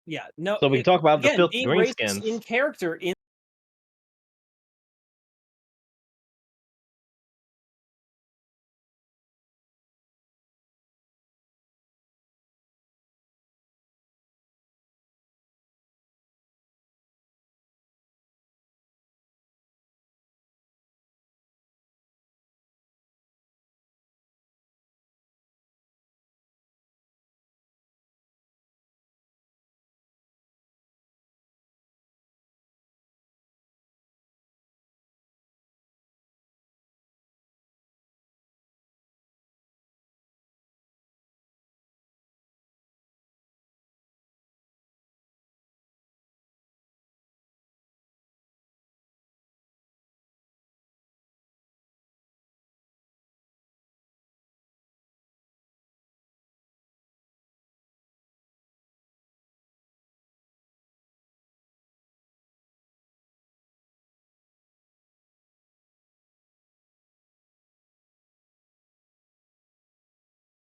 Yeah, no, So we can talk about the again, filthy being racist greenskins. in character in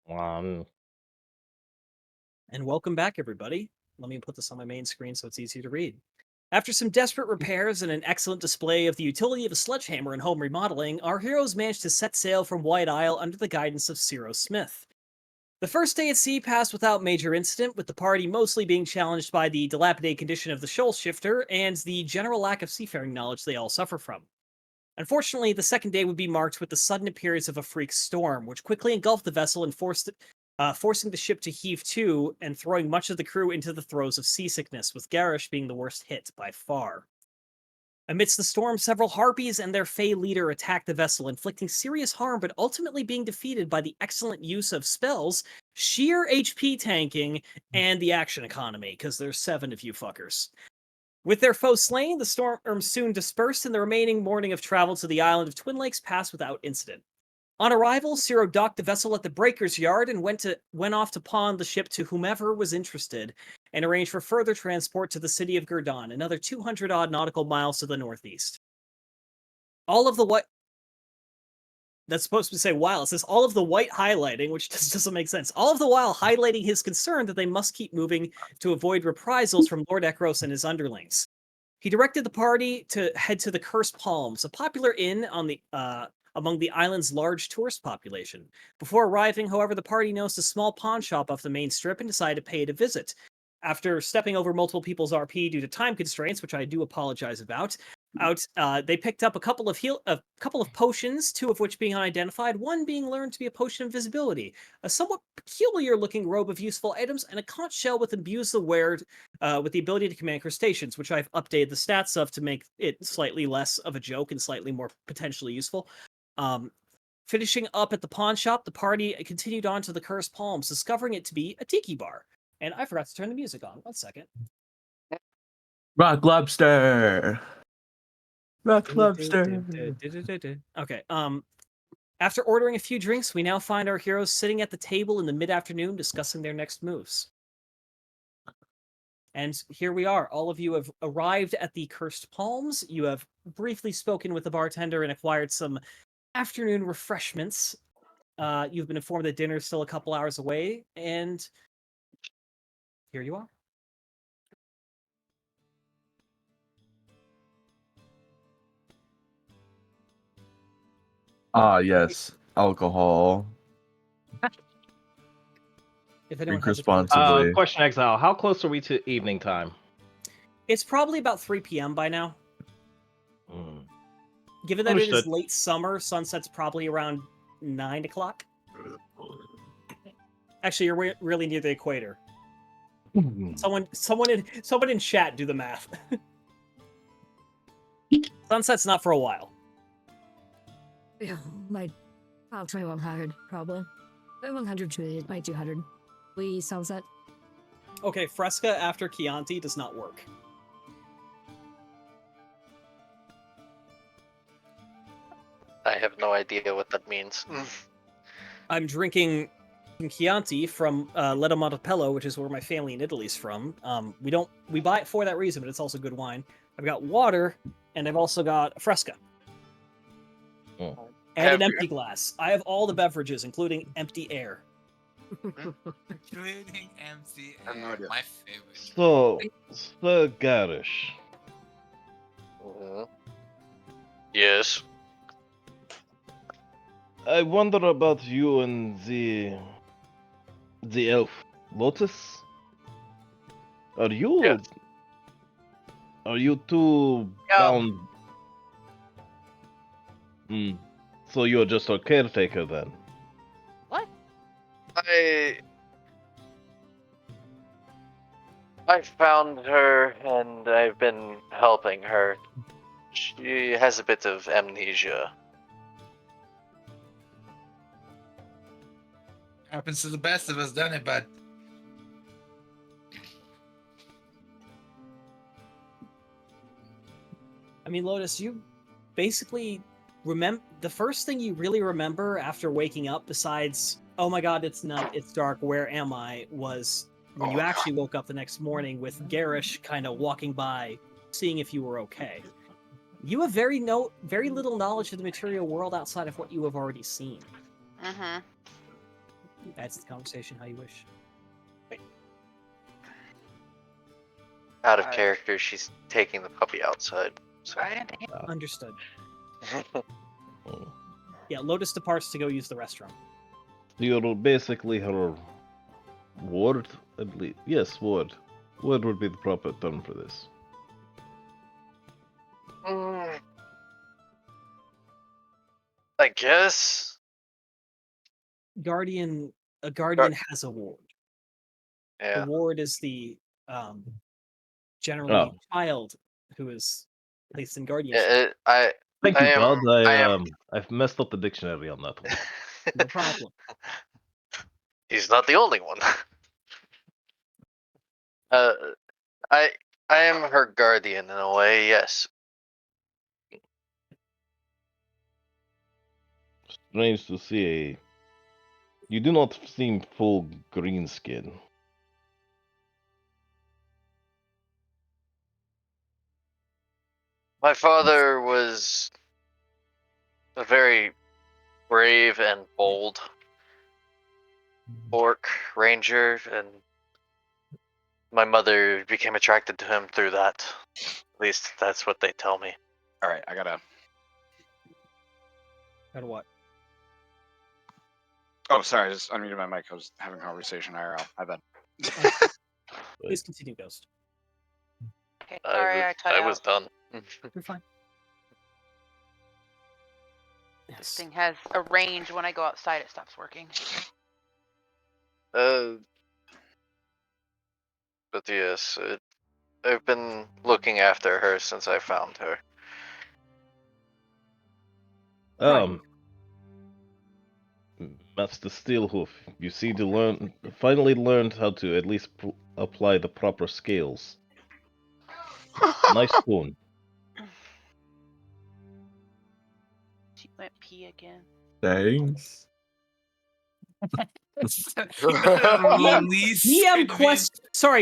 Um, And welcome back, everybody. Let me put this on my main screen so it's easier to read. After some desperate repairs and an excellent display of the utility of a sledgehammer in home remodeling, our heroes managed to set sail from White Isle under the guidance of Cyril Smith. The first day at sea passed without major incident, with the party mostly being challenged by the dilapidated condition of the shoal shifter and the general lack of seafaring knowledge they all suffer from. Unfortunately, the second day would be marked with the sudden appearance of a freak storm, which quickly engulfed the vessel and forcing the ship to heave to and throwing much of the crew into the throes of seasickness, with Garish being the worst hit by far. Amidst the storm, several harpies and their Fey leader attacked the vessel, inflicting serious harm but ultimately being defeated by the excellent use of spells, sheer HP tanking, and the action economy, because there's 7 of you fuckers. With their foe slain, the storm soon dispersed, and the remaining morning of travel to the island of Twin Lakes passed without incident. On arrival, Ciro docked the vessel at the breaker's yard and went off to pawn the ship to whomever was interested, and arranged for further transport to the city of Gurdon, another 200 odd nautical miles to the northeast. All of the what that's supposed to say while it says all of the white highlighting, which just doesn't make sense. All of the while highlighting his concern that they must keep moving to avoid reprisals from Lord Ekros and his underlings. He directed the party to head to the Cursed Palms, a popular inn on the among the island's large tourist population. Before arriving, however, the party noticed a small pawn shop off the main strip and decided to pay it a visit. After stepping over multiple people's RP due to time constraints, which I do apologize about, they picked up a couple of potions, 2 of which being unidentified, one being learned to be a potion of invisibility, a somewhat peculiar-looking robe of useful items, and a conch shell with imbues the wearer with the ability to command crustaceans, which I've updated the stats of to make it slightly less of a joke and slightly more potentially useful. Um, Finishing up at the pawn shop, the party continued on to the Cursed Palms, discovering it to be a tiki bar. And I forgot to turn the music on. 1 second. Rock lobster. Rock lobster. Okay. After ordering a few drinks, we now find our heroes sitting at the table in the mid-afternoon discussing their next moves. And here we are. All of you have arrived at the Cursed Palms. You have briefly spoken with the bartender and acquired some afternoon refreshments. You've been informed that dinner is still a couple hours away, and here you are. Ah, yes. Alcohol. If anyone Drink has a question. responsibly. question, Exile. How close are we to evening time? It's probably about 3 p.m. by now. Mm. Given that it is Understood. late summer, sunset's probably around 9 o'clock. Actually, you're really near the equator. Someone in chat do the math. Sunset's not for a while. Yeah, I'll try 100, probably. 100 to my 200. Please, sunset. Okay, Fresca after Chianti does not work. I have no idea what that means. I'm drinking Chianti from Letto Montepello, which is where my family in Italy's from. We buy it for that reason, but it's also good wine. I've got water, and I've also got Fresca. And an empty glass. I have all the beverages, including empty air. Trading MC. I have no idea. My favorite. So, Sir Garish, Mhm. Yes. I wonder about you and the elf Lotus. Are you Yes. are you two No. bound? Hmm. So you're just a caretaker then? I found her and I've been helping her. She has a bit of amnesia. Happens to the best of us, doesn't it, bud? I mean, Lotus, you basically remember the first thing you really remember after waking up, besides "Oh my God, it's night, it's dark, where am I?" was when you actually woke up the next morning with Garish kind of walking by, seeing if you were okay. You have very little knowledge of the material world outside of what you have already seen. Mm-hmm. That's the conversation how you wish. Out of I- character, she's taking the puppy outside. So. I didn't think Understood. Hmm. Yeah, Lotus departs to go use the restroom. You're basically her ward, I believe. Yes, ward. Ward would be the proper term for this. I guess. A guardian has a ward. Yeah. The ward is the generally child who is placed in guardianship. Thank I you, am- God. I am- I've messed up the dictionary on that one. No problem. He's not the only one. I am her guardian in a way, yes. Strange to see. You do not seem full green skin. My father was a very brave and bold orc ranger, and my mother became attracted to him through that. At least that's what they tell me. All right, I gotta. Gotta what? Oh, sorry, I just unmuted my mic. I was having a conversation IRL. My bad. Please continue, Ghost. Okay, sorry, I cut I out. was done. You're fine. This Yes. thing has a range. When I go outside, it stops working. But yes, I've been looking after her since I found her. Right. Master Steelhoof, you see finally learned how to at least apply the proper scales. Nice spoon. She went pee again. Thanks.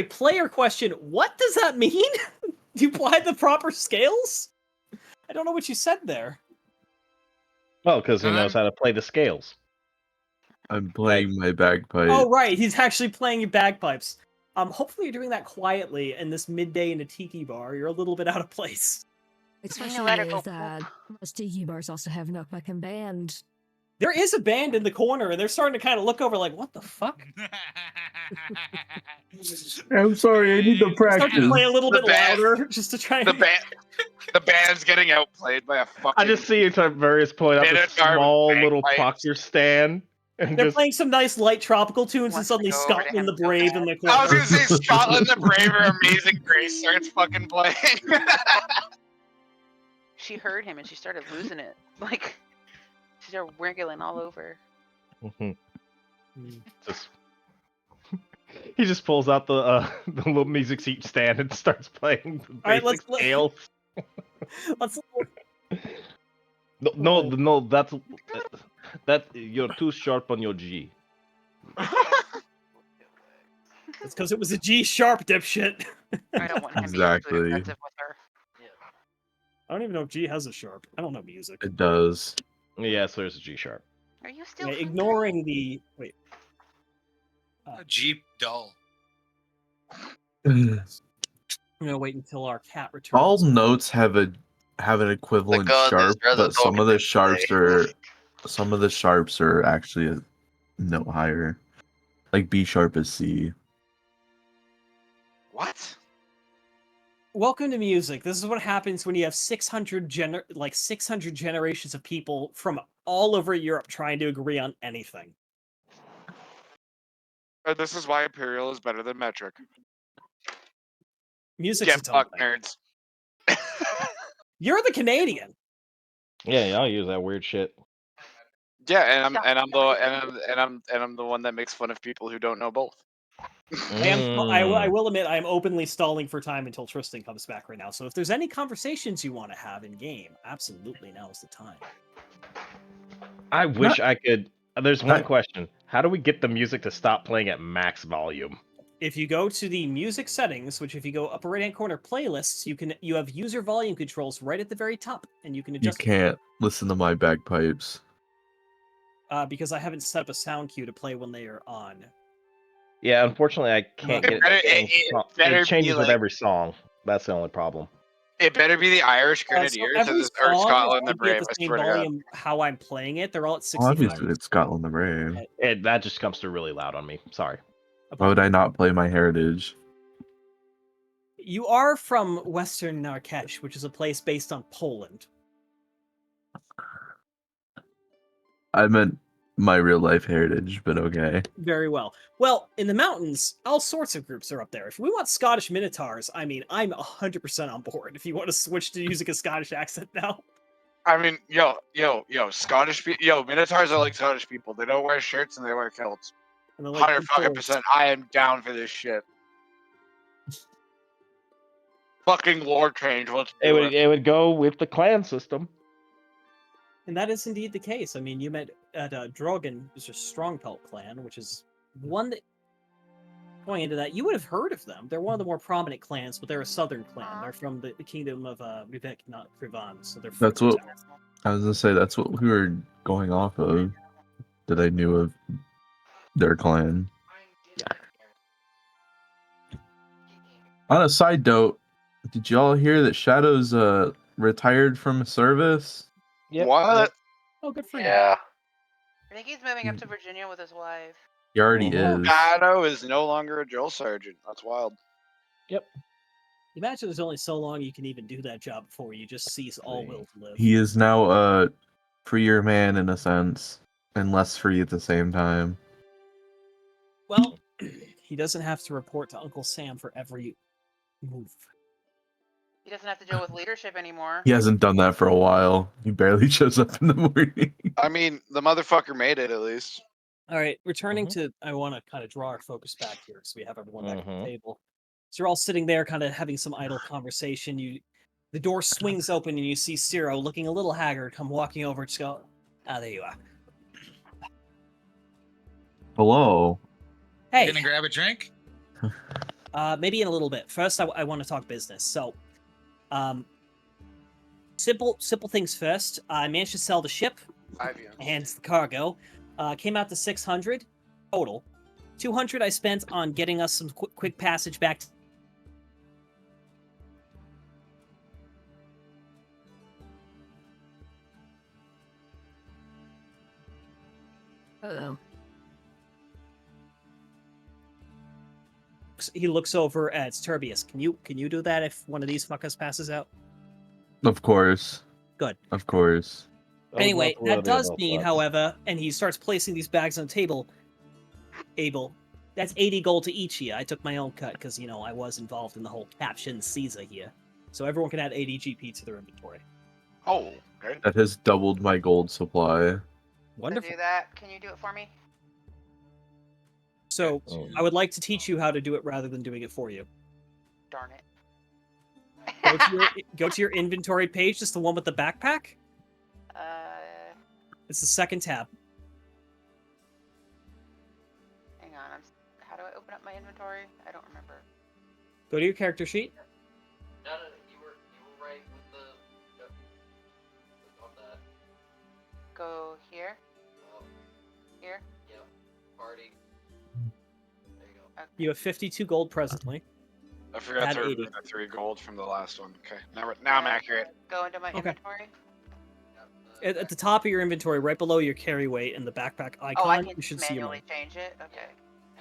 Player question. What does that mean? You applied the proper scales? I don't know what you said there. Well, because he knows how to play the scales. I'm playing my bagpipe. Oh, right. He's actually playing your bagpipes. Hopefully you're doing that quietly in this midday in a tiki bar. You're a little bit out of place. Especially let her go with that most tiki bars also have no fucking band. There is a band in the corner, and they're starting to kind of look over like, what the fuck? I'm sorry, I need to Start to practice. play a little The bit band- louder just to try The and... the band's getting outplayed by a fucking. I just see you at various point out this Minotaur with small little bagpipes. proctor stand. And They're just playing some nice light tropical tunes, and Wants suddenly to go over to Scotland the him so Brave bad. in the I was corner. gonna say Scotland the Brave or Amazing Grace starts fucking playing. She heard him and she started losing it. Like, she started wiggling all over. just he just pulls out the little music seat stand and starts playing the All right, basic scales. Let's No, that you're too sharp on your G. It's because it was a G sharp, dipshit. I don't want him being too Exactly. aggressive with her. I don't even know if G has a sharp. I don't know music. It does. Yes, there's a G sharp. Are you still Yeah, ignoring the wait. Jeep dull. I'm gonna wait until our cat returns. All notes have an equivalent god, these sharp, rather but some of the talkative sharps are actually a note higher. Like B sharp is C. What? Welcome to music. This is what happens when you have 600 generations of people from all over Europe trying to agree on anything. This is why Imperial is better than metric. Music's Get its own fucked, thing. nerds. You're the Canadian. Yeah, I'll use that weird shit. Yeah, and I'm the one that makes fun of people who don't know both. I will admit I'm openly stalling for time until Tristan comes back right now. So if there's any conversations you want to have in game, absolutely now is the time. I wish I could. There's one I- question. How do we get the music to stop playing at max volume? If you go to the music settings, which if you go upper right hand corner playlists, you have user volume controls right at the very top, and you can You adjust can't listen to my bagpipes. because I haven't set up a sound cue to play when they are on. Yeah, unfortunately, I can't It get better- it. to change better It changes be with like- every song. That's the only problem. It better be the Irish So Grenadiers every or song Scotland the should be at Brave. the I same swear to God. volume how I'm playing it. They're all at 65. Obviously, it's Scotland the Brave. That just comes through really loud on me. Sorry. Why would I not play my heritage? You are from Western Narkesh, which is a place based on Poland. I meant my real life heritage, but okay. Very well. Well, in the mountains, all sorts of groups are up there. If we want Scottish Minotaurs, I mean, I'm 100% on board. If you want to switch to using a Scottish accent now. I mean, Scottish people, Minotaurs are like Scottish people. They don't wear shirts and they wear kilts. And they're like 100% I am down for this shit. Fucking lore change. Let's do it. It would go with the clan system. And that is indeed the case. I mean, you met at Drogon, which is a Strongpelt clan, which is one that, going into that, you would have heard of them. They're one of the more prominent clans, but they're a southern clan. They're from the kingdom of Rivek, not Krivan, so they're That's what further south. I was gonna say. That's what we were going off of. That I knew of their clan. On a side note, did y'all hear that Shadow's retired from service? What? Oh, good for you. Yeah. I think he's moving up to Virginia with his wife. He already Mhm. is. Shadow is no longer a drill sergeant. That's wild. Imagine there's only so long you can even do that job before you just cease all will to live. He is now a freer man in a sense, and less free at the same time. Well, he doesn't have to report to Uncle Sam for every move. He doesn't have to deal with leadership anymore. He hasn't done that for a while. He barely shows up in the morning. I mean, the motherfucker made it at least. All right, returning to, I want to kind of draw our focus back here so we have everyone back at the table. So you're all sitting there, kind of having some idle conversation. The door swings open and you see Ciro looking a little haggard, come walking over. Just go, there you are. Hello. Hey, Gonna grab a drink? maybe in a little bit. First, I want to talk business. So, simple things first. I managed to sell the ship and the cargo. Came out to 600 total. 200 I spent on getting us some quick passage back to Uh-oh. he looks over at Turbius. Can you do that if one of these fuckers passes out? Of course. Good. Of course. Anyway, that does mean, however, and he starts placing these bags on the table. Abel, that's 80 gold to each of you. I took my own cut because, I was involved in the whole caption Caesar here. So everyone can add 80 GP to their inventory. Oh, okay. That has doubled my gold supply. To Wonderful. do that, can you do it for me? So I would like to teach you how to do it rather than doing it for you. Darn it. Go to your inventory page, just the one with the backpack. It's the second tab. Hang on. How do I open up my inventory? I don't remember. Go to your character sheet. No, you were right with the on that. Go here. Oh, Here. yep. Party. You have 52 gold presently. I forgot Add to 80. remove the 3 gold from the last one. Okay, now I'm accurate. Go into my Okay. inventory. At the top of your inventory, right below your carry weight and the backpack icon, Oh, I can you should see your manually money. change it. Okay.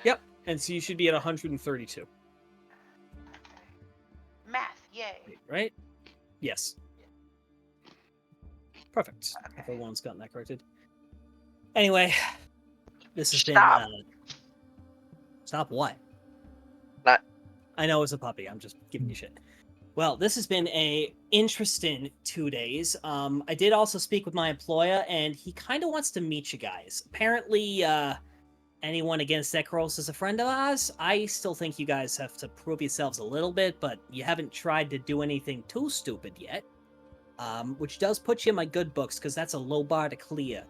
Yep, and so you should be at 132, Math, yay. right? Yes. Perfect. Everyone's gotten that corrected. Anyway, this has Stop. been. Stop what? Not- I know it's a puppy. I'm just giving you shit. Well, this has been a interesting 2 days. I did also speak with my employer, and he kind of wants to meet you guys. Apparently, anyone against Zekros is a friend of ours. I still think you guys have to prove yourselves a little bit, but you haven't tried to do anything too stupid yet. Which does put you in my good books, because that's a low bar to clear.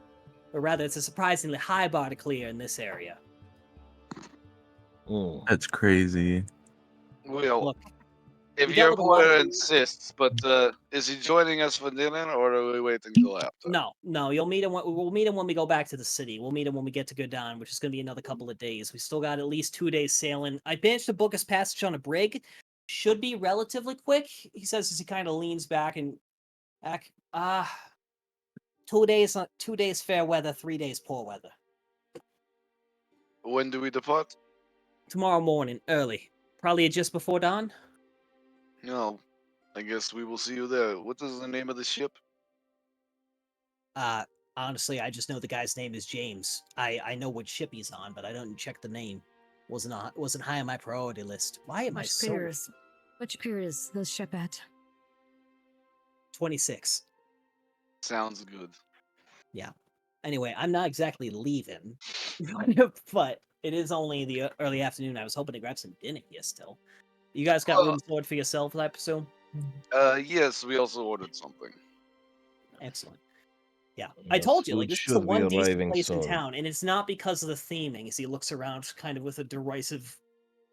Or rather, it's a surprisingly high bar to clear in this area. Mm. That's crazy. Well, Look, if we your dealt with a lot of- employer insists, but is he joining us for dinner, or are we waiting till after? No, you'll meet him. We'll meet him when we go back to the city. We'll meet him when we get to Gurdan, which is going to be another couple of days. We still got at least 2 days sailing. I managed to book his passage on a brig. Should be relatively quick. He says as he kind of leans back and 2 days. 2 days fair weather, 3 days poor weather. When do we depart? Tomorrow morning, early, probably just before dawn. No, I guess we will see you there. What is the name of the ship? Honestly, I just know the guy's name is James. I know what ship he's on, but I don't check the name. Wasn't high on my priority list. Why am I Which so pier is the ship at? 26? Sounds good. Anyway, I'm not exactly leaving, but it is only the early afternoon. I was hoping to grab some dinner here still. You guys got room stored for yourself, I presume? Yes, we also ordered something. Excellent. Yeah, I Yes, told you, like, food this is the should be one decent arriving place in soon. town, and it's not because of the theming, as he looks around kind of with a derisive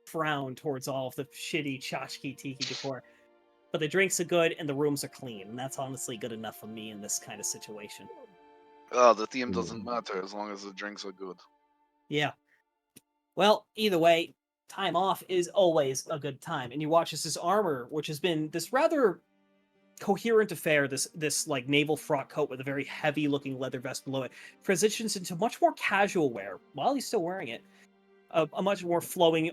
frown towards all of the shitty tchotchke tiki decor. But the drinks are good, and the rooms are clean, and that's honestly good enough for me in this kind of situation. The theme doesn't matter as long as the drinks are good. Yeah. Well, either way, time off is always a good time. And you watch as his armor, which has been this rather coherent affair, this like naval frock coat with a very heavy looking leather vest below it, transitions into much more casual wear while he's still wearing it. A much more flowing,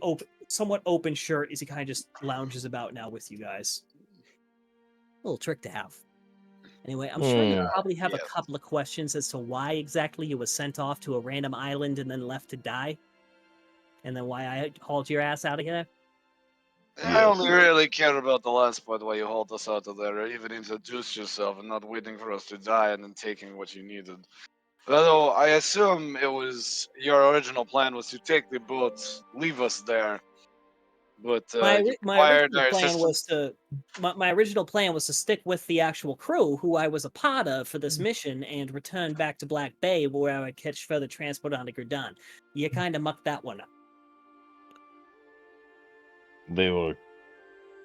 somewhat open shirt as he kind of just lounges about now with you guys. Little trick to have. Anyway, I'm sure you probably have yes. a couple of questions as to why exactly you were sent off to a random island and then left to die. And then why I hauled your ass out of here. I only really care about the last part why you hauled us out of there, or even introduced yourself and not waiting for us to die and then taking what you needed. Although I assume it was your original plan was to take the boat, leave us there, but you required our assistance. My original plan was to stick with the actual crew who I was a part of for this mission and return back to Black Bay where I would catch further transport on to Gurdan. You kind of mucked that one up. They were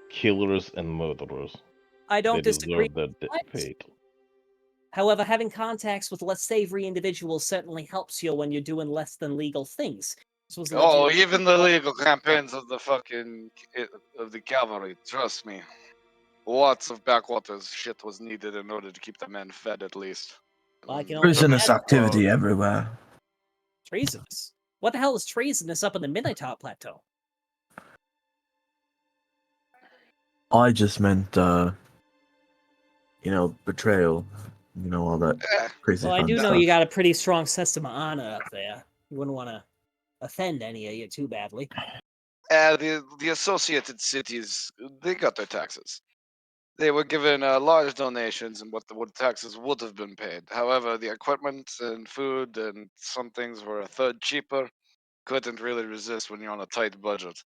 killers and murderers. I don't They disagree. deserve their What? fate. However, having contacts with less savory individuals certainly helps you when you're doing less than legal things. This was Oh, legit- even the legal campaigns of the of the cavalry. Trust me, lots of backwaters shit was needed in order to keep the men fed, at least. Well, I can only Treasonous imagine. activity everywhere. Treasonous. What the hell is treasonous up in the Minotaur Plateau? I just meant, betrayal. All that crazy Well, I fun do know stuff. you got a pretty strong system of honor up there. You wouldn't want to offend any of you too badly. The associated cities, they got their taxes. They were given large donations and what taxes would have been paid. However, the equipment and food and some things were a third cheaper. Couldn't really resist when you're on a tight budget.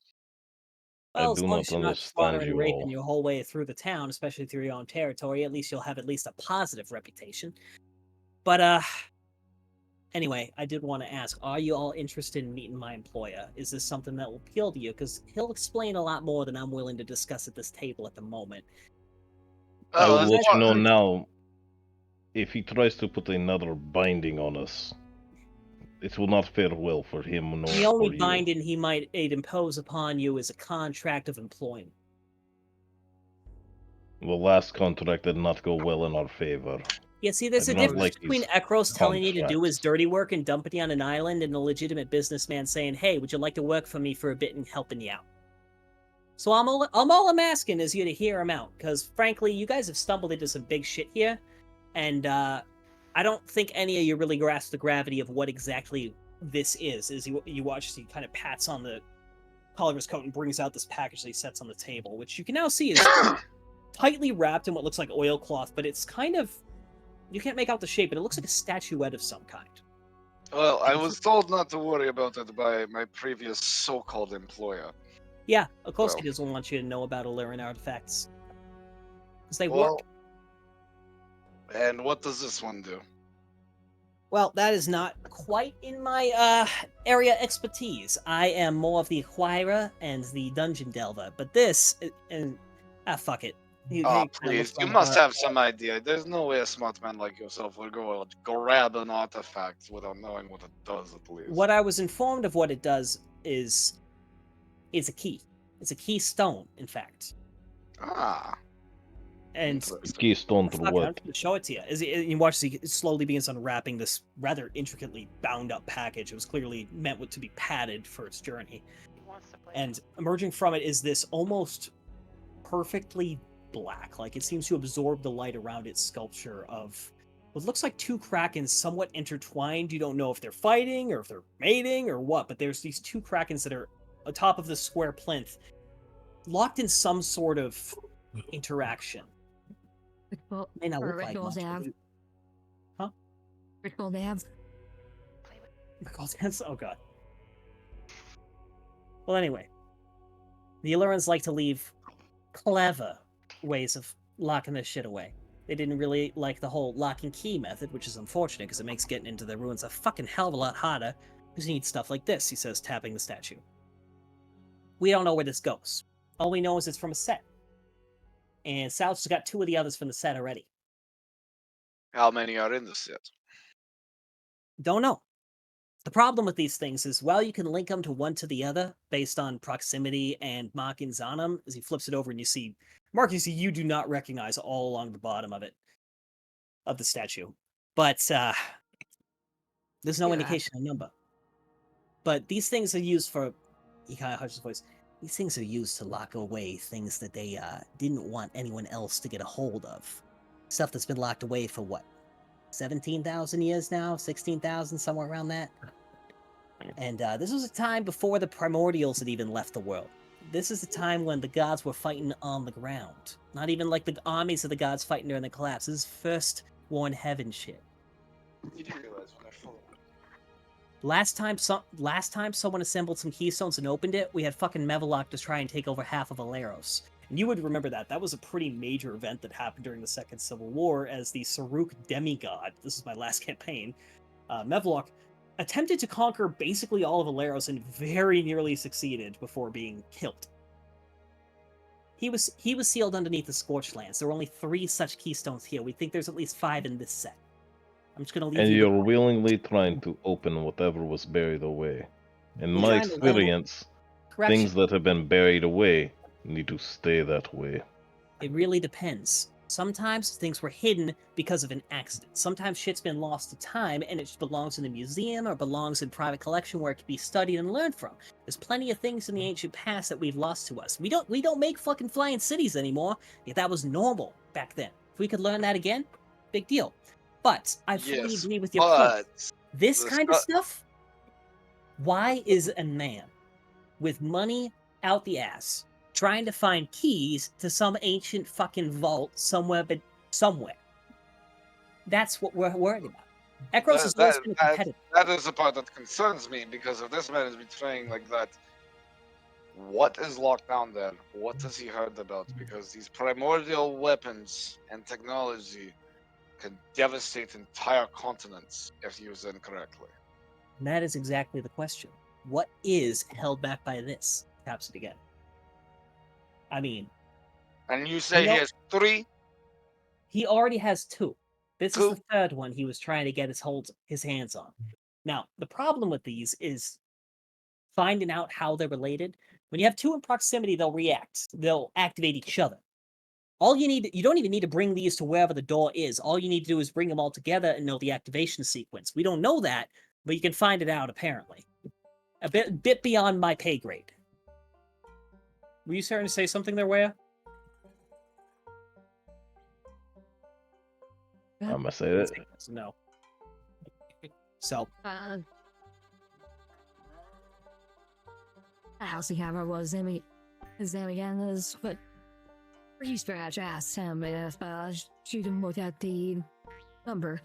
Well, I as do long not as you're not understand slaughtering and you raping all. your whole way through the town, especially through your own territory, at least you'll have at least a positive reputation. But anyway, I did want to ask, are you all interested in meeting my employer? Is this something that will appeal to you? Because he'll explain a lot more than I'm willing to discuss at this table at the moment. I will let you know Well, now. If he tries to put another binding on us, it will not fare well for him nor The only for you. binding he might impose upon you is a contract of employment. The last contract did not go well in our favor. Yeah, see, there's I a do not difference like between these Ekros telling you to do his contracts. dirty work and dumping you on an island and a legitimate businessman saying, hey, would you like to work for me for a bit and helping you out? So all I'm asking is you to hear him out, because frankly, you guys have stumbled into some big shit here, and I don't think any of you really grasp the gravity of what exactly this is. As you watch as he kind of pats on the collar of his coat and brings out this package that he sets on the table, which you can now see is tightly wrapped in what looks like oilcloth, but it's kind of, you can't make out the shape, but it looks like a statuette of some kind. Well, I was told not to worry about it by my previous so-called employer. Yeah, of course Well. he doesn't want you to know about Illyrian artifacts. Because they Well, work. and what does this one do? Well, that is not quite in my area expertise. I am more of the acquirer and the dungeon delver, but this and fuck it. He Ah, kinda please, looks you on, must have some idea. There's no way a smart man like yourself would go out, grab an artifact without knowing what it does, at least. What I was informed of what it does is a key. It's a keystone, in fact. Ah, And interesting. Keystone fuck to it, I'm what? gonna show it to you. As you watch, as he slowly begins unwrapping this rather intricately bound up package. It was clearly meant to be padded for its journey. He wants to play. And emerging from it is this almost perfectly black, like it seems to absorb the light around its sculpture of what looks like two krakens somewhat intertwined. You don't know if they're fighting or if they're mating or what, but there's these two krakens that are atop of the square plinth, locked in some sort of interaction. Ritual, May not or look like ritual much, but dance. Huh? Ritual dance. Oh god. Well, anyway, the Illyrans like to leave clever ways of locking this shit away. They didn't really like the whole lock and key method, which is unfortunate because it makes getting into the ruins a fucking hell of a lot harder. Because you need stuff like this, he says, tapping the statue. We don't know where this goes. All we know is it's from a set. And Sal's got two of the others from the set already. How many are in the set? Don't know. The problem with these things is, while you can link them to one to the other based on proximity and markings on them, as he flips it over and you see markings you do not recognize all along the bottom of it, of the statue. But there's no Yeah. indication of number. But these things are used for, he kind of hushes his voice, these things are used to lock away things that they didn't want anyone else to get a hold of. Stuff that's been locked away for what? 17,000 years now? 16,000, somewhere around that? And this was a time before the primordials had even left the world. This is the time when the gods were fighting on the ground. Not even like the armies of the gods fighting during the collapse. This is first war in heaven shit. You do realize when I follow. Last time someone assembled some keystones and opened it, we had fucking Mevalok to try and take over half of Aleros. And you would remember that. That was a pretty major event that happened during the Second Civil War, as the Saruk demigod, this is my last campaign, Mevalok, attempted to conquer basically all of Aleros and very nearly succeeded before being killed. He was sealed underneath the Scorched Lands. There were only 3 such keystones here. We think there's at least 5 in this set. I'm just gonna leave And you you're with willingly trying to open whatever was buried away. In We're my trying to level- experience, correction. things that have been buried away need to stay that way. It really depends. Sometimes things were hidden because of an accident. Sometimes shit's been lost to time and it just belongs in a museum or belongs in private collection where it can be studied and learned from. There's plenty of things in the ancient past that we've lost to us. We don't make fucking flying cities anymore. If that was normal back then. If we could learn that again, big deal. But I fully Yes, agree with your point. but This the kind of Sco- stuff? Why is a man with money out the ass trying to find keys to some ancient fucking vault somewhere, but somewhere? That's what we're worried about. Ekros has always been a competitor. that is the part that concerns me, because if this man is betraying like that, what is locked down there? What has he heard about? Because these primordial weapons and technology can devastate entire continents if used incorrectly. And that is exactly the question. What is held back by this? Taps it again. I mean, And you say You know- he has 3? he already has 2. This is 2? the third one he was trying to get his hands on. Now, the problem with these is finding out how they're related. When you have two in proximity, they'll react. They'll activate each other. You don't even need to bring these to wherever the door is. All you need to do is bring them all together and know the activation sequence. We don't know that, but you can find it out apparently. A bit beyond my pay grade. Were you starting to say something there, Wea? I'm gonna say that. No. So, Hammer was Zamiana's, but Research asked him if she didn't look at the number.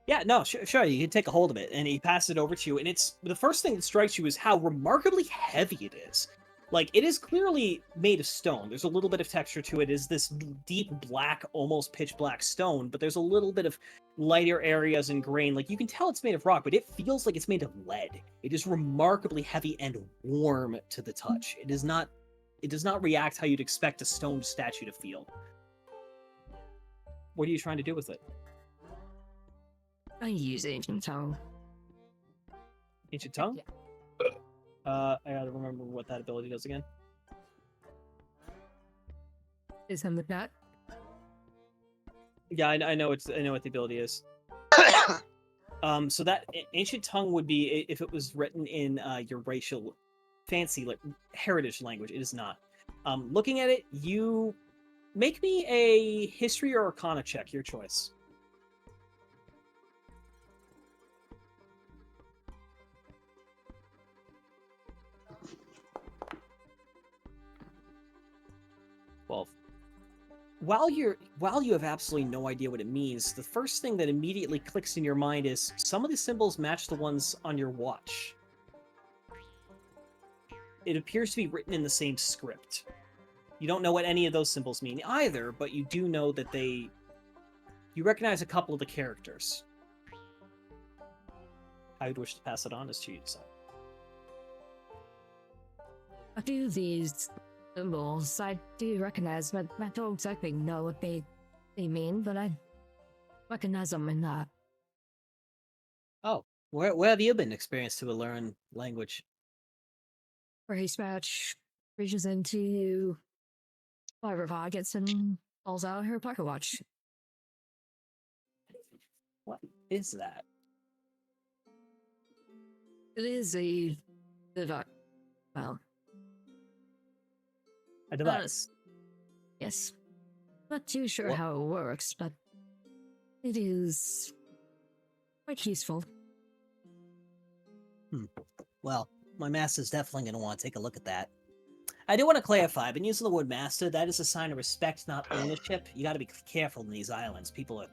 yeah, no, sure, you can take a hold of it, and he passed it over to you, and it's the first thing that strikes you is how remarkably heavy it is. Like, it is clearly made of stone. There's a little bit of texture to it. It is this deep black, almost pitch black stone, but there's a little bit of lighter areas and grain. Like, you can tell it's made of rock, but it feels like it's made of lead. It is remarkably heavy and warm to the touch. It does not react how you'd expect a stone statue to feel. What are you trying to do with it? I use ancient tongue. Ancient tongue? Yeah. I gotta remember what that ability does again. Is him the cat? Yeah, I know what the ability is. So that ancient tongue would be if it was written in your racial, fancy heritage language. It is not. Looking at it, you make me a history or arcana check. Your choice. Well, while you have absolutely no idea what it means, the first thing that immediately clicks in your mind is some of the symbols match the ones on your watch. It appears to be written in the same script. You don't know what any of those symbols mean either, but you do know that you recognize a couple of the characters. How you'd wish to pass it on is to you decide. A few of these symbols I do recognize, but I don't exactly know what they mean, but I recognize them in that. Oh, where have you been experienced to learn language? Race match reaches into one of her pockets and pulls out her pocket watch. What is that? It is a device. Well, A device. yes. Not too sure What- how it works, but it is quite useful. Well, my master's definitely going to want to take a look at that. I do want to clarify, I've been using the word master. That is a sign of respect, not ownership. You got to be careful in these islands. People are...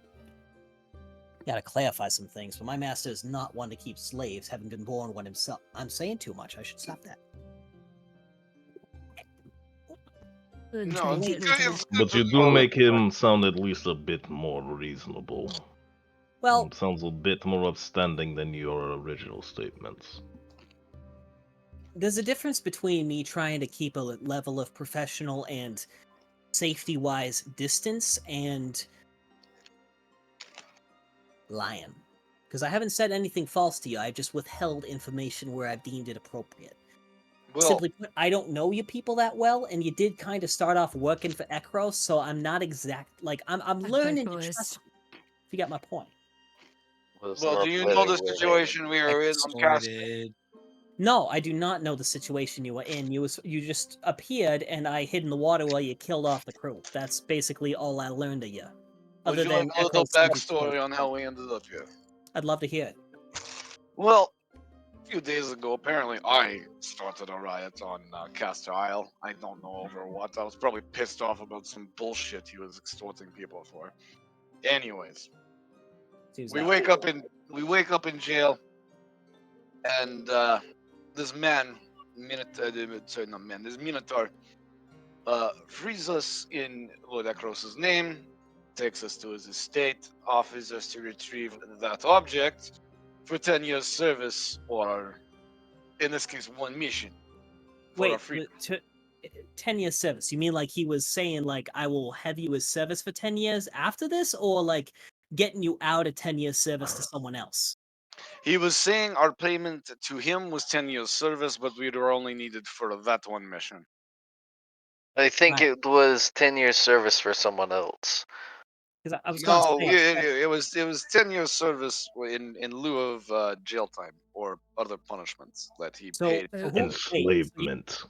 Got to clarify some things, but my master is not one to keep slaves, having been born one himself. I'm saying too much. I should stop that. Good No, trade it's getting okay, to- it's good But to you do call make it, him sound at least a bit more reasonable. Well, Sounds a bit more upstanding than your original statements. there's a difference between me trying to keep a level of professional and safety-wise distance and lying. Because I haven't said anything false to you, I've just withheld information where I've deemed it appropriate. Well, Simply put, I don't know you people that well, and you did kind of start off working for Ekros, so I'm not I'm learning to boys. trust you, if you got my point. well, do you know the situation we are in on Castle? Extorted. No, I do not know the situation you were in. You just appeared, and I hid in the water while you killed off the crew. That's basically all I learned of you. Would Other you than like a little Ekros said you backstory killed. on how we ended up here? I'd love to hear it. Well, a few days ago, apparently I started a riot on Castor Isle. I don't know over what. I was probably pissed off about some bullshit he was extorting people for. Anyways, Seems we that wake up in jail, and this man, this Minotaur, frees us in Lord Ekros' name, takes us to his estate, offers us to retrieve that object for 10 years service, or in this case, one mission. For our Wait, free. 10 years service. You mean like he was saying like I will have you as service for 10 years after this, or like getting you out of 10 years service to someone else? He was saying our payment to him was 10 years service, but we were only needed for that one mission. I think Right. it was 10 years service for someone else. Because I was going No, to say, it was 10 years service in lieu of jail time or other punishments that he so paid. who, Enslavement.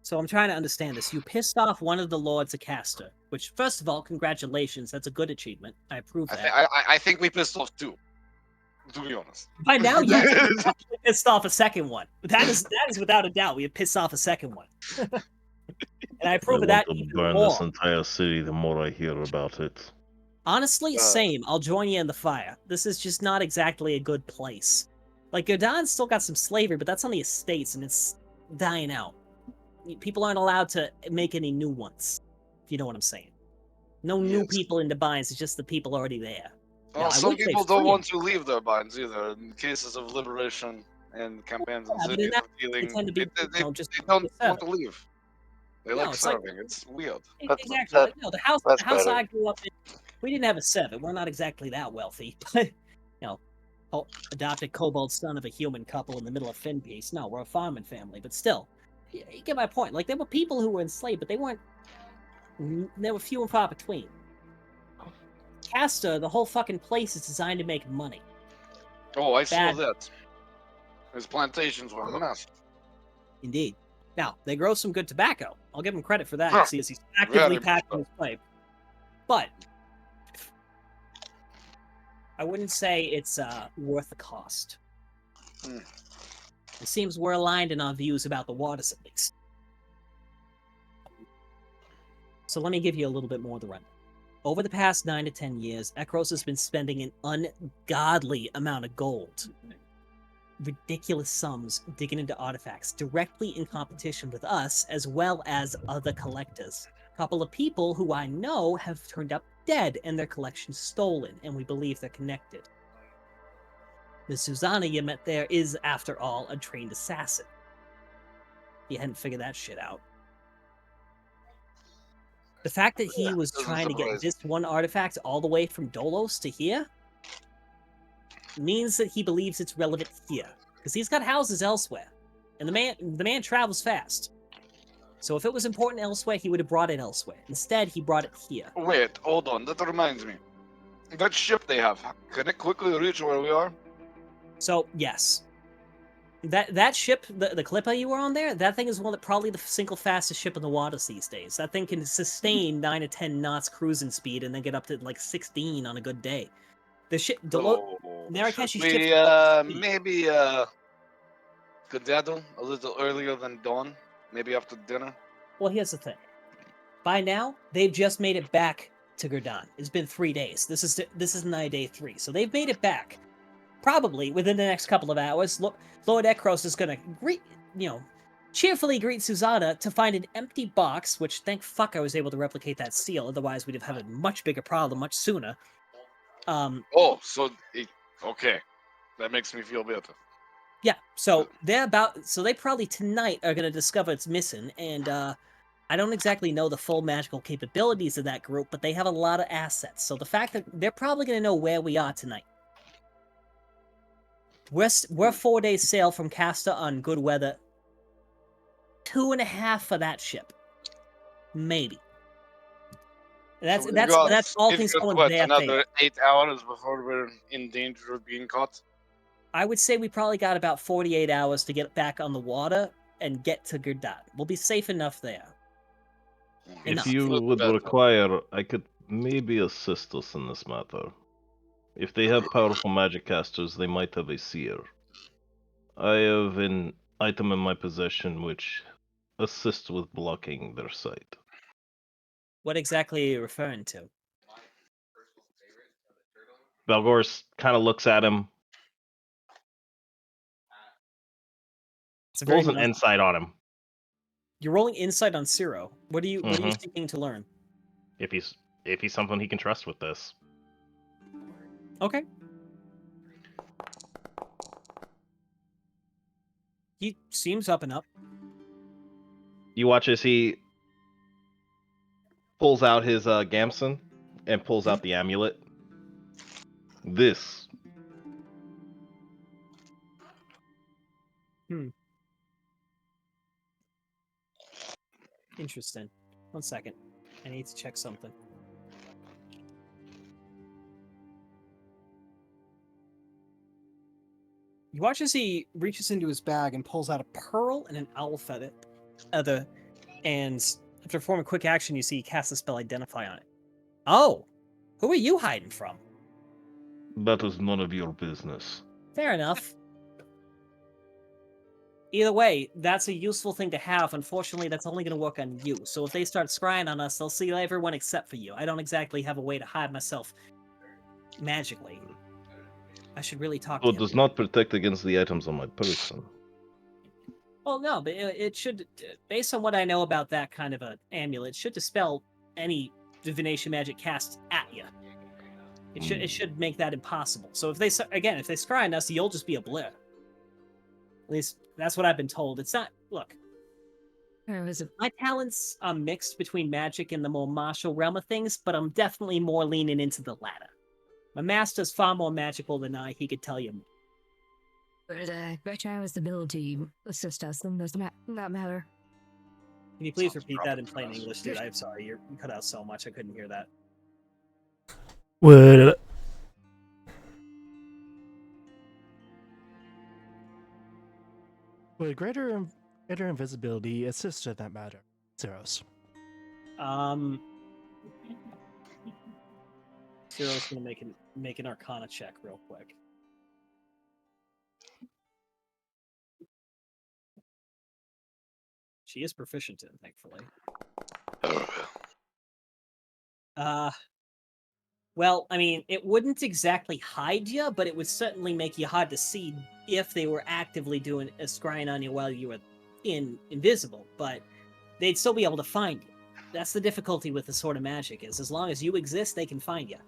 so I'm trying to understand this. You pissed off one of the lords of Castor, which, first of all, congratulations. That's a good achievement. I approve I, that. thi- I think we pissed off two. To be honest. By now, you actually pissed off a second one. That is without a doubt. We have pissed off a second one, and I I approve of want that to even burn more. this entire city the more I hear about it. Honestly, Uh, same. I'll join you in the fire. This is just not exactly a good place. Like, Gerdon's still got some slavery, but that's on the estates, and it's dying out. People aren't allowed to make any new ones, if you know what I'm saying. No new Yes. people in the binds, it's just the people already there. Well, I some would say people don't free want to leave their binds either. In cases of liberation and campaigns and Yeah, but in cities that, of they dealing, tend to be, they just don't serve want it. to leave. They No, like it's like serving. It's weird. exactly. that- Like, no, the house that's I better. grew up in, we didn't have a servant. We're not exactly that wealthy, but adopted kobold son of a human couple in the middle of Finpeace. No, we're a farming family, but still, you get my point. Like, there were people who were enslaved, but they weren't. They were few and far between. Castor, the whole fucking place is designed to make money. Oh, I saw Bad. that. His plantations were massive. Indeed. Now, they grow some good tobacco. I'll give him credit for that. Huh. He's actively Very much packing so. his pipe. But I wouldn't say it's worth the cost. Hmm. It seems we're aligned in our views about the waters, at least. So let me give you a little bit more of the run. Over the past 9 to 10 years, Ekros has been spending an ungodly amount of gold. Ridiculous sums digging into artifacts directly in competition with us as well as other collectors. A couple of people who I know have turned up dead and their collections stolen, and we believe they're connected. The Susanna you met there is, after all, a trained assassin. You hadn't figured that shit out. The fact that he was doesn't trying to get surprise this one artifact all the way from Dolos to here means that he believes it's relevant here, because he's got houses elsewhere, and the man travels fast. So if it was important elsewhere, he would have brought it elsewhere. Instead, he brought it here. Wait, hold on. That reminds me. That ship they have, can it quickly reach where we are? So yes, that ship, the Clipper you were on there, that thing is one that probably the single fastest ship in the waters these days. That thing can sustain 9 to 10 knots cruising speed and then get up to like 16 on a good day. The ship, So, Narakashi should ship's we about speed. maybe skedaddle a little earlier than dawn? Maybe after dinner? Well, here's the thing. By now, they've just made it back to Gerdon. It's been 3 days. This is now day 3, so they've made it back. Probably within the next couple of hours, Lord Ekros is gonna cheerfully greet Susanna to find an empty box. Which, thank fuck, I was able to replicate that seal. Otherwise, we'd have had a much bigger problem much sooner. Oh, okay. That makes me feel better. Yeah, so they probably tonight are going to discover it's missing, and I don't exactly know the full magical capabilities of that group, but they have a lot of assets. So the fact that they're probably going to know where we are tonight. We're 4 days sail from Castor on good weather. 2.5 for that ship, maybe. That's So we've got- all we've things got, going what, their another favor. 8 hours before we're in danger of being caught? I would say we probably got about 48 hours to get back on the water and get to Gerdon. We'll be safe enough there. Enough. If you Look would better. require, I could maybe assist us in this matter. If they have powerful magic casters, they might have a seer. I have an item in my possession which assists with blocking their sight. What exactly are you referring to? Balgors kind of looks at him, It's a very rolls an nice- insight on him. You're rolling insight on Ciro. What are you Mhm. seeking to learn? If he's someone he can trust with this. Okay. He seems up and up. You watch as he pulls out his gamson and pulls out the amulet. This Interesting. 1 second. I need to check something. You watch as he reaches into his bag and pulls out a pearl and an owl feather. And after forming a quick action, you see he casts the spell Identify on it. Oh! Who are you hiding from? That is none of your business. Fair enough. Either way, that's a useful thing to have. Unfortunately, that's only going to work on you. So if they start scrying on us, they'll see everyone except for you. I don't exactly have a way to hide myself magically. I should really talk So to it him. does not protect against the items on my person. Well, no, but it should, based on what I know about that kind of an amulet, it should dispel any divination magic cast at you. It should make that impossible. So if they scry on us, you'll just be a blur. At least that's what I've been told. It's not. Look, Or is it my talents are mixed between magic and the more martial realm of things, but I'm definitely more leaning into the latter. My master's far more magical than I. He could tell you. but Bertrand's ability assist us, then does not matter. Can you please Sounds repeat proper that in for plain us. English, dude? I'm sorry, you cut out so much I couldn't hear that. Would greater invisibility assist in that matter? Zeros. Cyril's gonna make an Arcana check real quick. She is proficient in, thankfully. Well, I mean, it wouldn't exactly hide you, but it would certainly make you hard to see if they were actively doing a scrying on you while you were invisible. But they'd still be able to find you. That's the difficulty with the Sword of Magic, is as long as you exist, they can find you.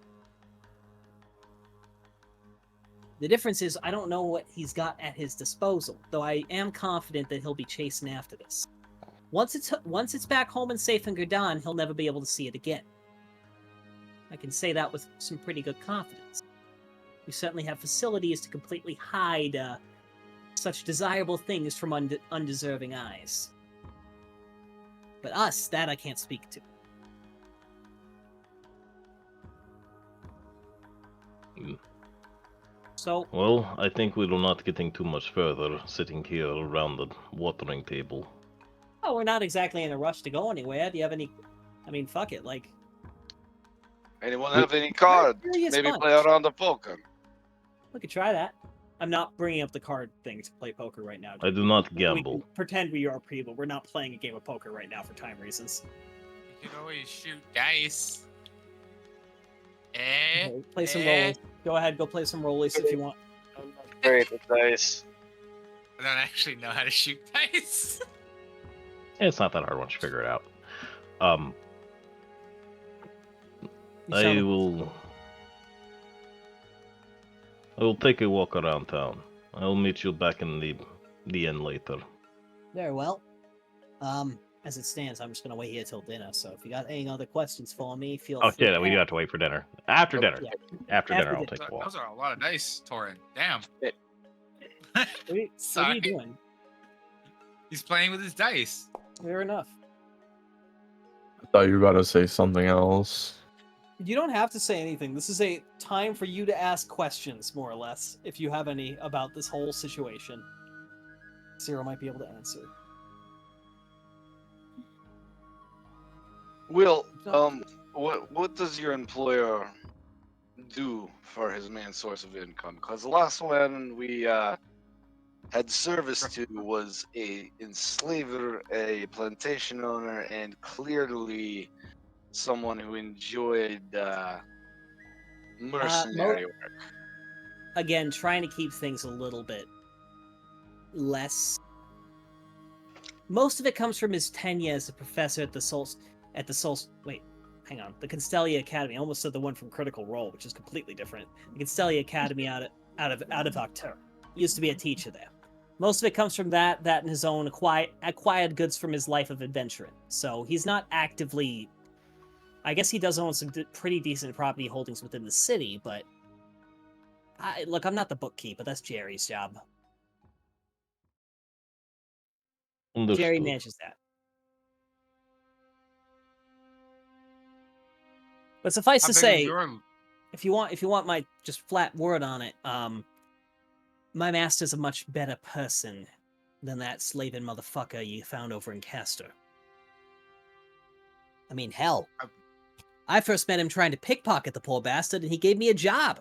The difference is I don't know what he's got at his disposal, though I am confident that he'll be chasing after this. Once it's back home and safe in Gerdon, he'll never be able to see it again. I can say that with some pretty good confidence. We certainly have facilities to completely hide such desirable things from undeserving eyes. But us, that I can't speak to. So, Well, I think we're not getting too much further sitting here around the watering table. oh, we're not exactly in a rush to go anywhere. Do you have any... I mean, fuck it, like... Anyone have any cards? Curious Maybe bunch. play around the poker. We could try that. I'm not bringing up the card thing to play poker right now. I do not We can gamble. pretend we are people. We're not playing a game of poker right now for time reasons. You can always shoot dice. Eh? Okay, play some eh. rollies. Go ahead, go play some rollies if you want. I'm not great with dice. I don't actually know how to shoot dice. It's not that hard once you figure it out. You I sound- will take a walk around town. I'll meet you back in the inn later. Very well. As it stands, I'm just gonna wait here till dinner. So if you got any other questions for me, feel Oh free. yeah, we do to have to wait for dinner. After dinner. Yeah. After After dinner, I'll dinner. take a walk. Those are a lot of dice, Torin. Damn. What are you Sorry. doing? He's playing with his dice. Fair enough. I thought you were about to say something else. You don't have to say anything. This is a time for you to ask questions, more or less, if you have any about this whole situation. Zero might be able to answer. Will, what does your employer do for his main source of income? Because the last one we had service to was a enslaver, a plantation owner, and clearly someone who enjoyed mercenary work. Again, trying to keep things a little bit less. Most of it comes from his tenure as a professor at the the Constellia Academy. I almost said the one from Critical Role, which is completely different. The Constellia Academy out of Octur. Used to be a teacher there. Most of it comes from that and his own acquired goods from his life of adventuring. So he's not actively. I guess he does own some pretty decent property holdings within the city, but look, I'm not the bookkeeper. That's Jerry's job. Jerry Understood. manages that. But suffice How to big is say, your if you want my just flat word on it, my master's a much better person than that slaving motherfucker you found over in Castor. I mean, hell, I first met him trying to pickpocket the poor bastard, and he gave me a job.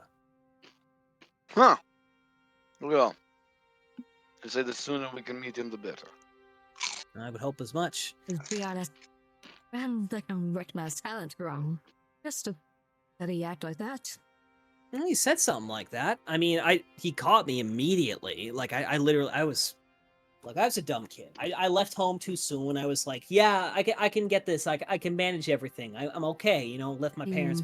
Huh. Well, I say the sooner we can meet him, the better. I would hope as much. To be honest, I haven't recognized talent wrong. Just that he act like that. Well, he said something like that. I mean, he caught me immediately. Like I was a dumb kid. I left home too soon. I was like, yeah, I can get this. I can manage everything. I'm okay. You know, left my parents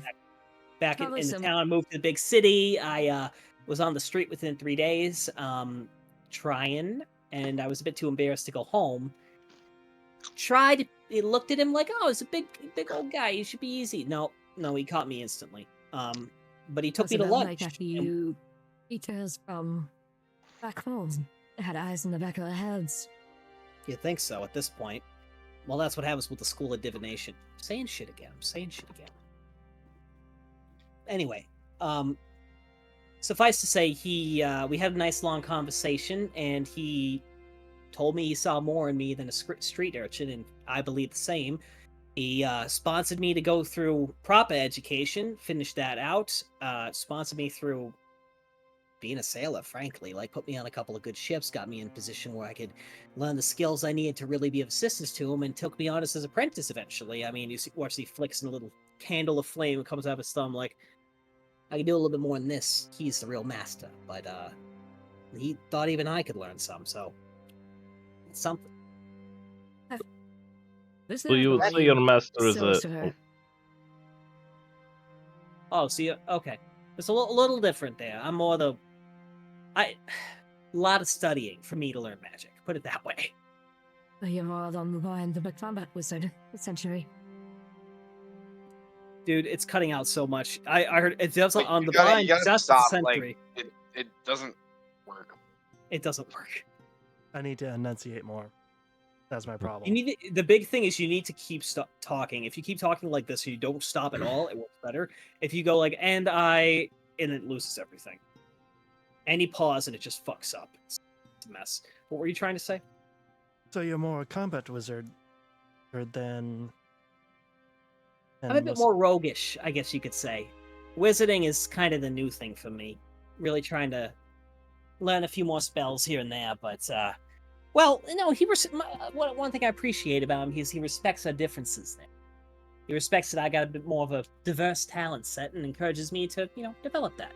back in the Troublesome. town. Moved to the big city. I was on the street within 3 days, trying, and I was a bit too embarrassed to go home. Tried. He looked at him like, oh, it's a big old guy. He should be easy. No, he caught me instantly. But he took me to lunch. Like that you details from back home. They had eyes in the back of their heads. You think so at this point? Well, that's what happens with the School of Divination. I'm saying shit again. Anyway, suffice to say, we had a nice long conversation, and he told me he saw more in me than a street urchin, and I believe the same. He sponsored me to go through proper education, finish that out, sponsored me through being a sailor, frankly. Like, put me on a couple of good ships, got me in a position where I could learn the skills I needed to really be of assistance to him, and took me on as his apprentice eventually. I mean, watch he flicks in a little candle of flame that comes out of his thumb, like, I can do a little bit more than this. He's the real master. But he thought even I could learn some, so it's something. So you would say your master is a... Oh, see, okay. It's a little different there. I'm more a lot of studying for me to learn magic. Put it that way. You're more on the line of a combat wizard, essentially. Dude, it's cutting out so much. I heard it does Wait, on you the gotta- blind you gotta just stop, century. like, it doesn't work. It doesn't work. I need to enunciate more. That's my problem. You need the big thing is you need to keep talking. If you keep talking like this, you don't stop at all. It works better. If you go like and it loses everything. Any pause and it just fucks up. It's a mess. What were you trying to say? So you're more a combat wizard than... I'm a bit more roguish, I guess you could say. Wizarding is kind of the new thing for me. Really trying to learn a few more spells here and there, but well, no, one thing I appreciate about him is he respects our differences there. He respects that I got a bit more of a diverse talent set and encourages me to, develop that.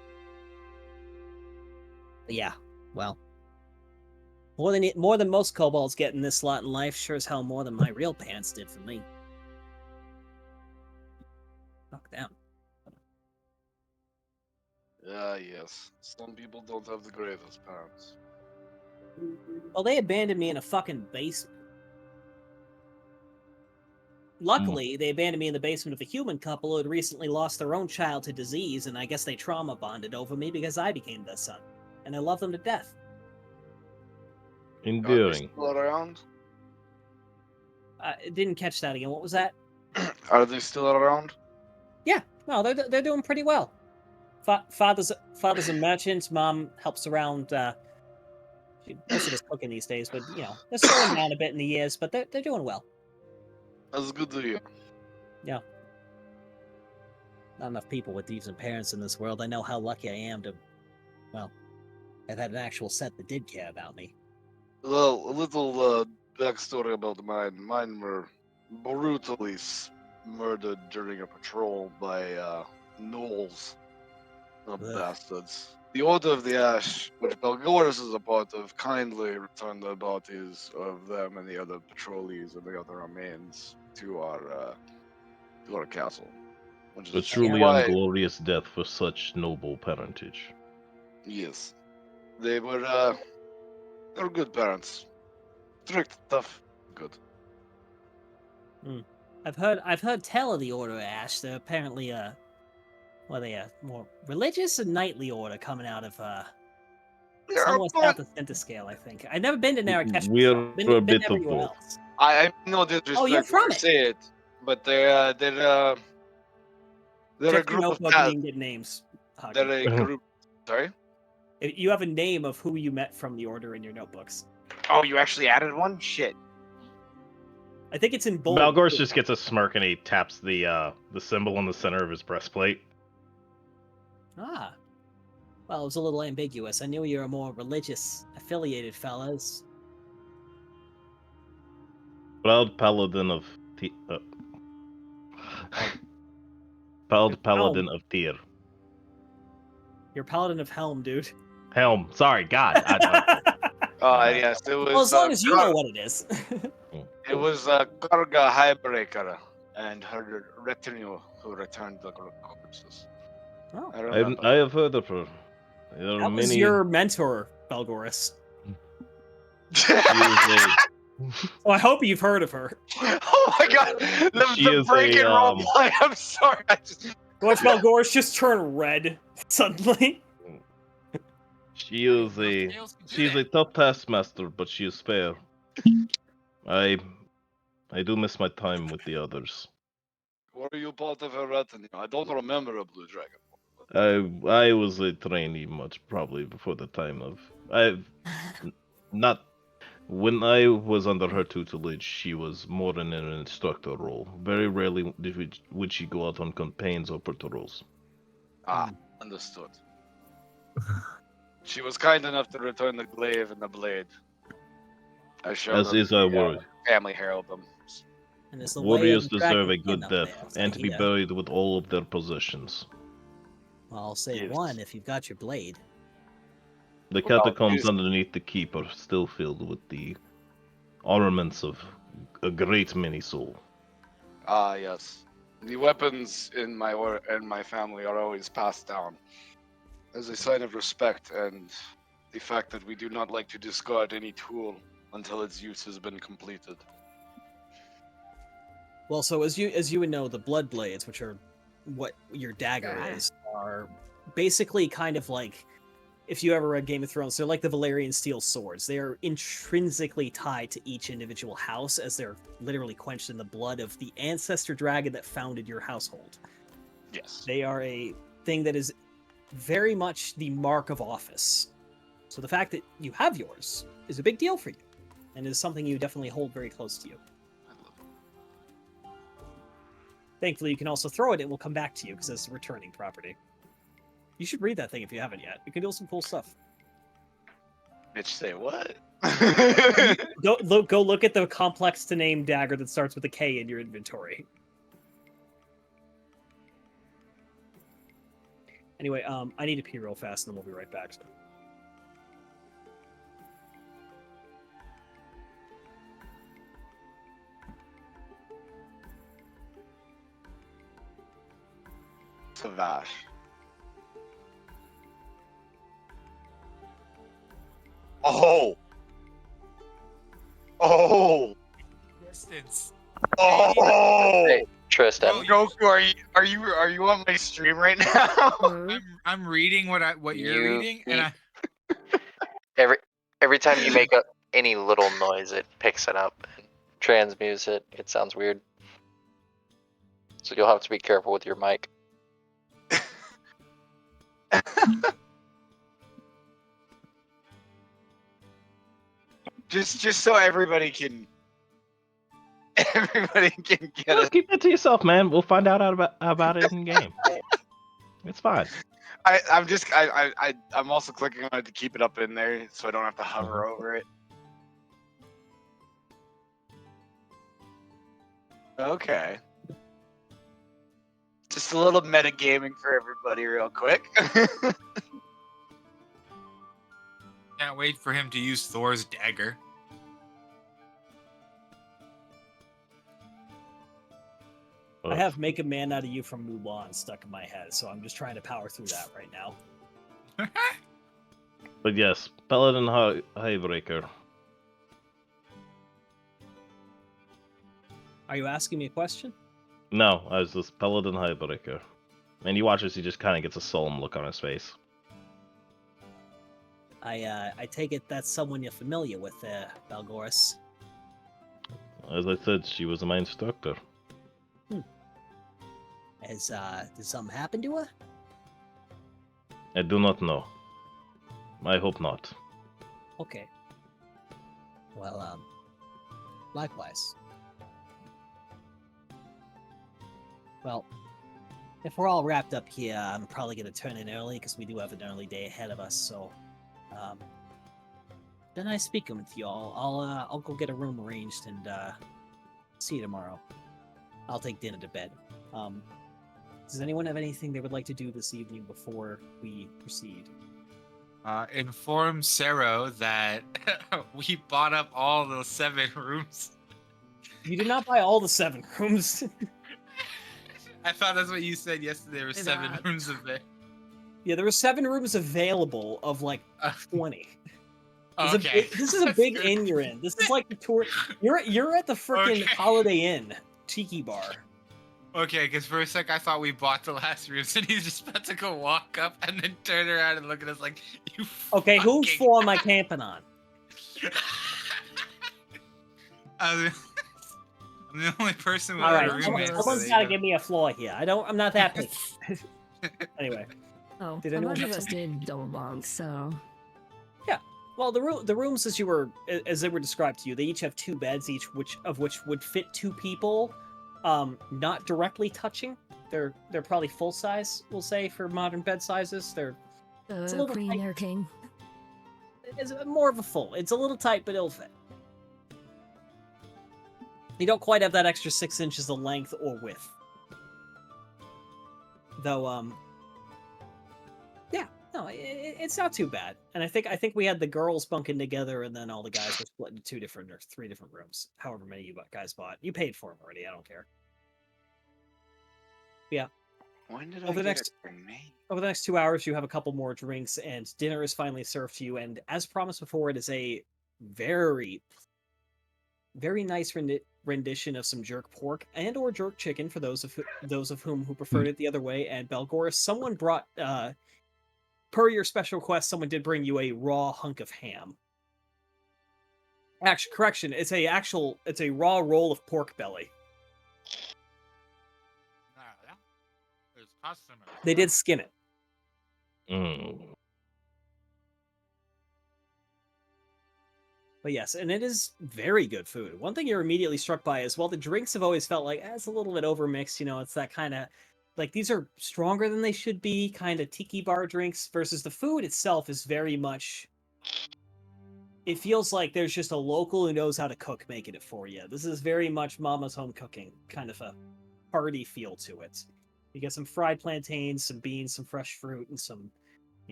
But yeah, well, more than most kobolds get in this lot in life, sure as hell more than my real parents did for me. Fuck them. Yes. Some people don't have the greatest parents. Well, they abandoned me in a fucking basement. Luckily, they abandoned me in the basement of a human couple who had recently lost their own child to disease, and I guess they trauma bonded over me because I became their son. And I love them to death. Are they Endearing. still around? Didn't catch that again. What was that? Are they still around? Yeah, no, they're doing pretty well. Father's a merchant. Mom helps around. She mostly does cooking these days, but they're slowing down a bit in the years, but they're doing well. That's good to hear. Yeah. Not enough people with decent parents in this world. I know how lucky I am to, well, have had an actual set that did care about me. Well, a little backstory about mine. Mine were brutally murdered during a patrol by gnolls. Ugh. Bastards. The Order of the Ash, which Belgoris is a part of, kindly returned the bodies of them and the other patrollees and the other remains to our castle. Which A is truly why, inglorious death for such noble parentage. yes, they were good parents. Strict, tough, good. I've heard tell of the Order of Ash. They're apparently a more religious and knightly order coming out of somewhat south of Centiscale, I think. I've never been to Narrakesh. We're before. a Been bit of everywhere both. else. I no disrespect. Oh, you're from to it. say it, but they're a Check your group of notebook and you cats. can get names. They're Hagi. a group. Sorry. You have a name of who you met from the order in your notebooks. Oh, you actually added one? Shit. I think it's in bold. Balgor's just gets a smirk and he taps the symbol in the center of his breastplate. Ah. Well, it was a little ambiguous. I knew you were more religious affiliated fellas. Proud paladin of Proud paladin of Tyr. You're Paladin of Helm, dude. Helm. Sorry, God. Yes, it was. Well, as long as you know what it is. It was Karga Highbreaker and her retinue who returned the corpses. Oh. I remember. I have heard of her. There are That was many. your mentor, Belgoris. She is a- Oh, I hope you've heard of her. Oh my god! She The is break and a, roll play. I'm sorry. I just... Watch Belgoris just turn red suddenly. She is a she's a tough taskmaster, but she is fair. I do miss my time with the others. Were you part of her retinue? I don't remember a blue dragon. I was a trainee much probably before the time of not when I was under her tutelage. She was more in an instructor role. Very rarely would she go out on campaigns or patrols. Understood. She was kind enough to return the glaive and the blade. I showed As them is our the, word. family heraldom. And it's the way Warriors of the dragon deserve a king good up death there, and to be yeah. buried with all of their possessions. Well, I'll say Yes. one if you've got your blade. The Well, catacombs is- underneath the keep are still filled with the armaments of a great many soul. Yes. The weapons in my family are always passed down as a sign of respect and the fact that we do not like to discard any tool until its use has been completed. Well, so as you would know, the blood blades, which are what your dagger Yeah. is, are basically kind of like, if you ever read Game of Thrones, they're like the Valyrian steel swords. They are intrinsically tied to each individual house, as they're literally quenched in the blood of the ancestor dragon that founded your household. Yes. They are a thing that is very much the mark of office. So the fact that you have yours is a big deal for you, and is something you definitely hold very close to you. Thankfully, you can also throw it; it will come back to you because it's a returning property. You should read that thing if you haven't yet. You can do some cool stuff. Bitch, say what? Go look at the complex to name dagger that starts with a K in your inventory. Anyway, I need to pee real fast, and then we'll be right back. So. Savash. Oh! Oh! Distance. Oh! Hey, Tristan. Oh, Goku, are you on my stream right now? I'm reading what you're You reading, and I Every time you make any little noise, it picks it up and transmutes it. It sounds weird. So you'll have to be careful with your mic. Just so everybody can get Just it. keep that to yourself, man. We'll find out about it in game. It's fine. I'm also clicking on it to keep it up in there so I don't have to hover over it. Okay. Just a little metagaming for everybody real quick. can't wait for him to use Thor's dagger. I have "Make a Man Out of You" from Mulan stuck in my head, so I'm just trying to power through that right now. But yes, Paladin Highbreaker. Are you asking me a question? No, I was just Paladin Highbreaker. And you watch as he just kind of gets a solemn look on his face. I take it that's someone you're familiar with there, Balgoris. As I said, she was my instructor. Did something happen to her? I do not know. I hope not. Okay. Well, likewise. Well, if we're all wrapped up here, I'm probably gonna turn in early because we do have an early day ahead of us. So, been nice speaking with you all. I'll go get a room arranged and see you tomorrow. I'll take dinner to bed. Does anyone have anything they would like to do this evening before we proceed? Inform Sero that we bought up all those 7 rooms. You did not buy all the 7 rooms. I thought that's what you said yesterday. There were 7 rooms of there. Yeah, there were 7 rooms available of like 20. Okay. This is a big inn you're in. This is like the tour. You're at the freaking Okay. Holiday Inn Tiki Bar. Okay, because for a sec I thought we bought the last rooms and he's just about to go walk up and then turn around and look at us like, you Okay, whose fucking-" floor am I camping on? I'm the only person with All a right, roommate. so someone's there got to you give me a floor here. I'm not that picky. Anyway, Oh, Did I'm anyone not have interested in double bunks, so well, the rooms as they were described to you, they each have 2 beds, each of which would fit 2 people, not directly touching. They're probably full size, we'll say, for modern bed sizes. It's a the little queen tight. or king. It's more of a full. It's a little tight, but it'll fit. You don't quite have that extra 6 inches of length or width. Though, yeah, no, it's not too bad. And I think we had the girls bunking together, and then all the guys were split into 2 different or 3 different rooms. However many you guys bought, you paid for them already. I don't care. Yeah. When did Over I the get next- a grenade? Over the next 2 hours, you have a couple more drinks, and dinner is finally served to you. And as promised before, it is a very, very nice rendition of some jerk pork and or jerk chicken for those of whom who preferred it the other way. And Belgoris, someone brought, per your special request, someone did bring you a raw hunk of ham. Actually, correction, it's a raw roll of pork belly. There's customer. They did skin it. Mm. But yes, and it is very good food. One thing you're immediately struck by is, well, the drinks have always felt like it's a little bit overmixed. You know, it's that kind of like these are stronger than they should be, kind of tiki bar drinks, versus the food itself is very much. It feels like there's just a local who knows how to cook making it for you. This is very much Mama's home cooking, kind of a party feel to it. You get some fried plantains, some beans, some fresh fruit, and some,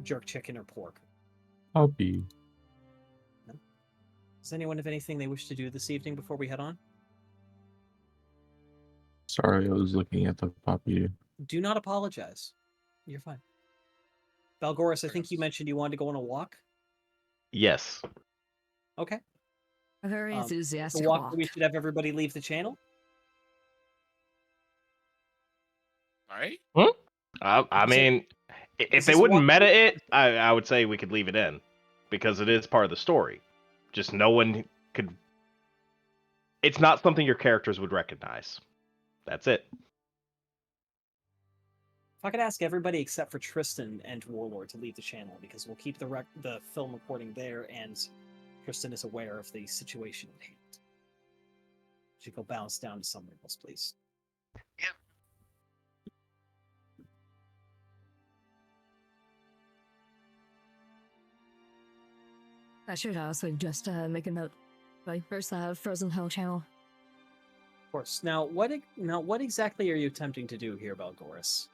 jerk chicken or pork. Puppy. Does anyone have anything they wish to do this evening before we head on? Sorry, I was looking at the puppy. Do not apologize. You're fine. Balgoris, I think you mentioned you wanted to go on a walk. Yes. Okay. A very The enthusiastic walk walk. where we should have everybody leave the channel. Alright? I mean, if This they is wouldn't one- meta it, I would say we could leave it in. Because it is part of the story. Just no one could... It's not something your characters would recognize. That's it. If I could ask everybody except for Tristan and Warlord to leave the channel, because we'll keep the film recording there, and Tristan is aware of the situation at hand. Should go bounce down to somewhere else, please. Yep. I should also just make a note. Right, first Frozen Hell channel. Of course. Now, what exactly are you attempting to do here, Balgoris?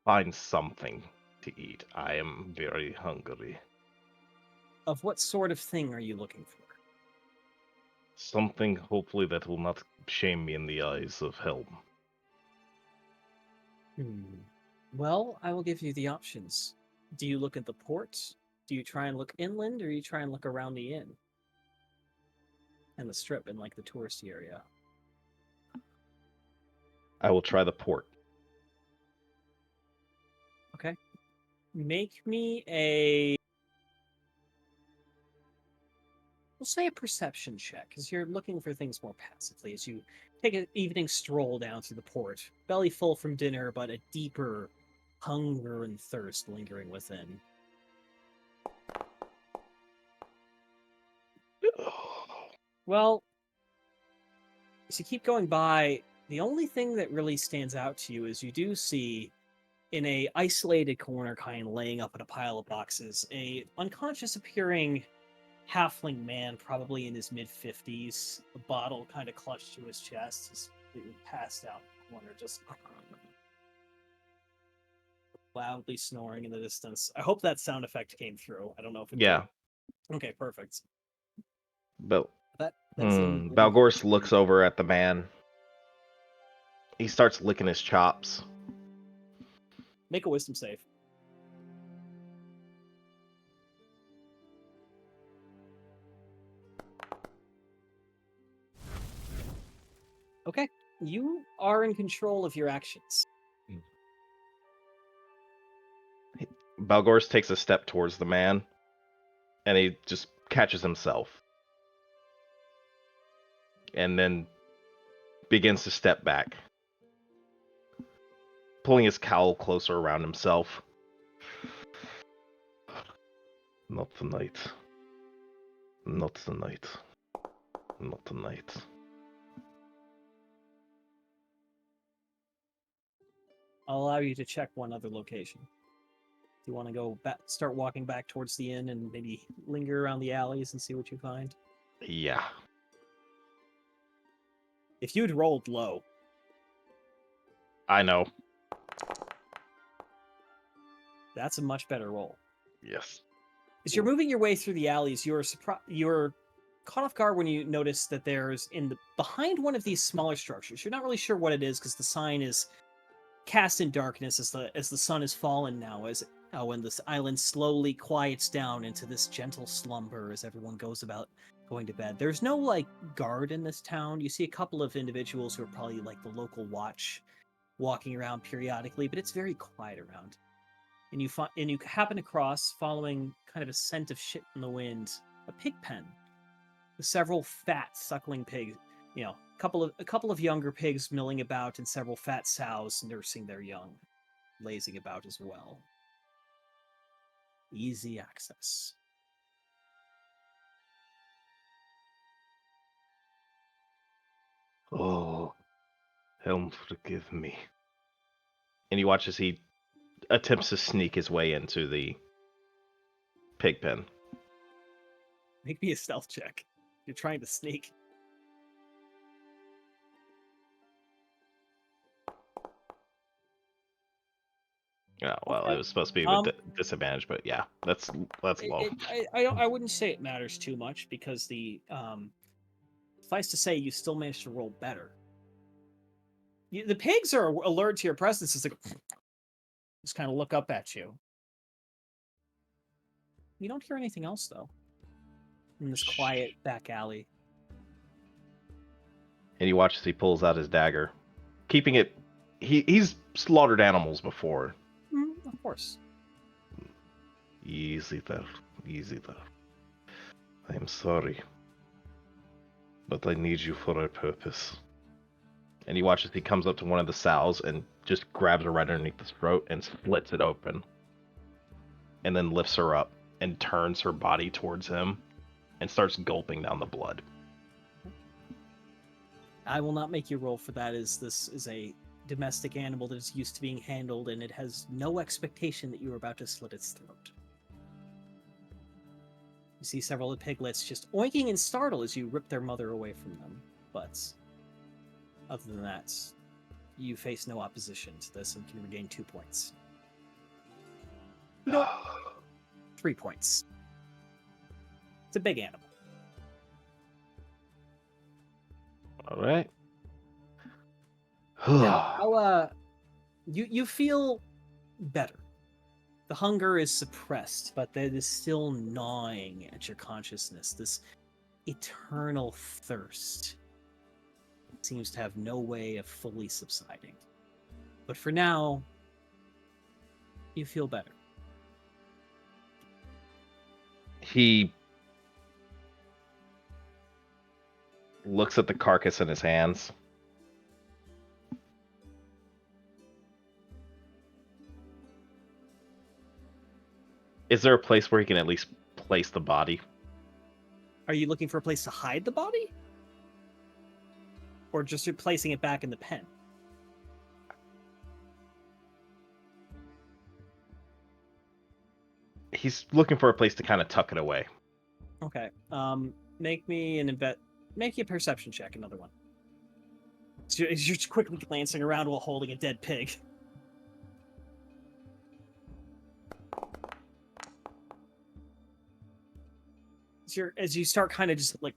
Find something to eat. I am very hungry. Of what sort of thing are you looking for? Something, hopefully, that will not shame me in the eyes of Helm. Well, I will give you the options. Do you look at the port? Do you try and look inland, or you try and look around the inn? And the strip in, like, the touristy area? I will try the port. Okay. Make me a we'll say a perception check, because you're looking for things more passively as you take an evening stroll down through the port, belly full from dinner, but a deeper hunger and thirst lingering within. Well, as you keep going by, the only thing that really stands out to you is you do see, in a isolated corner, kind of laying up in a pile of boxes, a unconscious appearing halfling man, probably in his mid-50s, a bottle kind of clutched to his chest, just completely passed out in the corner, just loudly snoring in the distance. I hope that sound effect came through. I don't know if it Yeah. did. Okay, perfect. But That's in Balgorse looks over at the man. He starts licking his chops. Make a wisdom save. Okay, you are in control of your actions. Balgorse takes a step towards the man, and he just catches himself. And then begins to step back, pulling his cowl closer around himself. Not tonight. Not tonight. Not tonight. I'll allow you to check one other location. Do you want to go back, start walking back towards the inn and maybe linger around the alleys and see what you find? Yeah. If you'd rolled low, I know. that's a much better roll. Yes. As you're moving your way through the alleys, you're caught off guard when you notice that there's behind one of these smaller structures. You're not really sure what it is because the sign is cast in darkness as the sun has fallen now, when this island slowly quiets down into this gentle slumber as everyone goes about going to bed. There's no like guard in this town. You see a couple of individuals who are probably like the local watch walking around periodically, but it's very quiet around. And you happen across, following kind of a scent of shit in the wind, a pig pen with several fat suckling pigs. You know, a couple of younger pigs milling about, and several fat sows nursing their young, lazing about as well. Easy access. Oh, Helm, forgive me. And you watch as he attempts to sneak his way into the pig pen. Make me a stealth check. You're trying to sneak. Yeah, well, Okay. it was supposed to be with disadvantage, but yeah, that's low. I wouldn't say it matters too much because suffice to say, you still managed to roll better. The pigs are alert to your presence as they just kind of look up at you. You don't hear anything else though in this quiet back alley. And you watch as he pulls out his dagger, keeping it. He's slaughtered animals before. Of course. Easy there, easy there. I am sorry, but I need you for a purpose. And you watch as he comes up to one of the sows and just grabs her right underneath the throat and splits it open. And then lifts her up and turns her body towards him and starts gulping down the blood. I will not make you roll for that, as this is a domestic animal that is used to being handled, and it has no expectation that you are about to slit its throat. You see several of the piglets just oinking in startle as you rip their mother away from them, but other than that, you face no opposition to this and can regain 2 points. No, 3 points. It's a big animal. All right. Now, you feel better. The hunger is suppressed, but that is still gnawing at your consciousness. This eternal thirst seems to have no way of fully subsiding. But for now, you feel better. He looks at the carcass in his hands. Is there a place where he can at least place the body? Are you looking for a place to hide the body? Or just placing it back in the pen? He's looking for a place to kind of tuck it away. Okay. Make me a perception check, another one. So you're just quickly glancing around while holding a dead pig. As you start kind of just like,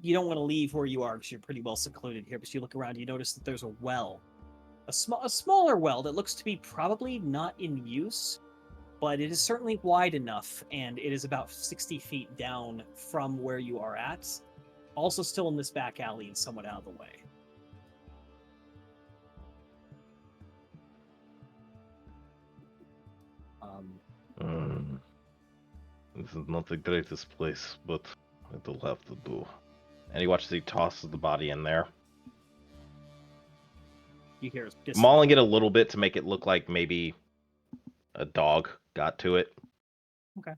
you don't want to leave where you are because you're pretty well secluded here, but you look around, you notice that there's a well. A smaller well that looks to be probably not in use, but it is certainly wide enough, and it is about 60 feet down from where you are at. Also still in this back alley and somewhat out of the way. This is not the greatest place, but it'll have to do. And he watches he tosses the body in there. You hear mauling it a little bit to make it look like maybe a dog got to it. Okay.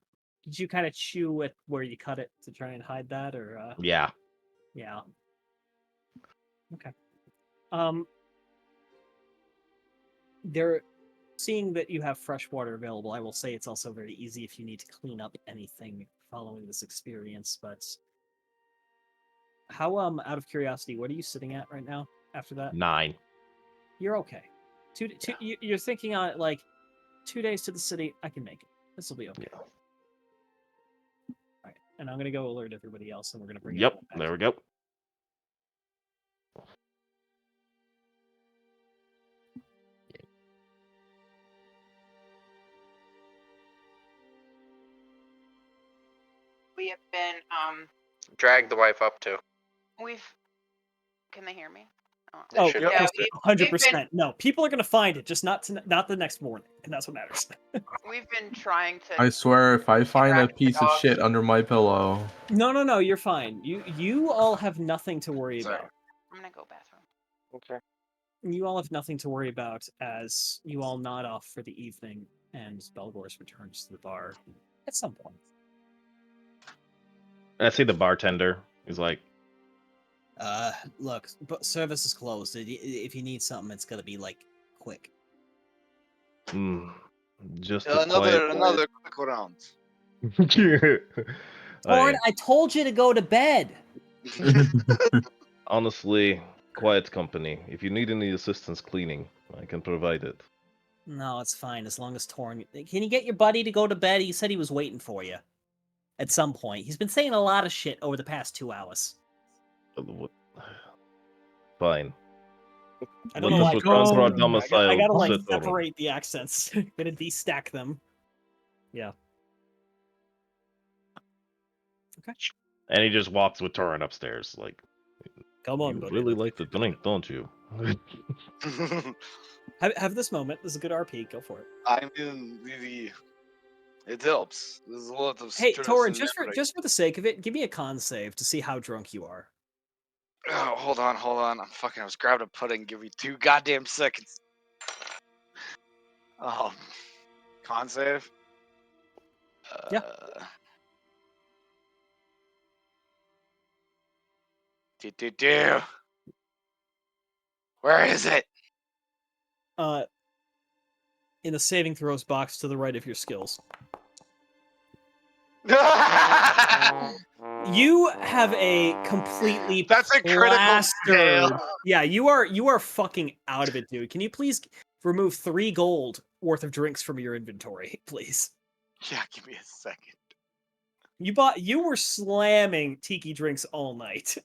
Did you kind of chew at where you cut it to try and hide that, or? Yeah. Yeah. Okay. Seeing that you have fresh water available, I will say it's also very easy if you need to clean up anything following this experience. But how, out of curiosity, what are you sitting at right now after that? 9. You're okay. You're thinking on it like 2 days to the city. I can make it. This will be okay. Yeah. All right, and I'm gonna go alert everybody else, and we're gonna bring. Yep. There we go. We have been Drag the wife up too. Can they hear me? Oh, should- yeah, 100%. No, people are gonna find it, just not the next morning, and that's what matters. We've been trying to. I swear, if I find a Interact with piece of dogs. shit under my pillow, No, you're fine. You all have nothing to worry Sorry. about. I'm gonna go bathroom. Okay. You all have nothing to worry about as you all nod off for the evening, and Belgor's returns to the bar at some point. And I see the bartender. He's like, Look, but service is closed. If you need something, it's gonna be like quick. just a Another quick round. Torn, I told you to go to bed. Honestly, quiet company. If you need any assistance cleaning, I can provide it. No, it's fine as long as Torn. Can you get your buddy to go to bed? He said he was waiting for you. At some point, he's been saying a lot of shit over the past 2 hours. Fine. I don't know why. Return to our I domicile, gotta like Sir Thorin. separate the accents. Gonna destack them. Yeah. Okay. And he just walks with Torin upstairs. Like, Come on, you buddy. really like to drink, don't you? Have this moment. This is a good RP. Go for it. I mean, it helps. There's a lot of Hey, stress Torin, and just for the sake of it, give me a con save to see how drunk you are. Oh, hold on. I was grabbing a pudding. Give me 2 goddamn seconds. Con save? Yeah. Do. Where is it? In the saving throws box to the right of your skills. You have a completely That's a critical plastered. fail. Yeah, you are fucking out of it, dude. Can you please remove 3 gold worth of drinks from your inventory, please? Yeah, give me a second. You were slamming tiki drinks all night.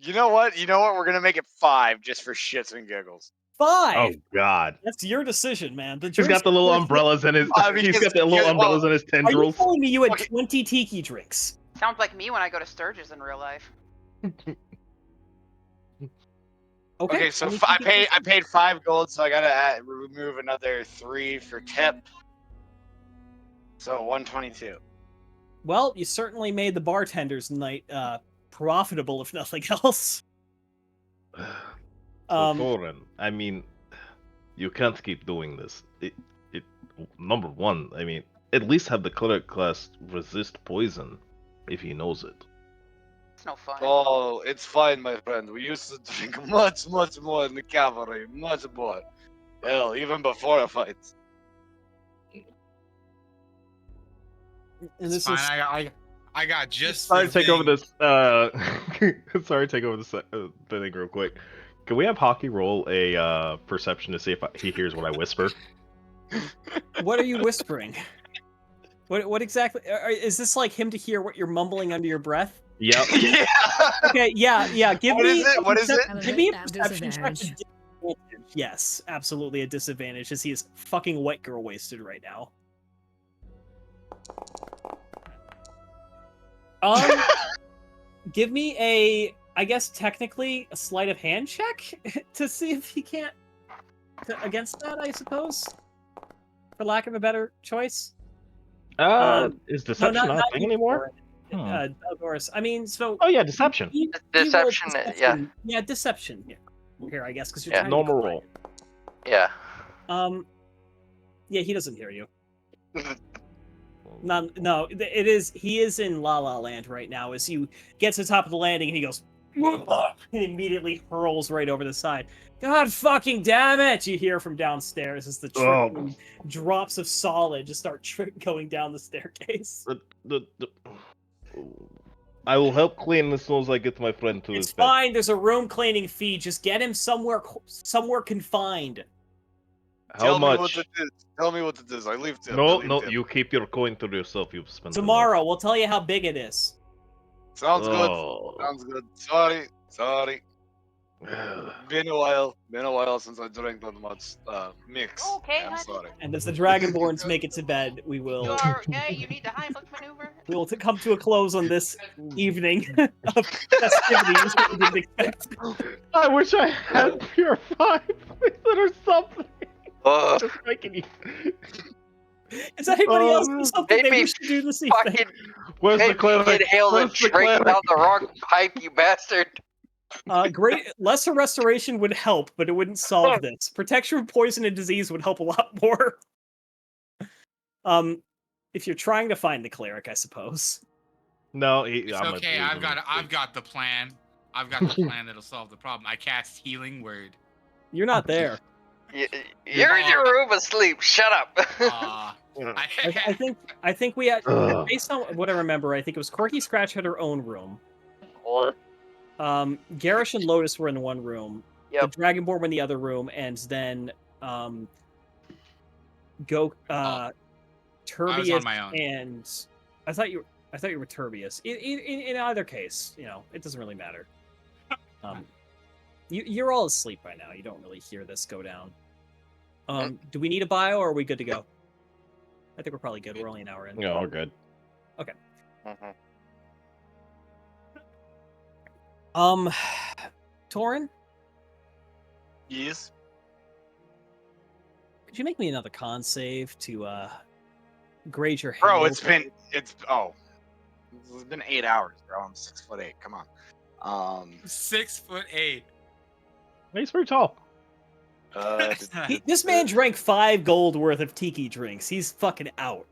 You know what? We're gonna make it 5 just for shits and giggles. 5. Oh God! That's your decision, man. He's got the little umbrellas in his. He's got the little umbrellas in his Are you tendrils. telling me you had 20 tiki drinks? Sounds like me when I go to Sturgis in real life. Okay, so I paid 5 gold, so I gotta remove another 3 for tip. So 122. Well, you certainly made the bartender's night profitable if nothing else. So, Um, Thorin, I mean, you can't keep doing this. Number one, I mean, at least have the cleric class resist poison if he knows it. It's no fun. Oh, it's fine, my friend. We used to drink much more in the cavalry. Much more. Hell, even before a fight. and It's this fine. is I got just. Sorry the to take over thing. this. Sorry to take over this thing real quick. Can we have Hockey roll a perception to see if he hears what I whisper? what are you whispering? What exactly is this like him to hear what you're mumbling under your breath? Yep. Yeah. Okay, yeah. Give What me is it? What is it? Give me a At perception check. disadvantage. Yes, absolutely a disadvantage, as he is fucking wet girl wasted right now. Give me I guess technically a sleight of hand check to see if he can't against that. I suppose, for lack of a better choice. Is deception not a thing anymore? Doris. I mean, so. Oh yeah, deception. he rolled Deception, yeah. Yeah, deception. Here, I guess, because you're Yeah. trying to be Normal quiet. Yeah. Yeah, he doesn't hear you. No, it is. He is in La La Land right now. As you get to the top of the landing, and he goes, and immediately hurls right over the side. God fucking damn it! You hear from downstairs as the trickling drops of solid just start going down the staircase. I will help clean as soon as I get my friend to It's his bed. fine. There's a room cleaning fee. Just get him somewhere confined. How Tell much? me what it is. Tell me what it is. I leave tip. I No, leave no, tip. you keep your coin to yourself. You've spent Tomorrow, we'll tell you how big it is. Sounds Oh. good. Sounds good. Sorry. Been a while since I drank that much mix. Okay, I'm honey. sorry. And as the Dragonborns make it to bed, we will You are okay. You need the Heimlich maneuver. we will come to a close on this evening of festivities that we didn't expect. I wish I had purified or something. Ugh. Just making you. Is anybody else do something Maybe maybe we should do this evening? Fucking Where's the maybe cleric? inhale and Where's the drink cleric? down the wrong pipe, you bastard. Great lesser restoration would help, but it wouldn't solve this. Protection from poison and disease would help a lot more. If you're trying to find the cleric, I suppose. No, It's I'm okay. I've got the plan. I've got the plan that'll solve the problem. I cast Healing Word. You're not there. You're in your room asleep. Shut up. I think we had, Ugh. based on what I remember, I think it was Corky Scratch had her own room. Garish and Lotus were in one room. Yep. The Dragonborn were in the other room, and then Turbius my own. and I thought you were Turbius. In either case, it doesn't really matter. You're all asleep by now. You don't really hear this go down. Do we need a bio, or are we good to go? I think we're probably good. We're only an hour in. Yeah, all good. Okay. Mhm. Torin, Yes. could you make me another con save to grade your Bro, hangover? it's 8 hours, bro. I'm 6'8". Come on. 6'8". He's pretty tall. This man drank 5 gold worth of tiki drinks. He's fucking out.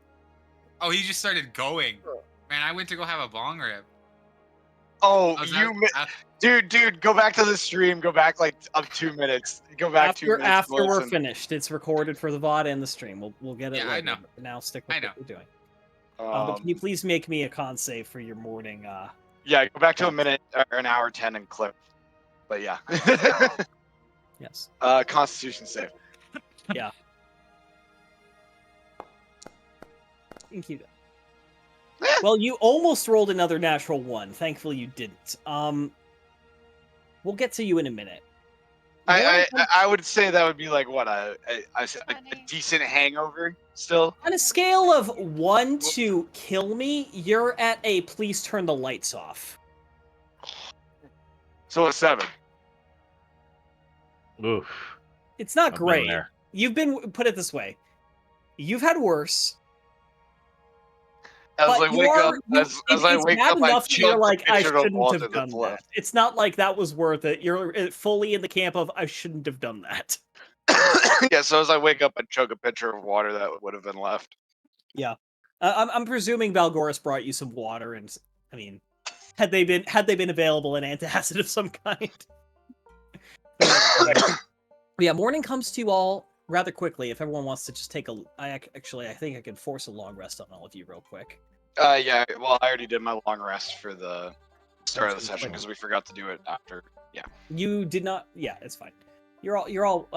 Oh, he just started going. Man, I went to go have a bong rip. Oh, I was dude, go back to the stream. Go back like up 2 minutes. Go back 2 minutes. After we're listen. finished, it's recorded for the VOD and the stream. We'll get it. Yeah, I later, know. but now stick with I know. what we're doing. But Um, can you please make me a con save for your morning? yeah, go back to a minute or an hour 10 and clip. But yeah. Yes. Constitution save. Yeah. Thank you. Well, you almost rolled another natural 1. Thankfully, you didn't. We'll get to you in a minute. I would say that would be like what a decent hangover still. On a scale of 1 to kill me, you're at a please turn the lights off. So a 7. Oof. It's not I've been great. there. You've been, put it this way, you've had worse. As But I you wake are, up, you- as I it's wake bad up, I enough that you're chug the like, I pitcher of shouldn't water have done that's that. left. It's not like that was worth it. You're fully in the camp of, I shouldn't have done that. Yeah, so as I wake up, I chug a pitcher of water that would have been left. Yeah. I'm presuming Valgoris brought you some water, and I mean, had they been available in antacid of some kind. Yeah, morning comes to you all rather quickly. If everyone wants to just take a, I think I can force a long rest on all of you real quick. Yeah, well, I already did my long rest for the start of the That's session fine. because we forgot to do it after. Yeah. You did not. Yeah, it's fine. You're all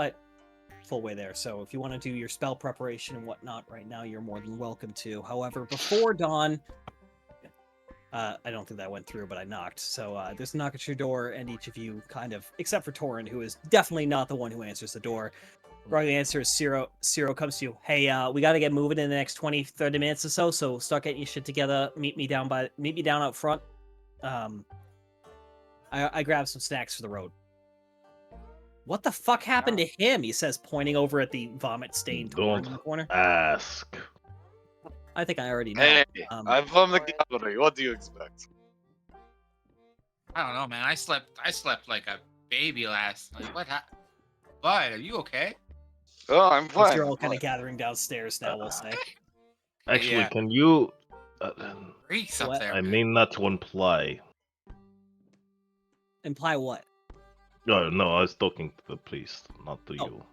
full way there. So if you want to do your spell preparation and whatnot right now, you're more than welcome to. However, before dawn, I don't think that went through, but I knocked. So there's a knock at your door, and each of you kind of, except for Torin, who is definitely not the one who answers the door. Right, the answer is Ciro. Ciro comes to you. Hey, we got to get moving in the next 20, 30 minutes or so. So start getting your shit together. Meet me down out front. I grabbed some snacks for the road. What the fuck happened to him? He says, pointing over at the vomit-stained Torin in the corner. Ask. I think I already know. Hey, I'm from the gallery. What do you expect? I don't know, man. I slept like a baby last night. What happened? Bud, are you okay? Oh, I'm fine. You're all kind of gathering downstairs now, we'll say. Actually, Yeah. can you? Freaks up What? there. I mean not to imply. Imply what? No, no, I was talking to the priest, not to you.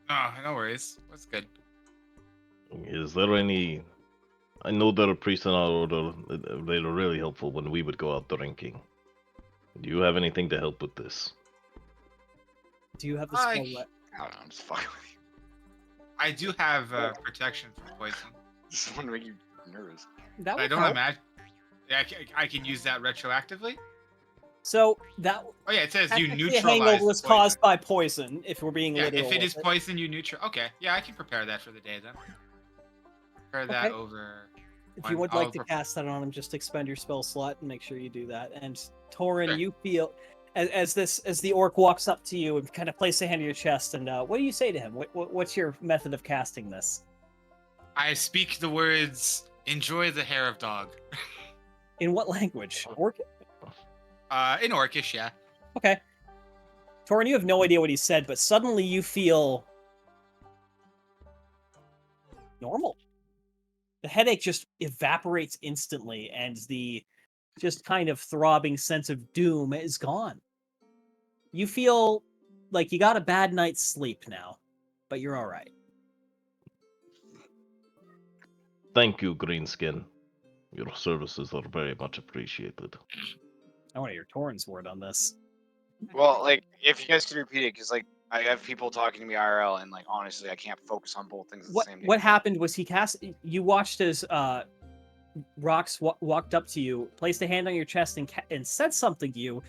No, no worries. That's good. Is there any? I know there are priests in our order. They were really helpful when we would go out drinking. Do you have anything to help with this? Do you have the spell? I I don't know, I'm just fucking with you. I do have protection from poison. This is one make you nervous. That I would don't help. imagine. Yeah, I can use that retroactively. So that Oh yeah, it says you technically a neutralize. hangover was the poison. caused by poison. If we're being Yeah, literal, if it with is poison, you neutral. Okay, yeah, I can prepare that for the day then. Prepare that Okay. over. If you would like to cast that on him, just expend your spell slot and make sure you do that. And Torin, Sure. you feel as the orc walks up to you and kind of places a hand on your chest, and what do you say to him? What's your method of casting this? I speak the words "enjoy the hair of dog." In what language? Orc? In Orcish, yeah. Okay. Torin, you have no idea what he said, but suddenly you feel normal. The headache just evaporates instantly, and the just kind of throbbing sense of doom is gone. You feel like you got a bad night's sleep now, but you're all right. Thank you, Greenskin. Your services are very much appreciated. I want to hear Torin's word on this. Well, like, if you guys could repeat it, because, like, I have people talking to me IRL, and, like, honestly, I can't focus on both things at the same time. What happened was he cast. You watched as Rox walked up to you, placed a hand on your chest, and said something to you,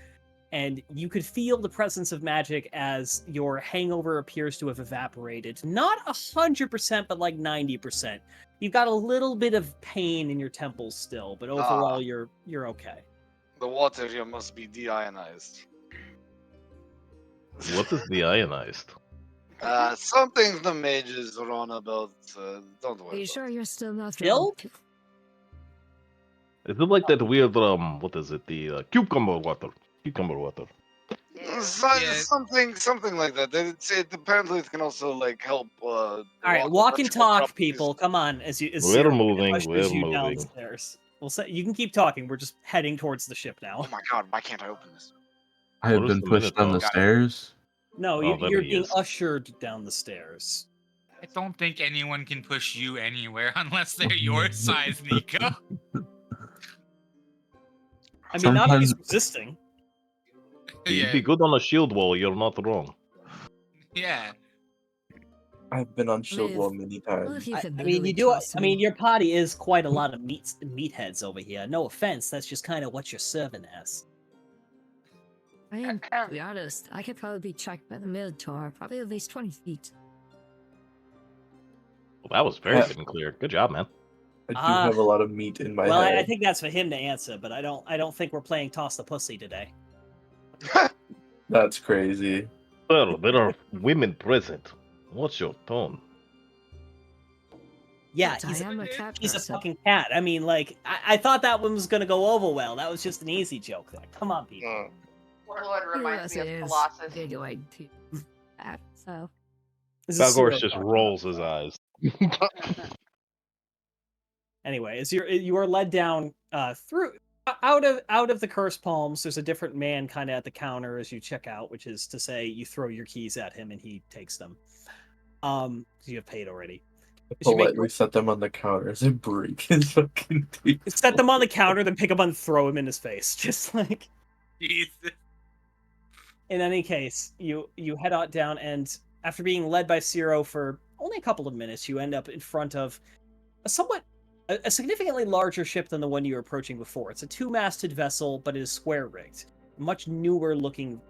and you could feel the presence of magic as your hangover appears to have evaporated. Not 100%, but like 90%. You've got a little bit of pain in your temples still, but overall you're okay. The water here must be deionized. What is the ionized? Something the mages are on about. Don't Are worry. you sure you're still not Phil? drunk? Is it like that weird what is it? The cucumber water. Cucumber water. Something like that. Apparently it can also like help. All right, walk and talk, people. Come on, as We're Cyril moving, ushers we're you moving. downstairs. We'll say you can keep talking. We're just heading towards the ship now. Oh my god, why can't I open this? I have What is been the pushed down the Minotaur? stairs. No, Oh, there you're he being is. ushered down the stairs. I don't think anyone can push you anywhere unless they're your size, Nico. I mean, not if he's Sometimes- resisting. You'd Yeah, be good on a shield wall, you're not wrong. yeah. I've been on shield Liv, wall many Well, times. if you I could mean, really you do. trust I mean, me. your party is quite a lot of meatheads over here. No offense, that's just kind of what you're serving as. I mean, to be honest, I could probably be checked by the Minotaur, probably at least 20 feet. Well, that was very Yeah. good and clear. Good job, man. I do Ah. have a lot of meat in my Well, head. I think that's for him to answer, but I don't think we're playing toss the pussy today. That's crazy. Sir, there are women present. What's your tone? Yeah, But he's I am a he's a captain. fucking cat. I mean, like, I thought that one was gonna go over well. That was just an easy joke there. Come on, people. Mm. Warlord reminds me of is Colossus. giggling to that, so. This is Balgorus Cyril just talking rolls about his eyes. Anyway, as you are led down through out of the curse palms, there's a different man kind of at the counter as you check out, which is to say you throw your keys at him and he takes them. You have paid already. As you make Politely set them on the counter as I break his fucking teeth. set them on the counter, then pick up and throw him in his face, just like. Jesus. In any case, you head out down, and after being led by Ciro for only a couple of minutes, you end up in front of a significantly larger ship than the one you were approaching before. It's a two-masted vessel, but it is square-rigged. A much newer looking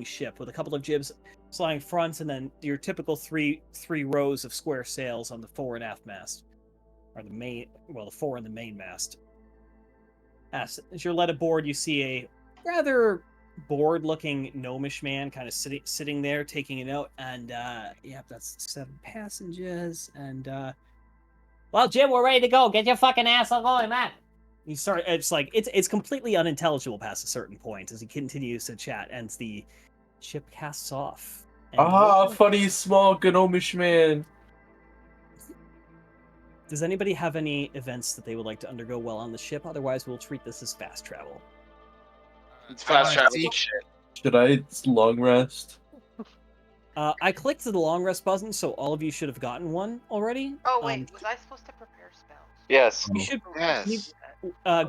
ship with a couple of jibs flying front, and then your typical three rows of square sails on the fore and aft mast, or the fore and the main mast. As you're led aboard, you see a rather bored-looking gnomish man kind of sitting there taking a note, and yep, that's 7 passengers, and well, Jim, we're ready to go. Get your fucking ass on going, man. You start. It's like it's completely unintelligible past a certain point as he continues to chat, and the ship casts off. And Funny small gnomish man. Does anybody have any events that they would like to undergo while on the ship? Otherwise, we'll treat this as fast travel. It's fast travel. See- Shit. Should I long rest? I clicked the long rest button, so all of you should have gotten one already. Oh wait, was I supposed to prepare spells? Yes. You should. Yes.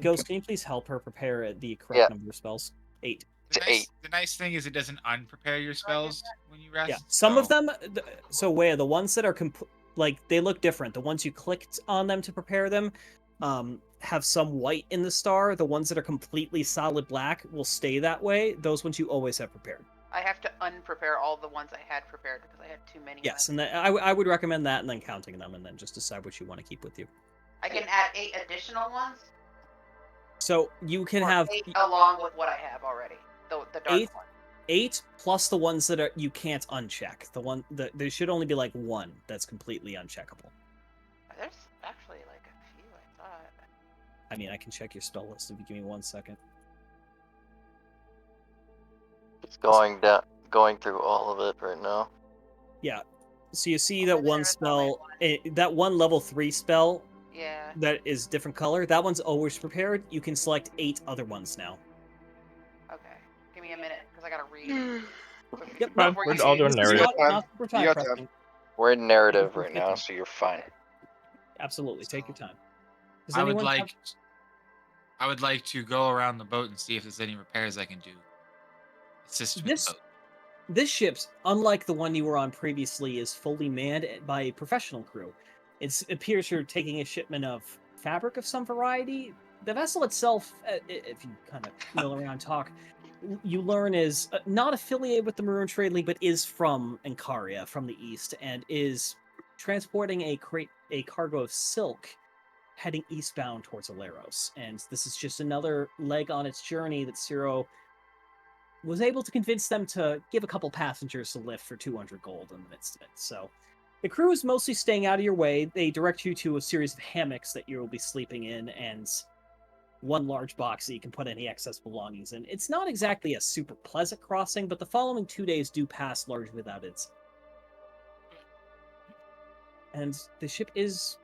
Ghost, can you please help her prepare the correct Yeah. number of spells? 8. The nice thing is it doesn't unprepare your spells when you rest. Yeah, some of so- them. So where the ones that are like they look different. The ones you clicked on them to prepare them, have some white in the star. The ones that are completely solid black will stay that way. Those ones you always have prepared. I have to unprepare all the ones I had prepared because I had too many. Yes, and I would recommend that, and then counting them, and then just decide what you want to keep with you. I can add 8 additional ones. So you can or have 8 along with what I have already. The dark 8 one. 8 plus the ones that are you can't uncheck. There should only be like one that's completely uncheckable. There's actually like a few I thought. I mean, I can check your spell list if you give me 1 second. It's going through all of it right now. Yeah. So you see that one spell, that one level 3 spell Yeah. that is different color. That one's always prepared. You can select 8 other ones now. Okay. Give me a minute because I gotta read. Yep. We're all doing narrative. Not super time pressing. We're in narrative We're right now, fitting. so you're fine. Absolutely, take your time. Does I would anyone have- like. I would like to go around the boat and see if there's any repairs I can do. Assist with This the boat. this ship's, unlike the one you were on previously, is fully manned by a professional crew. It appears you're taking a shipment of fabric of some variety. The vessel itself, if you kind of mill around talk, you learn is not affiliated with the Maroon Trade League, but is from Encaria, from the east, and is transporting a cargo of silk heading eastbound towards Aleros. And this is just another leg on its journey that Ciro was able to convince them to give a couple passengers a lift for 200 gold in the midst of it. So the crew is mostly staying out of your way. They direct you to a series of hammocks that you will be sleeping in, and one large box that you can put any excess belongings in. It's not exactly a super pleasant crossing, but the following 2 days do pass largely without it. And the ship is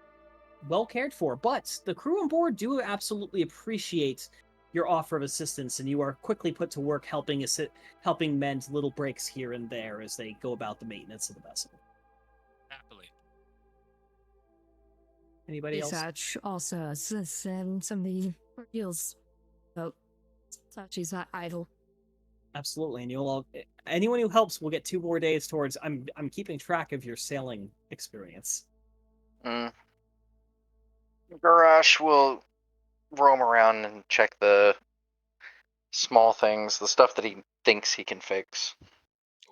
well cared for, but the crew on board do absolutely appreciate your offer of assistance, and you are quickly put to work helping mend little breaks here and there as they go about the maintenance of the vessel. Happily. Anybody else? Research also assists in some of the ordeals. So, Sachi's not idle. Absolutely, and anyone who helps will get 2 more days towards. I'm keeping track of your sailing experience. Garash will roam around and check the small things, the stuff that he thinks he can fix.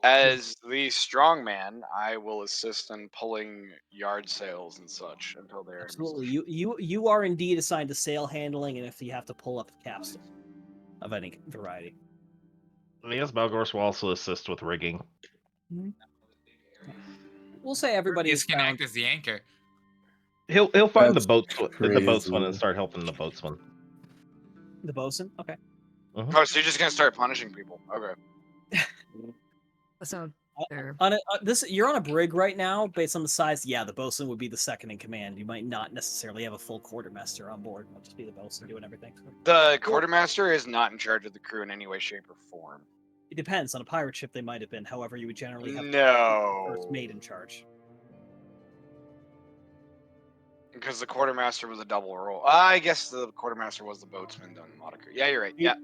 As the strong man, I will assist in pulling yard sails and such until they're Absolutely, in position. you are indeed assigned to sail handling, and if you have to pull up the capstan of any variety. Yes, Balgorus will also assist with rigging. We'll say everybody This is can found. act as the anchor. He'll find That's the boatswain crazy. and start helping the boatswain. The bosun? Okay. Oh, so you're just gonna start punishing people? Okay. So, You're on a brig right now. Based on the size, yeah, the bosun would be the second in command. You might not necessarily have a full quartermaster on board. It'll just be the bosun doing everything. The quartermaster is not in charge of the crew in any way, shape, or form. It depends. On a pirate ship, they might have been. However, you would generally have first mate in charge. Because the quartermaster was a double role. I guess the quartermaster was the boatsman on Moniker. Yeah, you're right. Yep.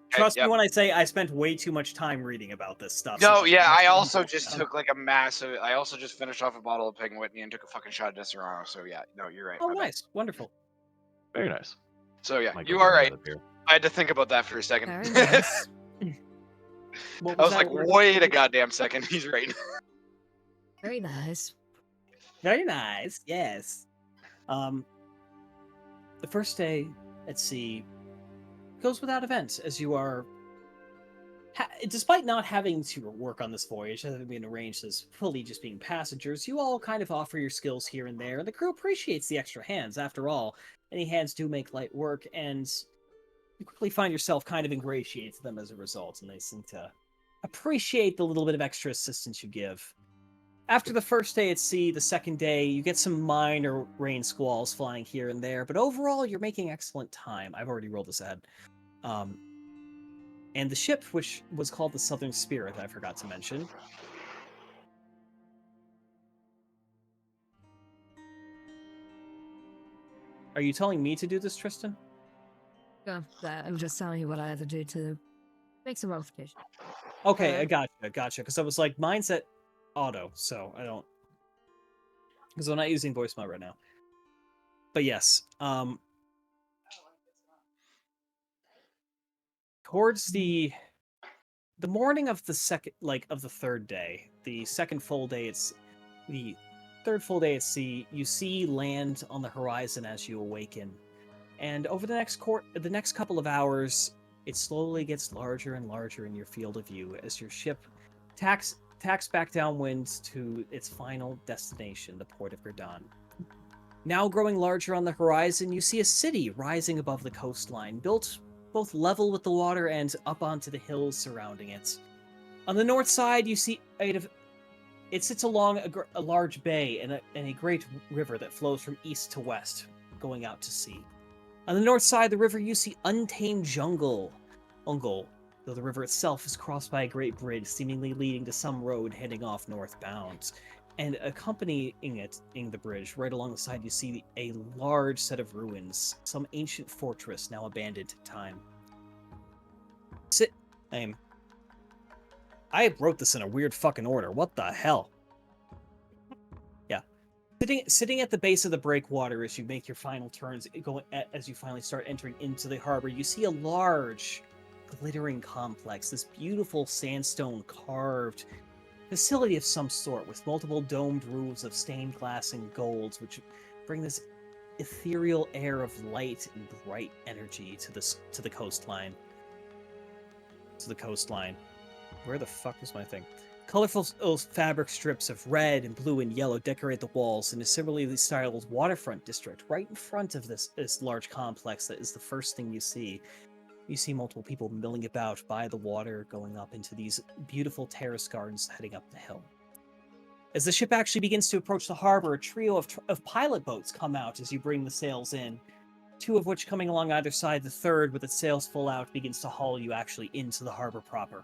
Trust me when I say I spent way too much time reading about this stuff. No, so yeah, I also just took like a massive. I also just finished off a bottle of Pig and Whitney and took a fucking shot of Desperado. So yeah, no, you're right. Oh, my bad. nice, wonderful. Very nice. So yeah, Might you go are get right. another beer. I had to think about that for a second. very nice. What I was that like, word? wait a goddamn second. He's right. Very nice. Very nice. Yes. The first day at sea goes without event, as you are, despite not having to work on this voyage, having been arranged as fully just being passengers, you all kind of offer your skills here and there, and the crew appreciates the extra hands. After all, any hands do make light work, and you quickly find yourself kind of ingratiated to them as a result, and they seem to appreciate the little bit of extra assistance you give. After the first day at sea, the second day, you get some minor rain squalls flying here and there, but overall, you're making excellent time. I've already rolled this ahead. And the ship, which was called the Southern Spirit, I forgot to mention. Are you telling me to do this, Tristan? Yeah, I'm just telling you what I have to do to make some modification. Okay, I gotcha. Because I was like, mine's at auto, so I don't. Because I'm not using voice mod right now. But yes, towards the morning of the second, of the third day, the second full day, it's the third full day at sea. You see land on the horizon as you awaken, and over the next couple of hours, it slowly gets larger and larger in your field of view as your ship tacks back downwind to its final destination, the port of Gerdon. Now growing larger on the horizon, you see a city rising above the coastline, built both level with the water and up onto the hills surrounding it. On the north side, you see it sits along a large bay and a great river that flows from east to west, going out to sea. On the north side of the river, you see untamed jungle, though the river itself is crossed by a great bridge, seemingly leading to some road heading off northbound. And accompanying the bridge, right along the side, you see a large set of ruins, some ancient fortress now abandoned to time. I wrote this in a weird fucking order. What the hell? Yeah. Sitting at the base of the breakwater as you make your final turns, as you finally start entering into the harbor, you see a large, glittering complex, this beautiful sandstone carved facility of some sort with multiple domed roofs of stained glass and golds, which bring this ethereal air of light and bright energy to the coastline. Where the fuck was my thing? Colorful fabric strips of red and blue and yellow decorate the walls in a similarly styled waterfront district right in front of this large complex. That is the first thing you see. You see multiple people milling about by the water, going up into these beautiful terrace gardens heading up the hill. As the ship actually begins to approach the harbor, a trio of pilot boats come out as you bring the sails in, two of which coming along either side. The third, with its sails full out, begins to haul you actually into the harbor proper.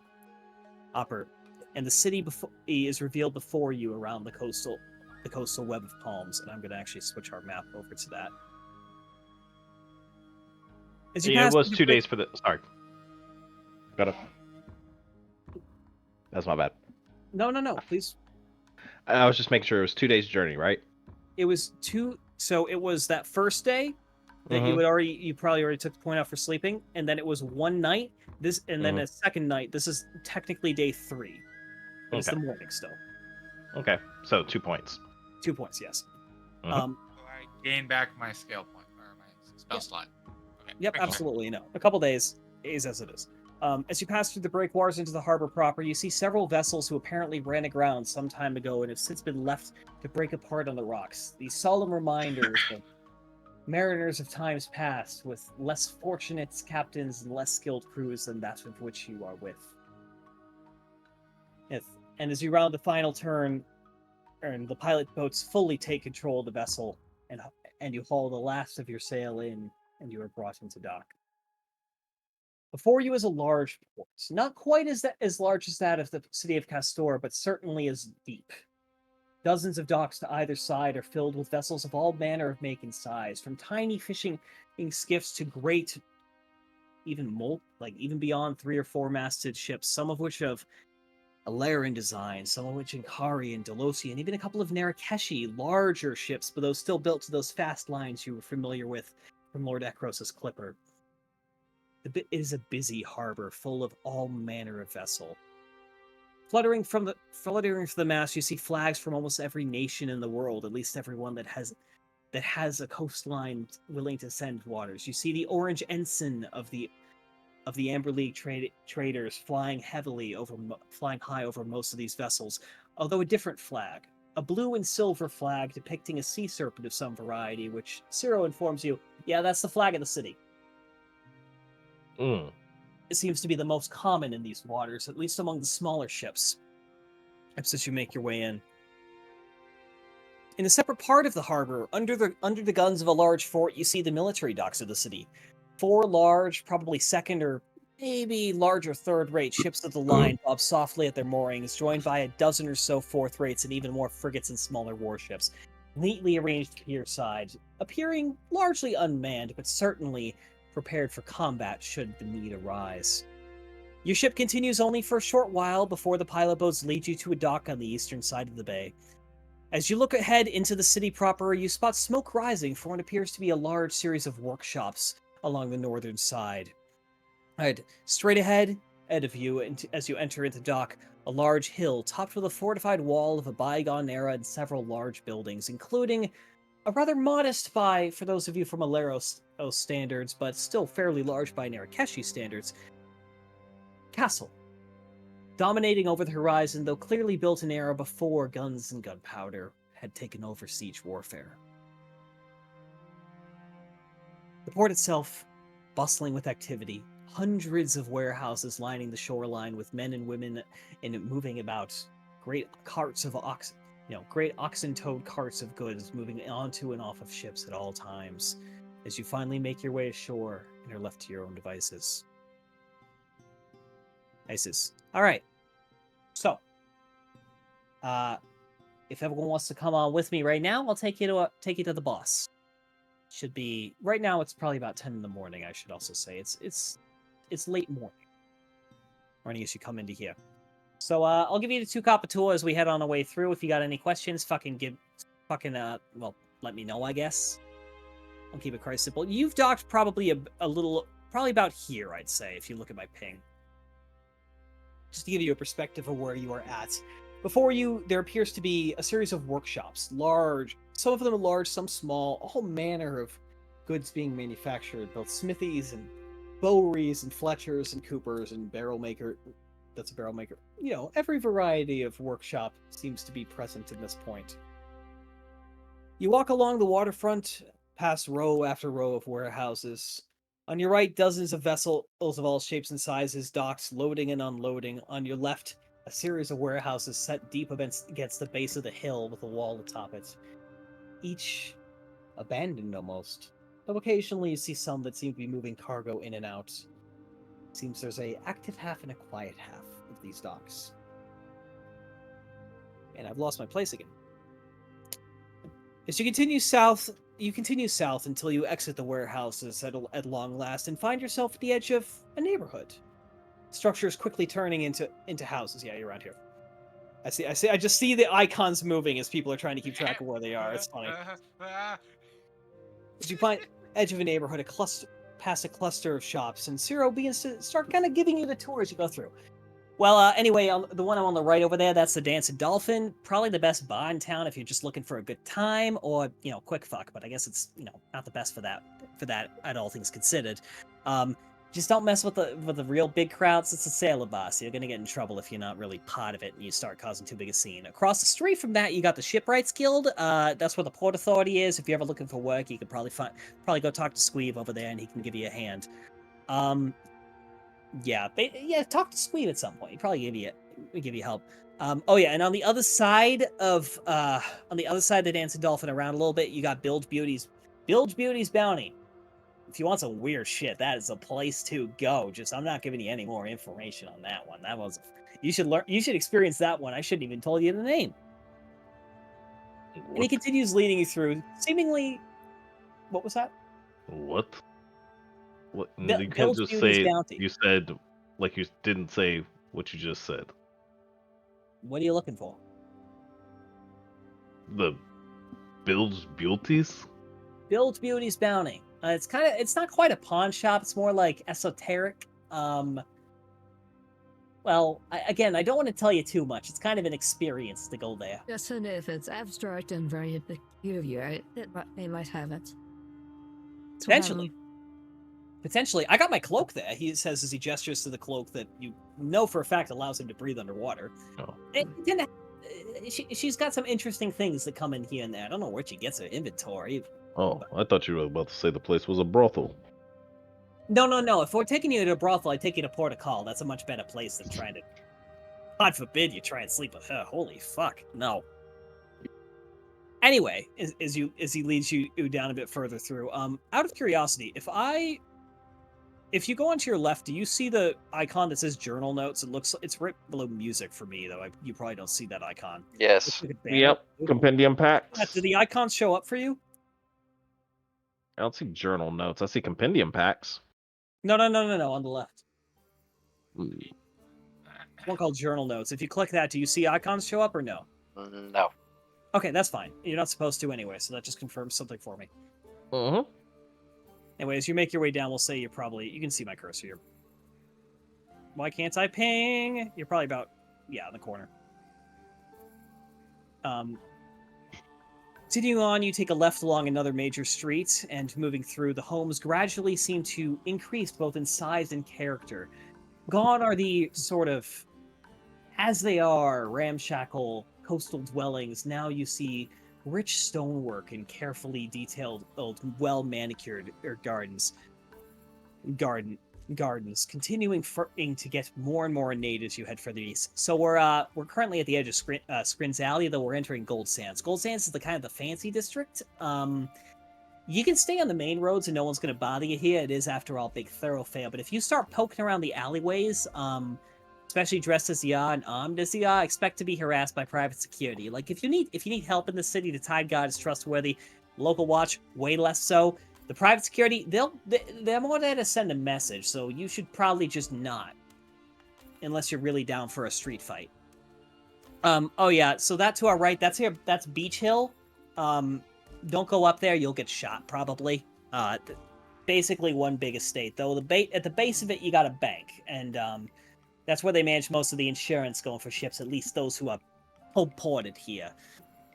And the city is revealed before you around the coastal web of palms, and I'm going to actually switch our map over to that. Yeah, it was 2 days for the... Sorry. That's my bad. No, please. I was just making sure it was 2 days journey, right? It was so it was that first day that you probably already took the point out for sleeping, and then it was one night, then a second night. This is technically day 3. But it's the morning still. Okay, so 2 points. 2 points, yes. So I gain back my scale point, or my spell slot. Okay. Yep, absolutely. No, a couple days as it is. As you pass through the breakwaters into the harbor proper, you see several vessels who apparently ran aground some time ago and have since been left to break apart on the rocks. These solemn reminders of mariners of times past, with less fortunate captains and less skilled crews than that with which you are with. And as you round the final turn, and the pilot boats fully take control of the vessel, and you haul the last of your sail in, and you are brought into dock. Before you is a large port, not quite as large as that of the city of Castor, but certainly as deep. Dozens of docks to either side are filled with vessels of all manner of make and size, from tiny fishing skiffs to great, even beyond 3 or 4 masted ships, some of which of Alarin design, some of which Inkari and Delosi, and even a couple of Narakeshi, larger ships, but those still built to those fast lines you were familiar with from Lord Ekros' Clipper. It is a busy harbor full of all manner of vessel. Fluttering from the mast, you see flags from almost every nation in the world, at least every one that has a coastline willing to send waters. You see the orange ensign of the Amber League traders flying high over most of these vessels, although a different flag. A blue and silver flag depicting a sea serpent of some variety, which Ciro informs you, yeah, that's the flag of the city. Mm. It seems to be the most common in these waters, at least among the smaller ships, as you make your way in. In a separate part of the harbor, under the guns of a large fort, you see the military docks of the city. 4 large, probably second or maybe larger third-rate ships of the line bob softly at their moorings, joined by a dozen or so fourth-rates and even more frigates and smaller warships, neatly arranged pierside, appearing largely unmanned, but certainly prepared for combat should the need arise. Your ship continues only for a short while before the pilot boats lead you to a dock on the eastern side of the bay. As you look ahead into the city proper, you spot smoke rising from what appears to be a large series of workshops along the northern side. Straight ahead of you, as you enter into dock, a large hill topped with a fortified wall of a bygone era and several large buildings, including a rather modest for those of you from Aleros standards, but still fairly large by Narakeshi standards, castle. Dominating over the horizon, though clearly built an era before guns and gunpowder had taken over siege warfare. The port itself, bustling with activity, hundreds of warehouses lining the shoreline with men and women moving about, great oxen-towed carts of goods moving onto and off of ships at all times, as you finally make your way ashore and are left to your own devices. All right. So, if everyone wants to come on with me right now, I'll take you to the boss. Should be right now. It's probably about 10 in the morning. I should also say it's late morning. Morning as you come into here. So I'll give you the 2 Kapatua as we head on our way through. If you got any questions, let me know. I guess I'll keep it quite simple. You've docked probably probably about here, I'd say, if you look at my ping. Just to give you a perspective of where you are at. Before you, there appears to be a series of workshops, large, some of them large, some small, all manner of goods being manufactured, both smithies and boweries and Fletchers and Coopers and barrel maker. That's a barrel maker. You know, every variety of workshop seems to be present in this point. You walk along the waterfront, past row after row of warehouses. On your right, dozens of vessels of all shapes and sizes, docks loading and unloading. On your left, a series of warehouses set deep against the base of the hill with a wall atop it. Each abandoned almost, though occasionally you see some that seem to be moving cargo in and out. Seems there's an active half and a quiet half of these docks. And I've lost my place again. As you continue south until you exit the warehouses at long last and find yourself at the edge of a neighborhood. Structures quickly turning into houses. Yeah, you're around here. I just see the icons moving as people are trying to keep track of where they are. It's funny. As you find edge of a neighborhood, past a cluster of shops, and Ciro begins to start kind of giving you the tour as you go through. Well, anyway, the one on the right over there, that's the Dancing Dolphin. Probably the best bar in town if you're just looking for a good time or, quick fuck. But I guess it's, not the best for that, at all things considered. Just don't mess with the real big crowds. It's a sailor boss. You're gonna get in trouble if you're not really part of it and you start causing too big a scene. Across the street from that, you got the Shipwrights Guild. That's where the Port Authority is. If you're ever looking for work, you could probably go talk to Squeeve over there, and he can give you a hand. Yeah, talk to Squeeve at some point. He'd probably give you help. Oh yeah, and on the other side of the Dancing Dolphin, around a little bit, you got Bilge Beauty's Bounty. If you want some weird shit, that is a place to go. Just I'm not giving you any more information on that one. You should experience that one. I shouldn't even told you the name. And he continues leading you through, seemingly. What was that? What? What? Bill- You can't Bill's just Beauty's say Bounty. you said like you didn't say what you just said. What are you looking for? The Bill's Beauties? Bilge Beauty's Bounty. It's not quite a pawn shop. It's more like esoteric. Well, I don't want to tell you too much. It's kind of an experience to go there. Yes, and if it's abstract and very peculiar, they might have it. So, Potentially. I got my cloak there. He says as he gestures to the cloak that you know for a fact allows him to breathe underwater. Oh. She's got some interesting things that come in here and there. I don't know where she gets her inventory. Oh, I thought you were about to say the place was a brothel. No. If we're taking you to a brothel, I'd take you to Port of Call. That's a much better place than trying to... God forbid you try and sleep with her. Holy fuck. No. Anyway, as he leads you down a bit further through, out of curiosity, if you go onto your left, do you see the icon that says journal notes? It's right below music for me, though. You probably don't see that icon. Yes. Yep. Compendium packs. Do the icons show up for you? I don't see journal notes. I see compendium packs. No. On the left. One called journal notes. If you click that, do you see icons show up or no? No. Okay, that's fine. You're not supposed to anyway, so that just confirms something for me. Uh-huh. Anyway, as you make your way down, we'll say you can see my cursor here. Why can't I ping? You're probably about, in the corner. Continuing on, you take a left along another major street, and moving through, the homes gradually seem to increase both in size and character. Gone are the sort of, as they are, ramshackle coastal dwellings. Now you see rich stonework and carefully detailed, well-manicured gardens, continuing to get more and more innate as you head further east. So we're currently at the edge of Scrin's Alley, though we're entering Gold Sands. Gold Sands is the kind of the fancy district. You can stay on the main roads and no one's going to bother you here. It is, after all, big thoroughfare. But if you start poking around the alleyways, especially dressed as you are and armed as you are, expect to be harassed by private security. Like, if you need help in the city, the Tide Guard is trustworthy. Local watch, way less so. The private security, they're more there to send a message, so you should probably just not. Unless you're really down for a street fight. Oh yeah, so that to our right, that's Beach Hill. Don't go up there, you'll get shot, probably. Basically one big estate, though. At the base of it, you got a bank, and that's where they manage most of the insurance going for ships, at least those who are home ported here.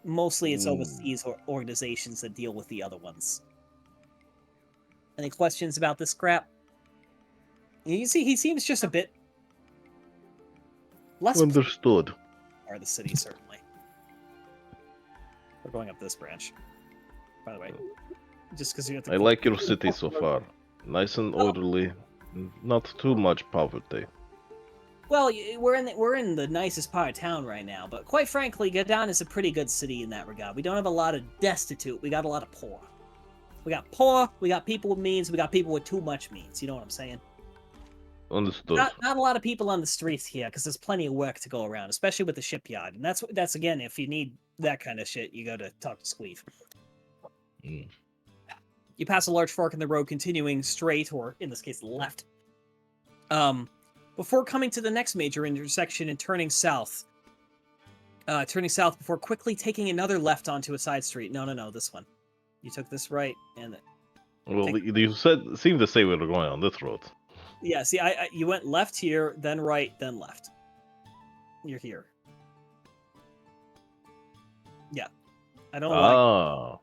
Mostly it's overseas organizations that deal with the other ones. Any questions about this crap? You see, he seems just a bit less understood. Or the city, certainly. We're going up this branch, by the way. Just because you have to. I like your city so far. Nice and orderly. Not too much poverty. Well, we're in the nicest part of town right now, but quite frankly, Gadan is a pretty good city in that regard. We don't have a lot of destitute. We got a lot of poor. We got poor, we got people with means, we got people with too much means. You know what I'm saying? Understood. Not a lot of people on the streets here, because there's plenty of work to go around, especially with the shipyard. And that's again, if you need that kind of shit, you go to talk to Squeeve. You pass a large fork in the road, continuing straight, or in this case, left. Before coming to the next major intersection and turning south. Before quickly taking another left onto a side street. No, this one. You took this right, and well, you seem to say we were going on this road. Yeah, see, you went left here, then right, then left. You're here. Yeah, I don't know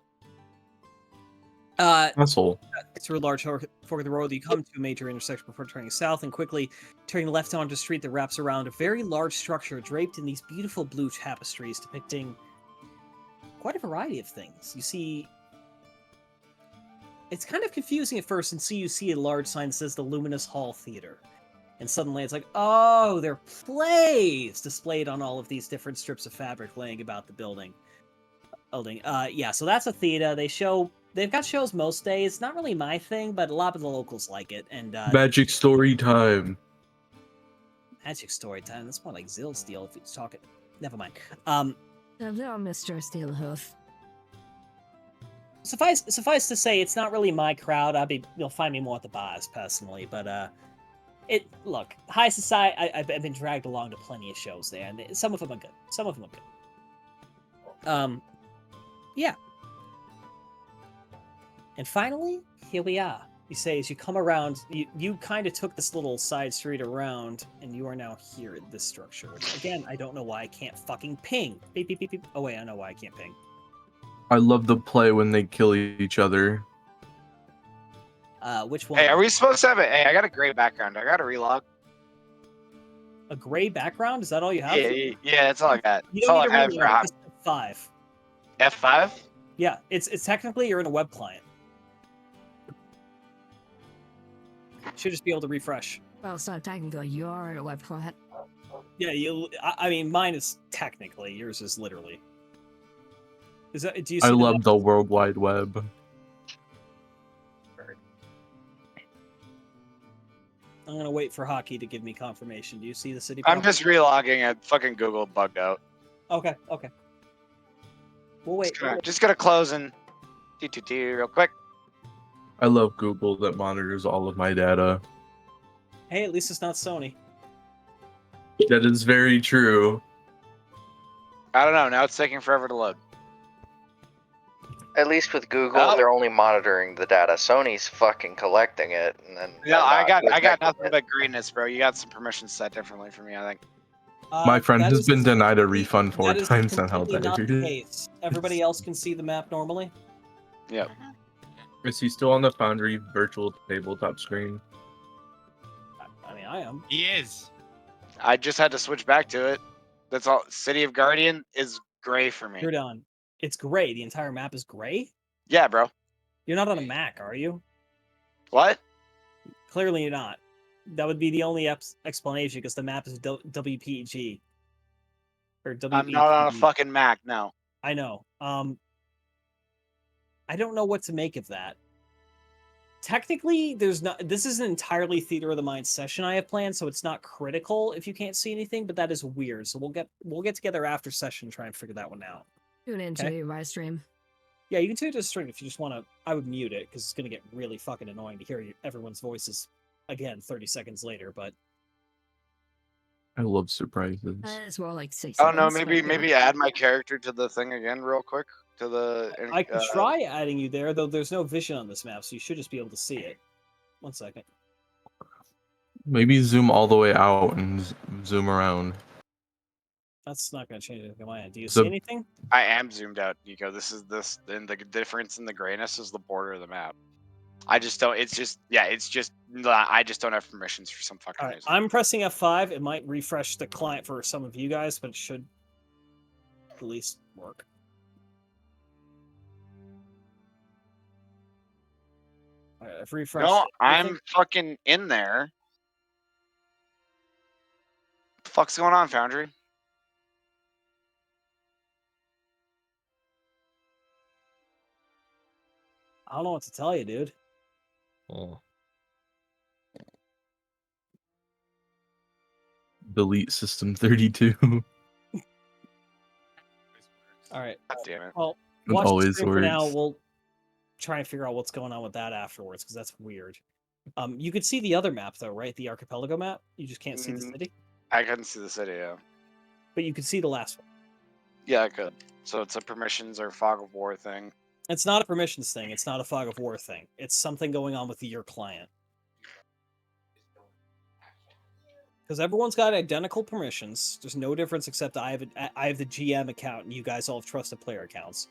Asshole. Through a large fork of the road, you come to a major intersection before turning south and quickly turning left onto a street that wraps around a very large structure draped in these beautiful blue tapestries depicting quite a variety of things. You see, it's kind of confusing at first, and you see a large sign that says the Luminous Hall Theater. And suddenly it's like, oh, they're plays displayed on all of these different strips of fabric laying about the building. Yeah, so that's a theater. They've got shows most days. Not really my thing, but a lot of the locals like it. And Magic story time. Magic story time. That's more like Zillsteel if it's talking. Never mind. Hello, Mr. Steelhoof. Suffice to say, it's not really my crowd. You'll find me more at the bars personally, but look, high society. I've been dragged along to plenty of shows there, and some of them are good. Some of them are good. Yeah. And finally, here we are. You say as you come around, you kind of took this little side street around, and you are now here at this structure. Which, again, I don't know why I can't fucking ping. Beep, beep, beep, beep. Oh wait, I know why I can't ping. I love the play when they kill each other. Which one? Hey, are we supposed to have it? Hey, I got a gray background. I got to relog. A gray background? Is that all you have? Yeah, that's all I got. You That's don't all need to I have read for it. hot. It's F5. F5? Yeah, it's technically you're in a web client. Should just be able to refresh. Well, it's not technically you're a web client. Yeah, I mean, mine is technically. Yours is literally. Is that? Do you? See I the love map? the World Wide Web. I'm gonna wait for Hockey to give me confirmation. Do you see the city? I'm block? just relogging it. Fucking Google bugged out. Okay. We'll wait. Just gonna close and do real quick. I love Google that monitors all of my data. Hey, at least it's not Sony. That is very true. I don't know. Now it's taking forever to load. At least with Google, Oh. they're only monitoring the data. Sony's fucking collecting it, and then No, I got protecting nothing it. but greenness, bro. You got some permissions set differently for me, I think. My friend That has is been denied a refund 4 that is times on how completely not the that case. Everybody else can see the map normally. Yep. is. He still on the Foundry virtual tabletop screen? I mean, I am. He is. I just had to switch back to it. That's all. City of Guardian is gray for me. You're done. It's gray. The entire map is gray. Yeah, bro. You're not on a Mac, are you? What? Clearly you're not. That would be the only explanation because the map is WPG. Or WPG. I'm not on a fucking Mac, no. I know. I don't know what to make of that. Technically, this is an entirely Theater of the Mind session I have planned, so it's not critical if you can't see anything, but that is weird. So we'll get together after session and try and figure that one out. Tune into Okay. my stream. Yeah, you can tune it to the stream if you just want to. I would mute it because it's going to get really fucking annoying to hear everyone's voices again 30 seconds later. But I love surprises. It's more like 6 Oh no, seconds, maybe but yeah. add my character to the thing again real quick. To the I could try adding you there, though there's no vision on this map, so you should just be able to see it. 1 second. Maybe zoom all the way out and zoom around. That's not going to change anything on my end. Do you So- see anything? I am zoomed out, Nico. And the difference in the grayness is the border of the map. I just don't. It's just I just don't have permissions for some fucking All right, reason. I'm pressing F5. It might refresh the client for some of you guys, but it should at least work. All right, I've refreshed. No, I'm everything. fucking in there. What the fuck's going on, Foundry? I don't know what to tell you, dude. Oh. Delete system 32. All right. God damn it. Well, It watch the always stream for now. works. We'll try and figure out what's going on with that afterwards, because that's weird. You could see the other map though, right? The archipelago map. You just can't see the city, I couldn't see the city, yeah. but you could see the last one. Yeah, I could. So it's a permissions or fog of war thing. It's not a permissions thing. It's not a fog of war thing. It's something going on with your client. Because everyone's got identical permissions. There's no difference except I have the GM account and you guys all have trusted player accounts.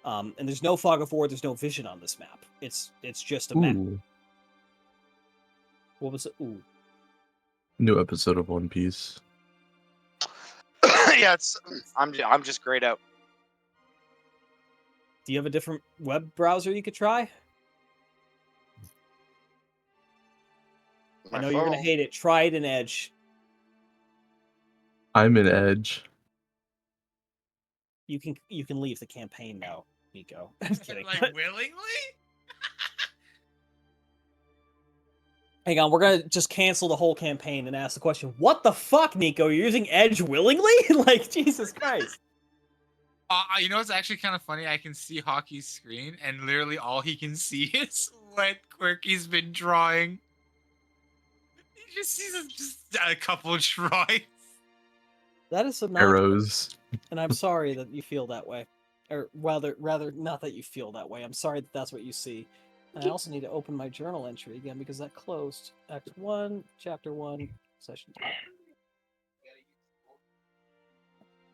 And there's no fog of war. There's no vision on this map. It's just a map. Ooh, What was it? Ooh. new episode of One Piece. Yeah, I'm just grayed out. Do you have a different web browser you could try? I My know you're gonna phone. hate it. Try it in Edge. I'm in Edge. You can leave the campaign now, Nico. I'm kidding. Like willingly? Hang on, we're gonna just cancel the whole campaign and ask the question: what the fuck, Nico? You're using Edge willingly? Like, Jesus Christ. You know what's actually kind of funny? I can see Hockey's screen, and literally all he can see is what Quirky's been drawing. He just sees just a couple drawings. That is some Arrows. and I'm sorry that you feel that way, or rather, not that you feel that way. I'm sorry that that's what you see. And I also need to open my journal entry again because that closed. Act 1, Chapter 1, Session 2.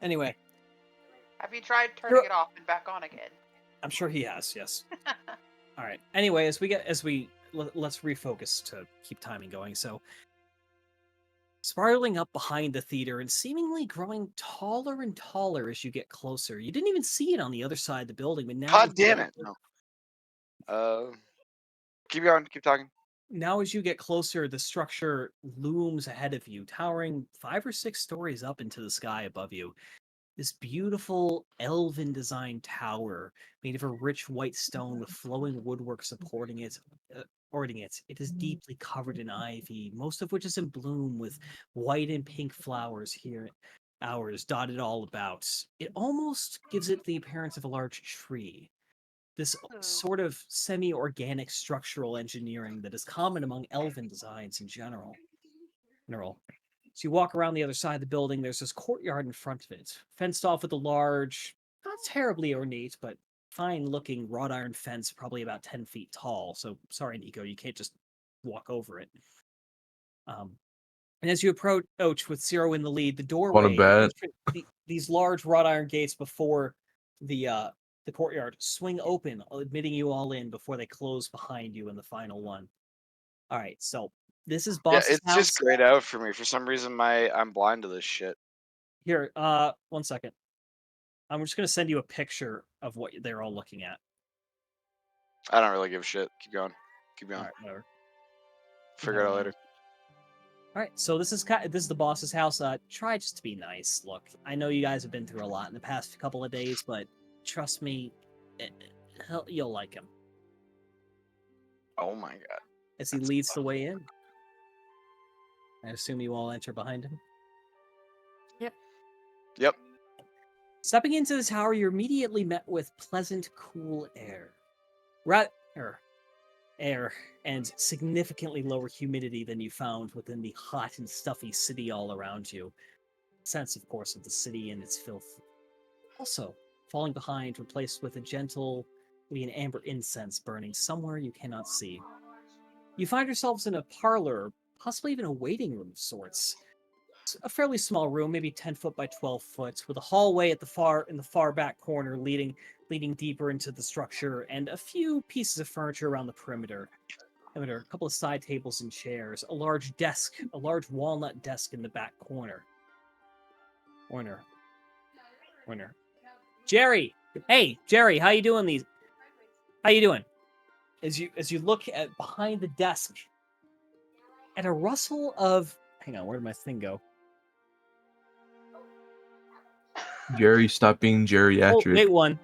Anyway, Have you tried turning it off and back on again? I'm sure he has. Yes. All right. Anyway, let's refocus to keep timing going. So, spiraling up behind the theater and seemingly growing taller and taller as you get closer. You didn't even see it on the other side of the building, but now. God damn it! No. Keep going. Keep talking. Now, as you get closer, the structure looms ahead of you, towering 5 or 6 stories up into the sky above you. This beautiful elven designed tower made of a rich white stone with flowing woodwork supporting it. It is deeply covered in ivy, most of which is in bloom with white and pink flowers dotted all about. It almost gives it the appearance of a large tree. This sort of semi-organic structural engineering that is common among elven designs in general. So you walk around the other side of the building, there's this courtyard in front of it, fenced off with a large, not terribly ornate, but fine-looking wrought iron fence, probably about 10 feet tall. So, sorry, Nico, you can't just walk over it. And as you approach with Zero in the lead, the doorway, these large wrought iron gates before the courtyard swing open, admitting you all in before they close behind you in the final one. All right, so this is Boss's it's house. just grayed out for me. For some reason, I'm blind to this shit. Here, 1 second. I'm just gonna send you a picture of what they're all looking at. I don't really give a shit. Keep going. Keep going. All right, whatever. Figure it out later. All right, so this is the boss's house. Try just to be nice. Look, I know you guys have been through a lot in the past couple of days, but trust me, you'll like him. Oh my god! As he leads the way in, I assume you all enter behind him. Yep. Stepping into the tower, you're immediately met with pleasant, cool air. Air and significantly lower humidity than you found within the hot and stuffy city all around you. Sense, of course, of the city and its filth. Also, falling behind, replaced with a gentle, maybe an amber incense burning somewhere you cannot see. You find yourselves in a parlor, possibly even a waiting room of sorts. It's a fairly small room, maybe 10 foot by 12 foot, with a hallway in the far back corner leading deeper into the structure, and a few pieces of furniture around the perimeter. A couple of side tables and chairs, a large desk, a large walnut desk in the back corner. Warner. Jerry! Hey, Jerry, how you doing How you doing? As you look at behind the desk, at a rustle of... Hang on, where did my thing go? Jerry, stop being geriatric. Oh, wait, one.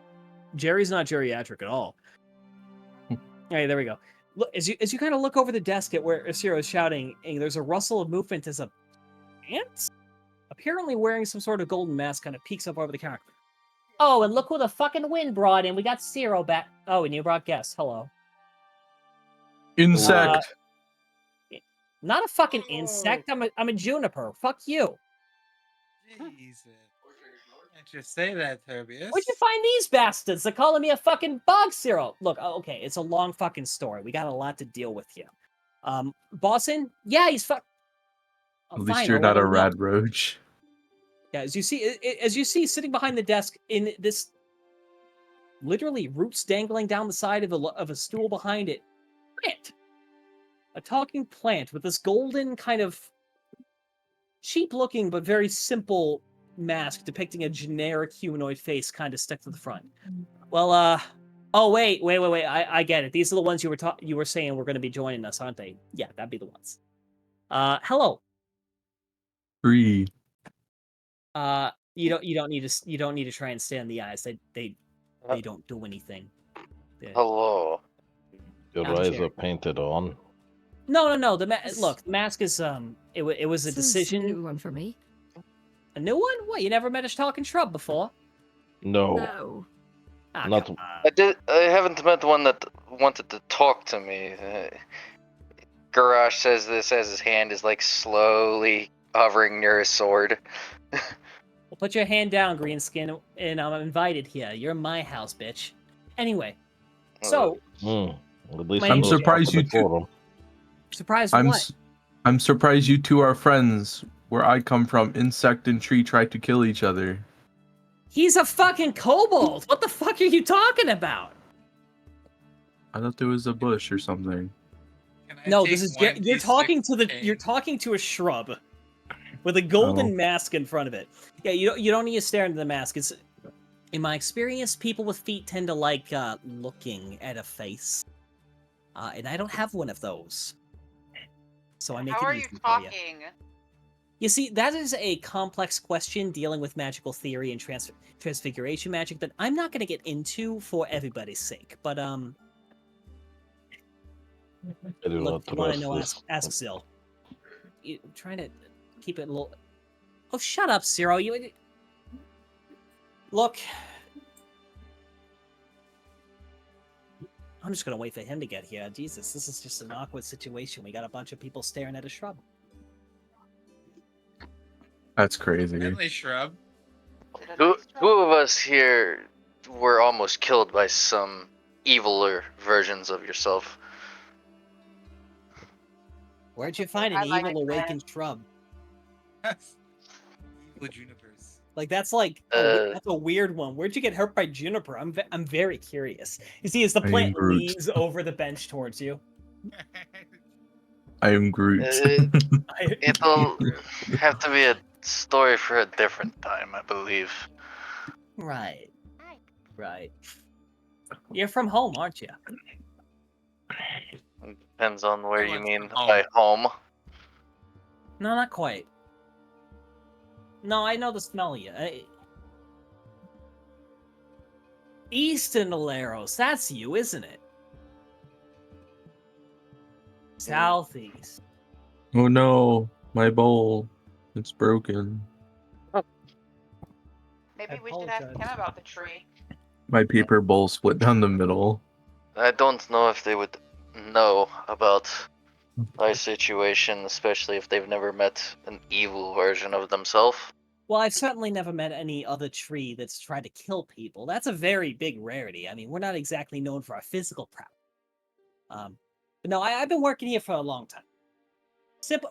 Jerry's not geriatric at all. Hey, there we go. Look, as you kind of look over the desk at where Asiro is shouting, and there's a rustle of movement as a ant, apparently wearing some sort of golden mask, kind of peeks up over the counter. Oh, and look who the fucking wind brought in. We got Zero back. Oh, and you brought guests. Hello. Insect. Not a fucking insect. I'm a juniper. Fuck you. Jesus. Can't just say that, Turbius. Where'd you find these bastards? They're calling me a fucking bog, Zero. Look, okay, it's a long fucking story. We got a lot to deal with here. Bossin? Yeah, he's At least you're not a rad roach. Yeah, as you see sitting behind the desk in this literally roots dangling down the side of a stool behind it. Plant. A talking plant with this golden kind of cheap-looking but very simple mask depicting a generic humanoid face kind of stuck to the front. Well, oh wait, I get it. These are the ones you were saying were going to be joining us, aren't they? Yeah, that'd be the ones. Hello. 3. You don't need to try and stare in the eyes. They don't do anything. Hello. Your I'm eyes Jerry. are painted on. No. Look, the mask is it was a This is decision. a new one for me. A new one? What? You never met a talking shrub before? No, No. Ah, not. come on. I haven't met one that wanted to talk to me. Garage says this as his hand is like slowly hovering near his sword. Well, put your hand down, Greenskin, and I'm invited here. You're in my house, bitch. Anyway, so At least My I'm name's surprised you two. decorum. surprised I'm what? s- I'm surprised you two are friends. Where I come from, insect and tree try to kill each other. He's a fucking kobold. What the fuck are you talking about? I thought there was a bush or something. Can I No, take this is one you're D6 talking to the pain? you're talking to a shrub with a golden Oh. mask in front of it. Yeah, you don't need to stare into the mask. It's in my experience, people with feet tend to like looking at a face, and I don't have one of those. So I make How it are easy you for you. talking? You see, that is a complex question dealing with magical theory and transfiguration magic that I'm not going to get into for everybody's sake. But I do look, if not you want to trust know, this. ask Zill. I'm trying to keep it a little. Oh, shut up, Zero. You look. I'm just gonna wait for him to get here. Jesus, this is just an awkward situation. We got a bunch of people staring at a shrub. That's crazy. Bentley shrub. Two of us here were almost killed by some eviler versions of yourself. Where'd you find an I like evil that. awakened shrub? Evil junipers. Like that's that's a weird one. Where'd you get hurt by juniper? I'm very curious. You see, as the I am plant Groot. leans over the bench towards you. I am Groot. It'll have to be a story for a different time, I believe. Right. Right. You're from home, aren't you? Depends on where you Everyone's mean from home. by home. No, not quite. No, I know the smell of you. Easton Aleros, that's you, isn't it? Southeast. Oh no, my bowl. It's broken. Maybe we should ask him about the tree. My paper bowl split down the middle. I don't know if they would know about our situation, especially if they've never met an evil version of themselves. Well, I've certainly never met any other tree that's tried to kill people. That's a very big rarity. I mean, we're not exactly known for our physical prowess. But no, I've been working here for a long time.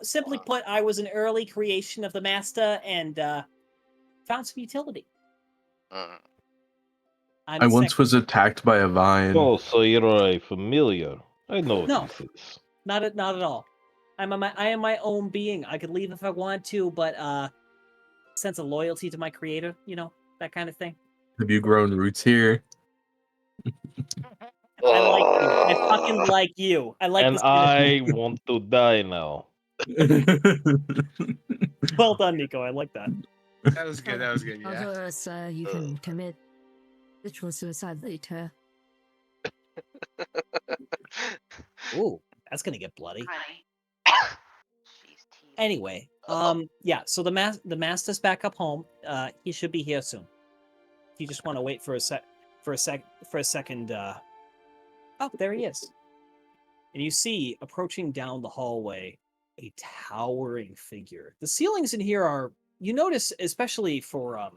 Simply put, I was an early creation of the master and found some utility. Mm. I'm I once second- was attacked by a vine. Oh, so you're a familiar. I know what No. this is. Not at all. I am my own being. I could leave if I want to, but sense of loyalty to my creator, that kind of thing. Have you grown roots here? I like you. I fucking like you. I like And this I want to die now. Well done, Nico. I like that. That was good. That was good. Yeah. Otherwise, you can commit ritual suicide later. Ooh, that's gonna get bloody. Honey. Anyway, yeah. So the master's back up home. He should be here soon. You just want to wait for a second. Oh, there he is. And you see approaching down the hallway a towering figure. The ceilings in here are. You notice, especially for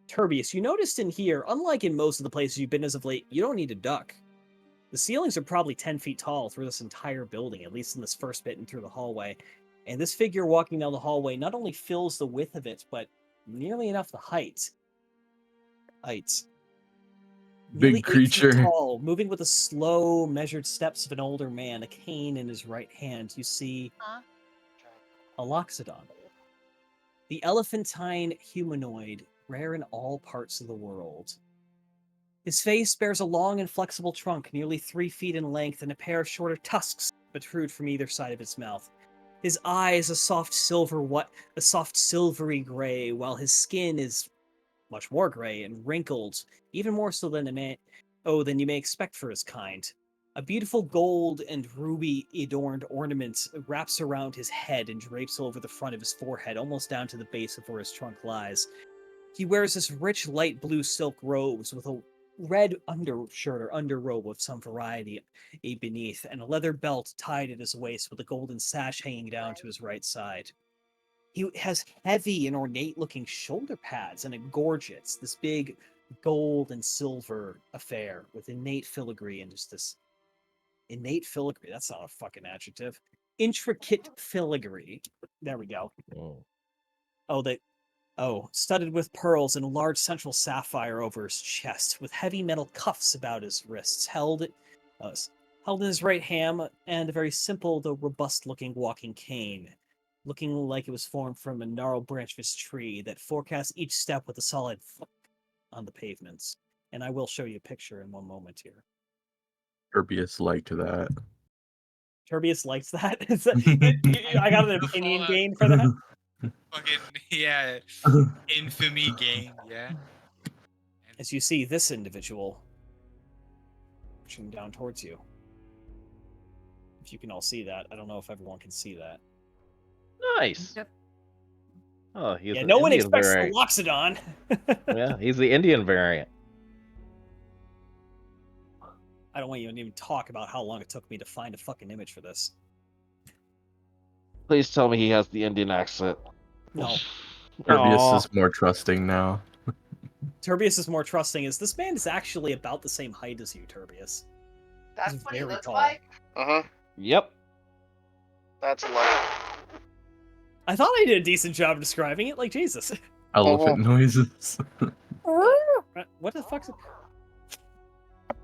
Turbius, you noticed in here, unlike in most of the places you've been as of late, you don't need to duck. The ceilings are probably 10 feet tall through this entire building, at least in this first bit and through the hallway. And this figure walking down the hallway not only fills the width of it, but nearly enough the height. Nearly Big 8 feet creature. tall, moving with the slow, measured steps of an older man, a cane in his right hand, you see a Loxodon. The elephantine humanoid, rare in all parts of the world. His face bears a long and flexible trunk, nearly 3 feet in length, and a pair of shorter tusks protrude from either side of his mouth. His eye is a soft silvery gray, while his skin is much more gray and wrinkled, even more so than than you may expect for his kind. A beautiful gold and ruby adorned ornament wraps around his head and drapes over the front of his forehead, almost down to the base of where his trunk lies. He wears this rich light blue silk robes with a red undershirt or underrobe of some variety beneath, and a leather belt tied at his waist with a golden sash hanging down to his right side. He has heavy and ornate looking shoulder pads and a gorget, this big gold and silver affair with innate filigree and just this innate filigree. That's not a fucking adjective. Intricate filigree. There we go. Studded with pearls and a large central sapphire over his chest, with heavy metal cuffs about his wrists, held in his right hand, and a very simple though robust-looking walking cane, looking like it was formed from a gnarled branch of his tree that forecasts each step with a solid thump on the pavements. And I will show you a picture in one moment here. Turbius liked that. Turbius likes that. I got an opinion gain for that. Fucking yeah, infamy game. Yeah. As you see this individual pushing down towards you. If you can all see that, I don't know if everyone can see that. Nice. Yep. Oh, he's Yeah, an no one Indian expects variant. the Loxodon. Yeah, he's the Indian variant. I don't want you to even talk about how long it took me to find a fucking image for this. Please tell me he has the Indian accent. No. Turbius is more trusting now. Turbius is more trusting, as this man is actually about the same height as you, Turbius. That's He's what he very looks tall. like? Yep. That's like. I thought I did a decent job describing it, like Jesus. Elephant noises. What the fuck's it?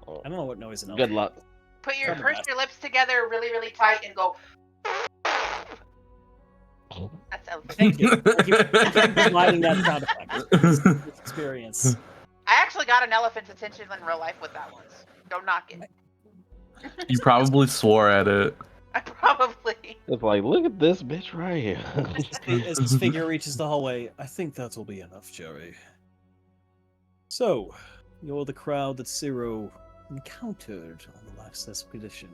I don't know what noise an Good luck. Push Thunderbat. your lips together really, really tight and go. That's elephant. Thank you. Thank you for providing that sound effect. This experience. I actually got an elephant's attention in real life with that once. Don't knock it. You probably swore at it. I probably. It's like, look at this bitch right here. As his figure reaches the hallway, I think that'll be enough, Jerry. So, you're the crowd that Ciro encountered on the last expedition.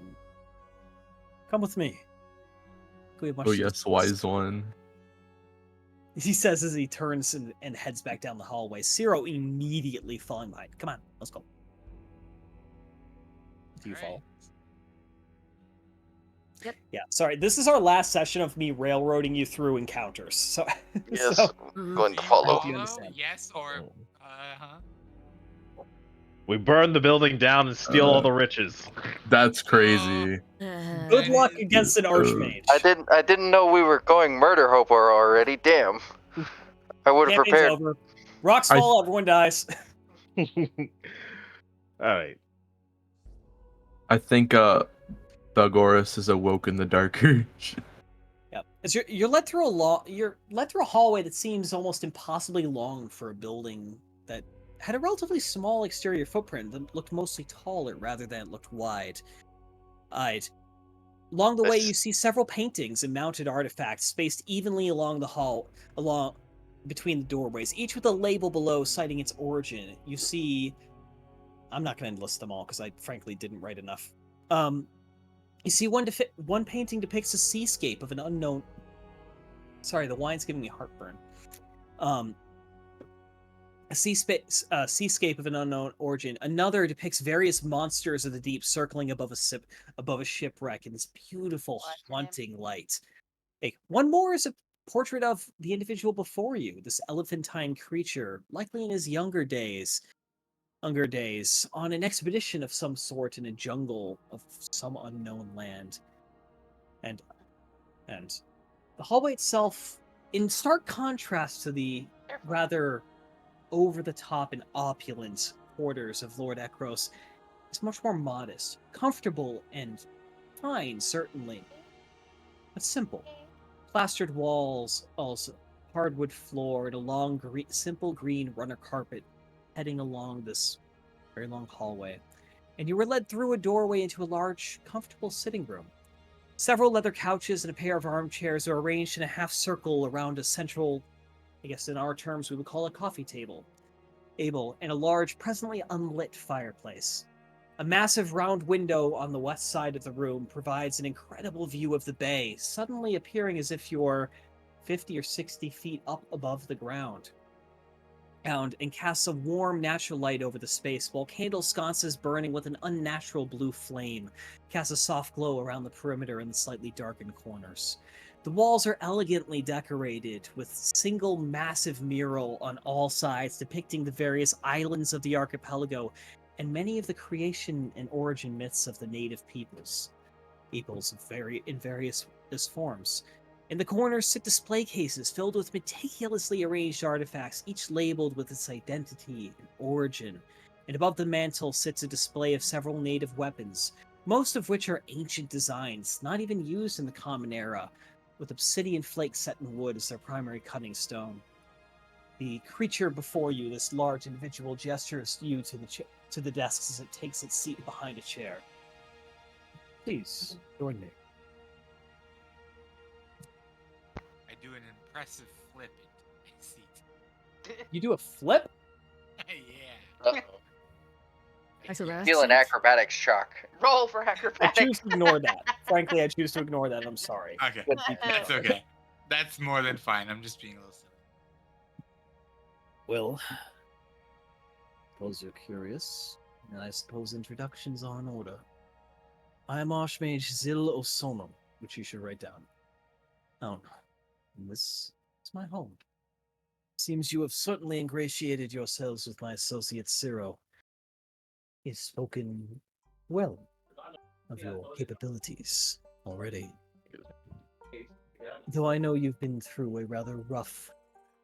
Come with me. We have much Oh to yes, discuss. wise one. He says as he turns and heads back down the hallway. Ciro immediately falling behind. Come on, let's go. Do you follow? Yep. Yeah, sorry. This is our last session of me railroading you through encounters. So, Yes, so going to I follow. hope you understand. Yes or We burn the building down and steal all the riches. That's crazy. Good luck against an archmage. I didn't know we were going murder hopper already. Damn. I would have Campaign's prepared. over. Rocks fall, everyone dies. All right. I think Dogoris is awoke in the dark age. Yep. As you're led through a hallway that seems almost impossibly long for a building that had a relatively small exterior footprint that looked mostly taller rather than it looked wide-eyed. Along the way, you see several paintings and mounted artifacts spaced evenly along the hall, along between the doorways, each with a label below citing its origin. You see, I'm not going to list them all because I frankly didn't write enough. You see one painting depicts a seascape of an unknown. Sorry, the wine's giving me heartburn. A seascape of an unknown origin. Another depicts various monsters of the deep circling above a shipwreck in this beautiful, haunting light. Hey, one more is a portrait of the individual before you, this elephantine creature, likely in his younger days, on an expedition of some sort in a jungle of some unknown land. And the hallway itself, in stark contrast to the rather over-the-top and opulent quarters of Lord Ekros is much more modest, comfortable, and fine, certainly, but simple. Plastered walls, also hardwood floor, and a long, simple green runner carpet heading along this very long hallway. And you were led through a doorway into a large, comfortable sitting room. Several leather couches and a pair of armchairs are arranged in a half circle around a central, I guess in our terms we would call a coffee table, and a large, presently unlit fireplace. A massive round window on the west side of the room provides an incredible view of the bay, suddenly appearing as if you're 50 or 60 feet up above the ground. And casts a warm, natural light over the space, while candle sconces burning with an unnatural blue flame cast a soft glow around the perimeter and the slightly darkened corners. The walls are elegantly decorated with single massive mural on all sides depicting the various islands of the archipelago and many of the creation and origin myths of the native peoples in various forms. In the corners sit display cases filled with meticulously arranged artifacts, each labeled with its identity and origin. And above the mantle sits a display of several native weapons, most of which are ancient designs, not even used in the Common Era, with obsidian flakes set in wood as their primary cutting stone. The creature before you, this large individual, gestures you to the desks as it takes its seat behind a chair. Please, join me. I do an impressive flip into my seat. You do a flip? Yeah. Uh-oh. Feel an acrobatics shock. Roll for I acrobatics. choose to ignore that. Frankly, I choose to ignore that. I'm sorry. Okay, that's okay. That's more than fine. I'm just being a little silly. Well, suppose you're curious, and I suppose introductions are in order. I am Archmage Zil Osonum, which you should write down. Oh, and this is my home. Seems you have certainly ingratiated yourselves with my associate Ciro. He's spoken well of your capabilities already. Though I know you've been through a rather rough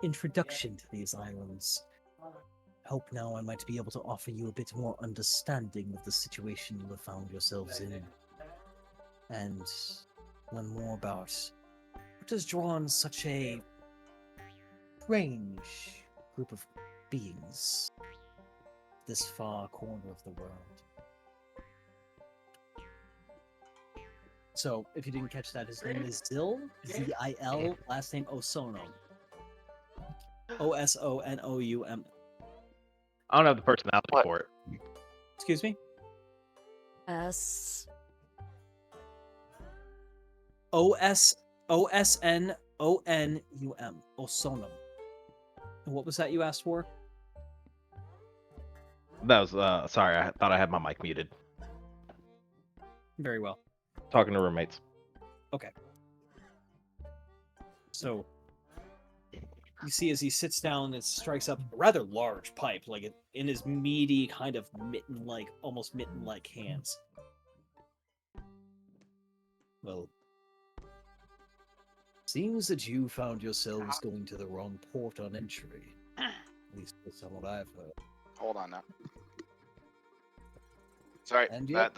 introduction to these islands, I hope now I might be able to offer you a bit more understanding of the situation you have found yourselves in, and learn more about what has drawn such a strange group of beings this far corner of the world. So, if you didn't catch that, his name is Zil, Z-I-L, last name Osonum. O-S-O-N-O-U-M. I don't have the personality for it. Excuse me? S. O-S-O-S-N-O-N-U-M. Osonum. And what was that you asked for? That was sorry, I thought I had my mic muted. Very well. Talking to roommates. Okay. So, you see as he sits down, it strikes up a rather large pipe, like in his meaty, kind of mitten-like, almost mitten-like hands. Well, seems that you found yourselves going to the wrong port on entry. At least that's what I've heard. Hold on now. Sorry, And you? that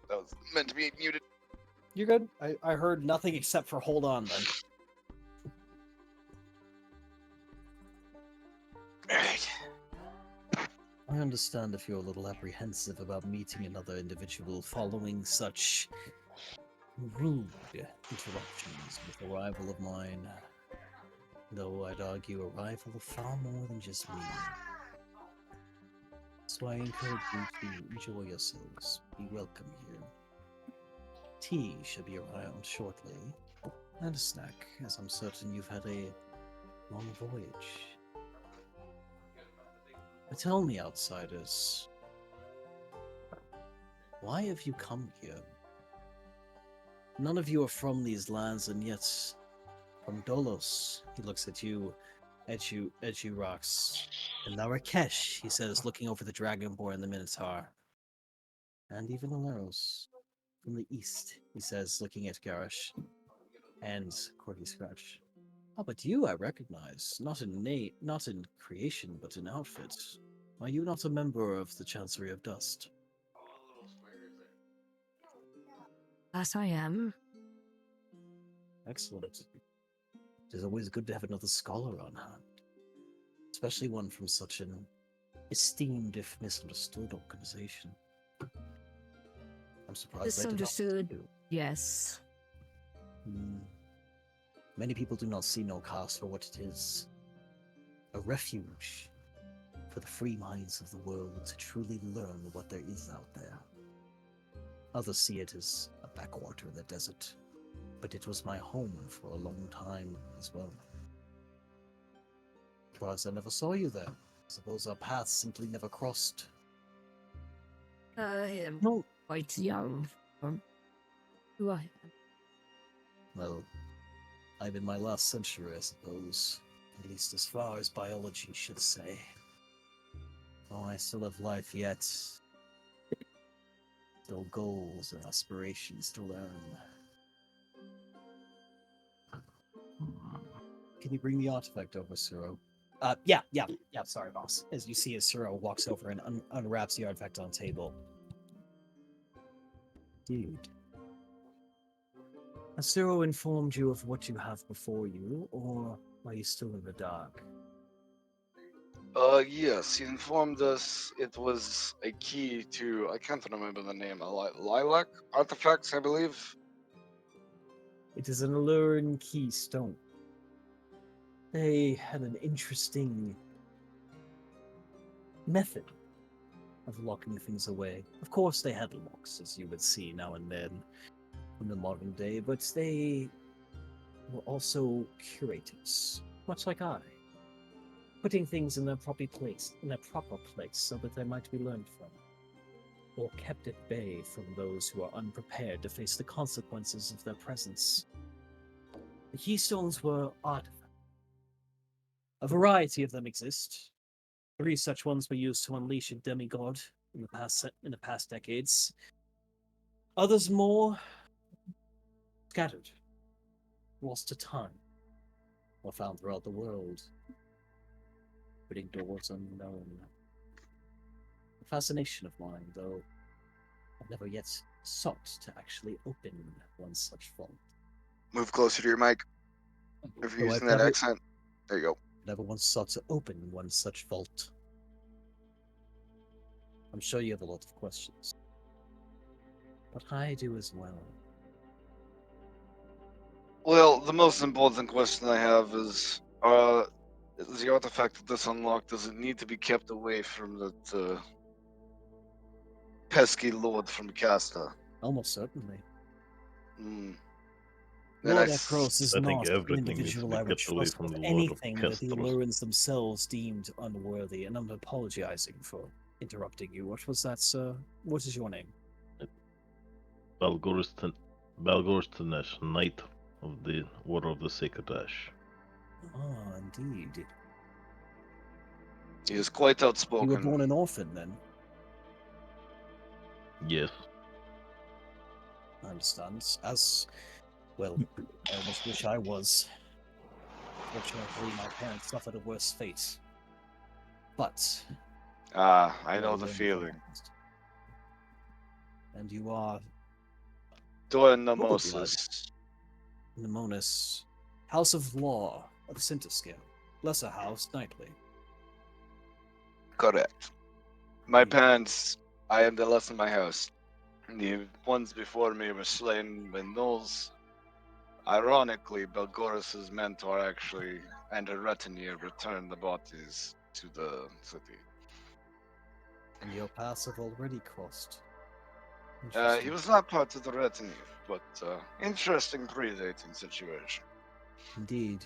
was meant to be muted. You're good. I heard nothing except for hold on then. Alright. I understand if you're a little apprehensive about meeting another individual following such rude interruptions with a rival of mine. Though I'd argue a rival of far more than just me. So I encourage you to enjoy yourselves. Be welcome here. Tea should be around shortly, and a snack, as I'm certain you've had a long voyage. But tell me, outsiders, why have you come here? None of you are from these lands, and yet from Dolos. He looks at you, Rox. And Narakesh, he says, looking over the Dragonborn and the Minotaur. And even Aleros. From the east, he says, looking at Garish. And Corky Scratch. Oh, but you I recognize. Not in creation, but in outfit. Are you not a member of the Chancery of Dust? Yes, I am. Excellent. It is always good to have another scholar on hand, especially one from such an esteemed, if misunderstood, organization. I'm surprised I did not Misunderstood. see you. Yes. Many people do not see Norcast for what it is. A refuge for the free minds of the world to truly learn what there is out there. Others see it as a backwater in the desert, but it was my home for a long time as well. Surprised I never saw you there. Suppose our paths simply never crossed. I am No. quite young for who I am. Well, I'm in my last century, I suppose. At least as far as biology should say. Oh, I still have life yet. Still goals and aspirations to learn. Can you bring the artifact over, Suro? Yeah, sorry, boss. As you see as Suro walks over and unwraps the artifact on the table. Dude. Has Suro informed you of what you have before you, or are you still in the dark? Yes, he informed us it was a key to, I can't remember the name, lilac artifacts, I believe. It is an alluring keystone. They had an interesting method of locking things away. Of course, they had locks, as you would see now and then in the modern day, but they were also curators, much like I, putting things in their proper place, so that they might be learned from, or kept at bay from those who are unprepared to face the consequences of their presence. The keystones were artifacts. A variety of them exist. 3 such ones were used to unleash a demigod in the past decades. Others more scattered, lost to time, or found throughout the world, opening doors unknown. A fascination of mine, though I've never yet sought to actually open one such vault. Move closer to your mic. If you're Though using I've that never- accent. There you go. Never once sought to open one such vault. I'm sure you have a lot of questions. But I do as well. Well, the most important question I have is the artifact that's unlocked, does it need to be kept away from that pesky lord from Casta? Almost certainly. Hmm. Lord Ekros is I think not an everything needs to individual be I would kept away trust from with the Lord of anything that the Castro. Allurans themselves deemed unworthy, and I'm apologizing for interrupting you. What was that, sir? What is your name? Balgorston Tanesh, Knight of the Order of the Sacred Ash. Ah, indeed. He is quite You outspoken. were born an orphan, then? Yes. I understand. Well, I almost wish I was. Fortunately, my parents suffered a worse fate. But... I you know are the learning feeling. things. And you are... Doran Blood. Nemosis. Nemonis, House of Law of Sinterscale, Lesser House, Knightly. Correct. My parents, I am the last in my house. The ones before me were slain by gnolls. Ironically, Belgoris's mentor actually and a retinue returned the bodies to the city. And your paths have already crossed. He Interesting. was not part of the retinue, but interesting predating situation. Indeed.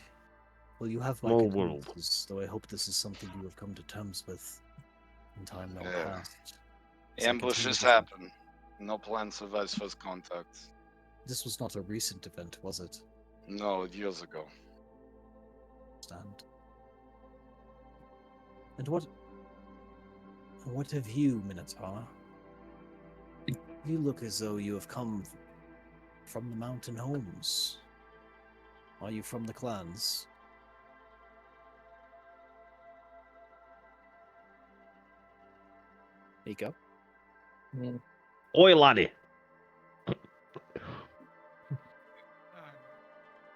Well, you have my Small world. condolences, though I hope this is something you have come to terms with in time now Yeah. past. As I continue Ambushes to- happen. No plans of vice first contact. This was not a recent event, was it? No, years ago. Stand. And what have you, Minotaur? You look as though you have come from the mountain homes. Are you from the clans? Nico. Oi, laddie.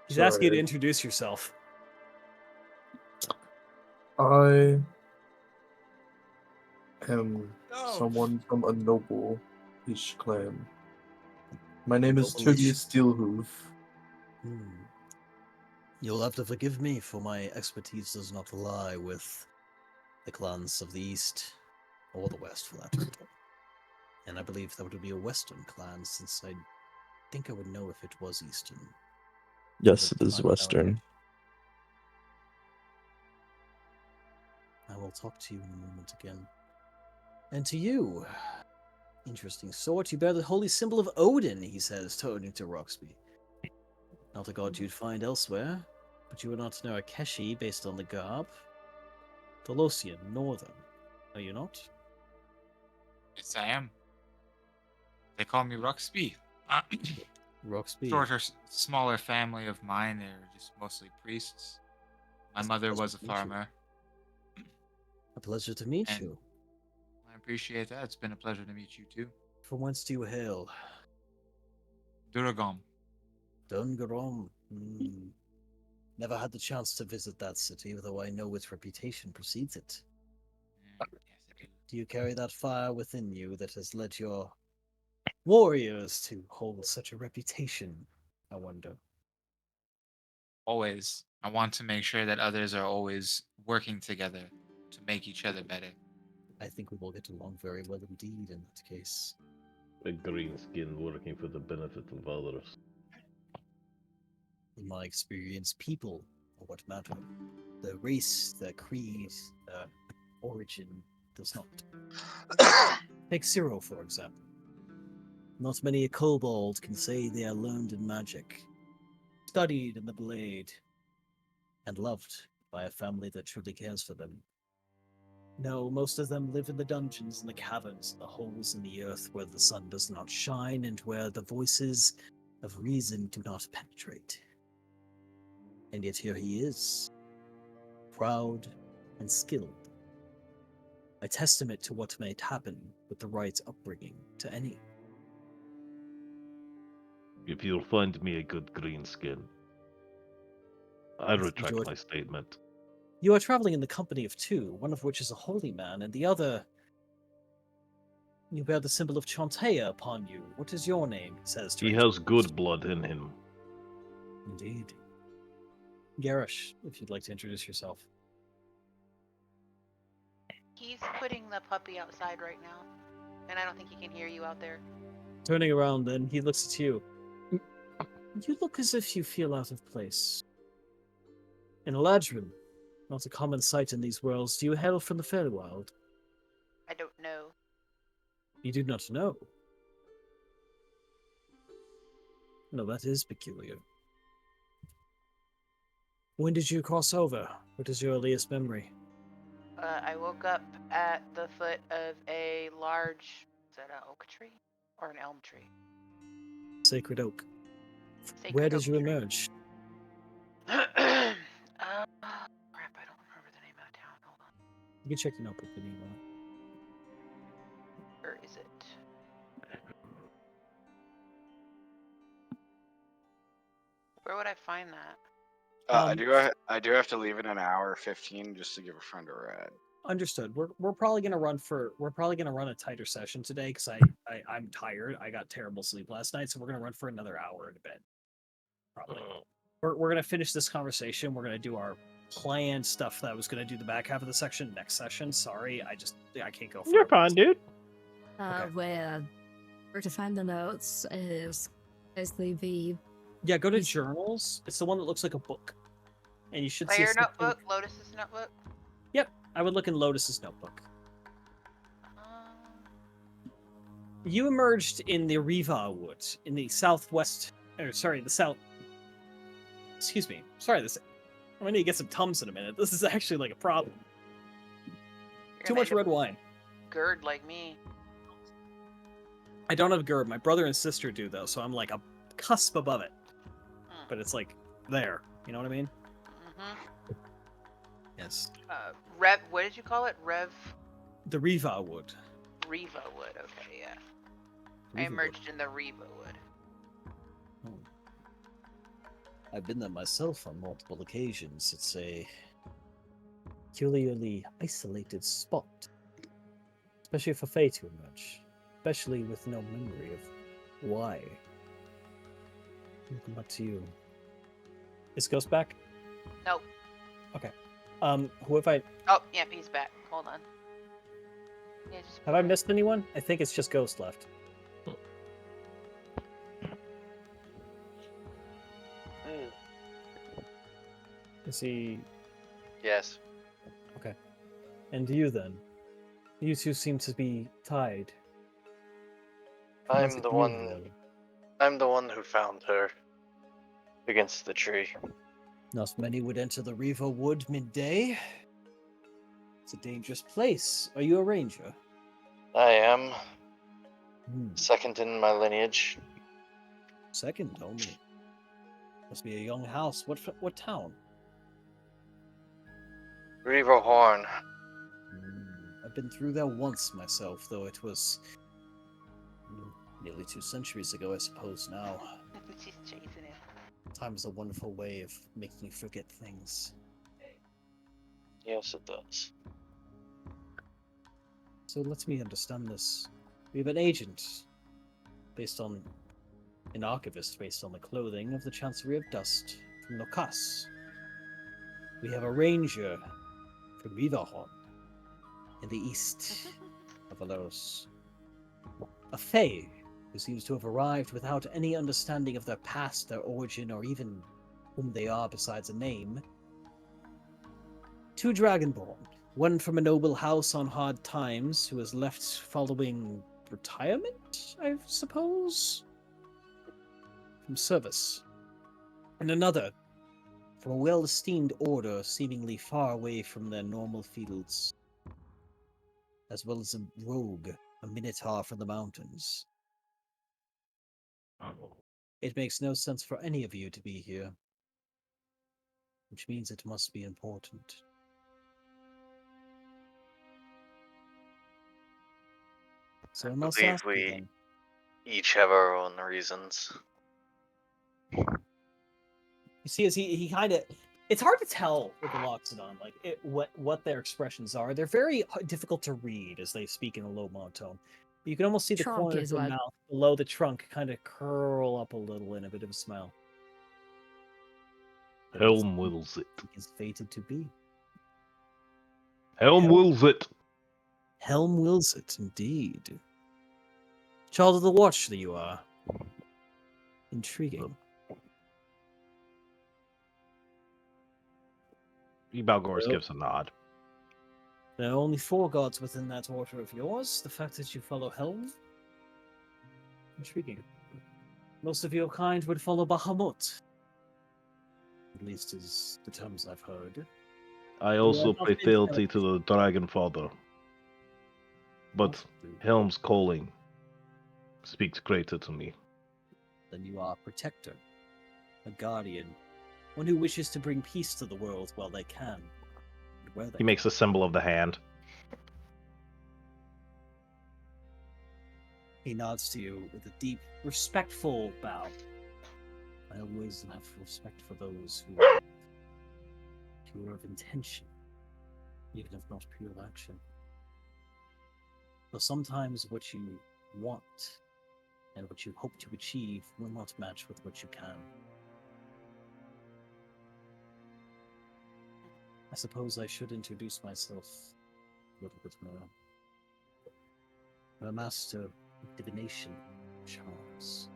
He's asking you to Sorry. introduce yourself. I am No. someone from a noble-ish clan. My name is Noble-ish. Tertius Steelhoof. You'll have to forgive me, for my expertise does not lie with the clans of the East, or the West for that matter. And I believe that would be a Western clan, since I think I would know if it was Eastern. Yes, But it is I don't know. Western. I will talk to you in a moment again. And to you, interesting sort, you bear the holy symbol of Odin, he says, turning to Roxby. Not a god you'd find elsewhere, but you would not know Akeshi based on the garb. Delosian, Northern, are you not? Yes, I am. They call me Ruxby. Roxby. Shorter, smaller family of mine. They're just mostly priests. My mother was a pleasure to meet you. farmer. A pleasure to meet And- you. I appreciate that. It's been a pleasure to meet you too. From whence do you hail? Duragom. Dungarom. Never had the chance to visit that city, though I know its reputation precedes it. Yes, I do. Do you carry that fire within you that has led your warriors to hold such a reputation, I wonder? Always. I want to make sure that others are always working together to make each other better. I think we will get along very well indeed in that case. A green skin working for the benefit of others. In my experience, people are what matter. The race, the creed, the origin does not. Take Zero, for example. Not many a kobold can say they are learned in magic, studied in the blade, and loved by a family that truly cares for them. No, most of them live in the dungeons and the caverns, the holes in the earth where the sun does not shine and where the voices of reason do not penetrate. And yet here he is, proud and skilled. A testament to what might happen with the right upbringing to any. If you'll find me a good green skin, I Yes, retract enjoy. my statement. You are traveling in the company of two, one of which is a holy man, and the other... You bear the symbol of Chantea upon you. What is your name? He says to He has good blood in him. Indeed. Garish, if you'd like to introduce yourself. He's putting the puppy outside right now, and I don't think he can hear you out there. Turning around, then, he looks at you. You look as if you feel out of place. In Eladrin, not a common sight in these worlds. Do you hail from the Feywild? I don't know. You do not know. No, that is peculiar. When did you cross over? What is your earliest memory? I woke up at the foot of a large, is that an oak tree? Or an elm tree? Sacred Oak. Sacred Where did oak you tree. emerge? Crap, I don't remember the name of the town. Hold on. You can check your notebook if you want. Where is it? Where would I find that? I do have to leave in an hour 15 just to give a friend a ride. Understood. We're probably gonna run a tighter session today because I'm tired. I got terrible sleep last night, so we're gonna run for another hour in bed. Probably. We're gonna finish this conversation. We're gonna do our planned stuff that I was gonna do the back half of the section next session. Sorry, I can't go. You're fine, dude. Where to find the notes is basically the Yeah, go to journals. It's the one that looks like a book, and you should see. Player something- notebook, Lotus's notebook. Yep, I would look in Lotus's notebook. You emerged in the Riva Wood in the southwest. Or sorry, the south. Excuse me. Sorry, I'm gonna need to get some Tums in a minute. This is actually like a problem. You're Too gonna much end red up wine. GERD like me. I don't have GERD. My brother and sister do though, so I'm like a cusp above it. But it's like there. You know what I mean? Mm-hmm. Yes. Rev, what did you call it? The Riva Wood. Riva Wood. Okay, yeah. I Riva Wood. emerged in the Riva Wood. Hmm. I've been there myself on multiple occasions. It's a peculiarly isolated spot, especially for Fae to emerge, especially with no memory of why. Welcome back to you. Is Ghost back? Nope. Okay. Who have I Oh, yep, he's back. Hold on. Yeah, just have I missed anyone? I think it's just Ghost left. Is he Yes. okay? And you then? You two seem to be tied. I'm the one who found her against the tree. Not many would enter the Riva Wood midday. It's a dangerous place. Are you a ranger? I am Hmm. second in my lineage. Second only. Must be a young house. What town? Riva Horn. I've been through there once myself, though it was nearly 2 centuries ago, I suppose now. She's chasing him. Time is a wonderful way of making you forget things. Yes, it does. So let me understand this. We have an agent, an archivist based on the clothing of the Chancery of Dust from Nokas. We have a ranger from Rivahorn in the east of Alos. A Fae who seems to have arrived without any understanding of their past, their origin, or even whom they are besides a name. 2 Dragonborn, one from a noble house on hard times who has left following retirement, I suppose? From service. And another from a well-esteemed order seemingly far away from their normal fields. As well as a rogue, a minotaur from the mountains. It makes no sense for any of you to be here. Which means it must be important. So I must believe ask you we then. each have our own reasons. You see, as he kind of, it's hard to tell with the Loxodon, like what their expressions are. They're very difficult to read as they speak in a low monotone. But you can almost see the Trunk corner of is the like- mouth below the trunk kind of curl up a little in a bit of a smile. Helm wills it. Is fated to be. Helm wills it. Helm wills it, indeed. Child of the Watch that you are. Intriguing. Balgorus Well- gives a nod. There are only 4 gods within that order of yours. The fact that you follow Helm? Intriguing. Most of your kind would follow Bahamut. At least is the terms I've heard. I also I've not pay been fealty to the Dragon Father. But Helm's calling speaks greater to me. Then you are a protector, a guardian, one who wishes to bring peace to the world while they can. And where they He makes a symbol of the hand. He nods to you with a deep, respectful bow. I always have respect for those who are pure of intention, even if not pure action. Though sometimes what you want and what you hope to achieve will not match with what you can. I suppose I should introduce myself a little bit more. I'm a master of divination charms.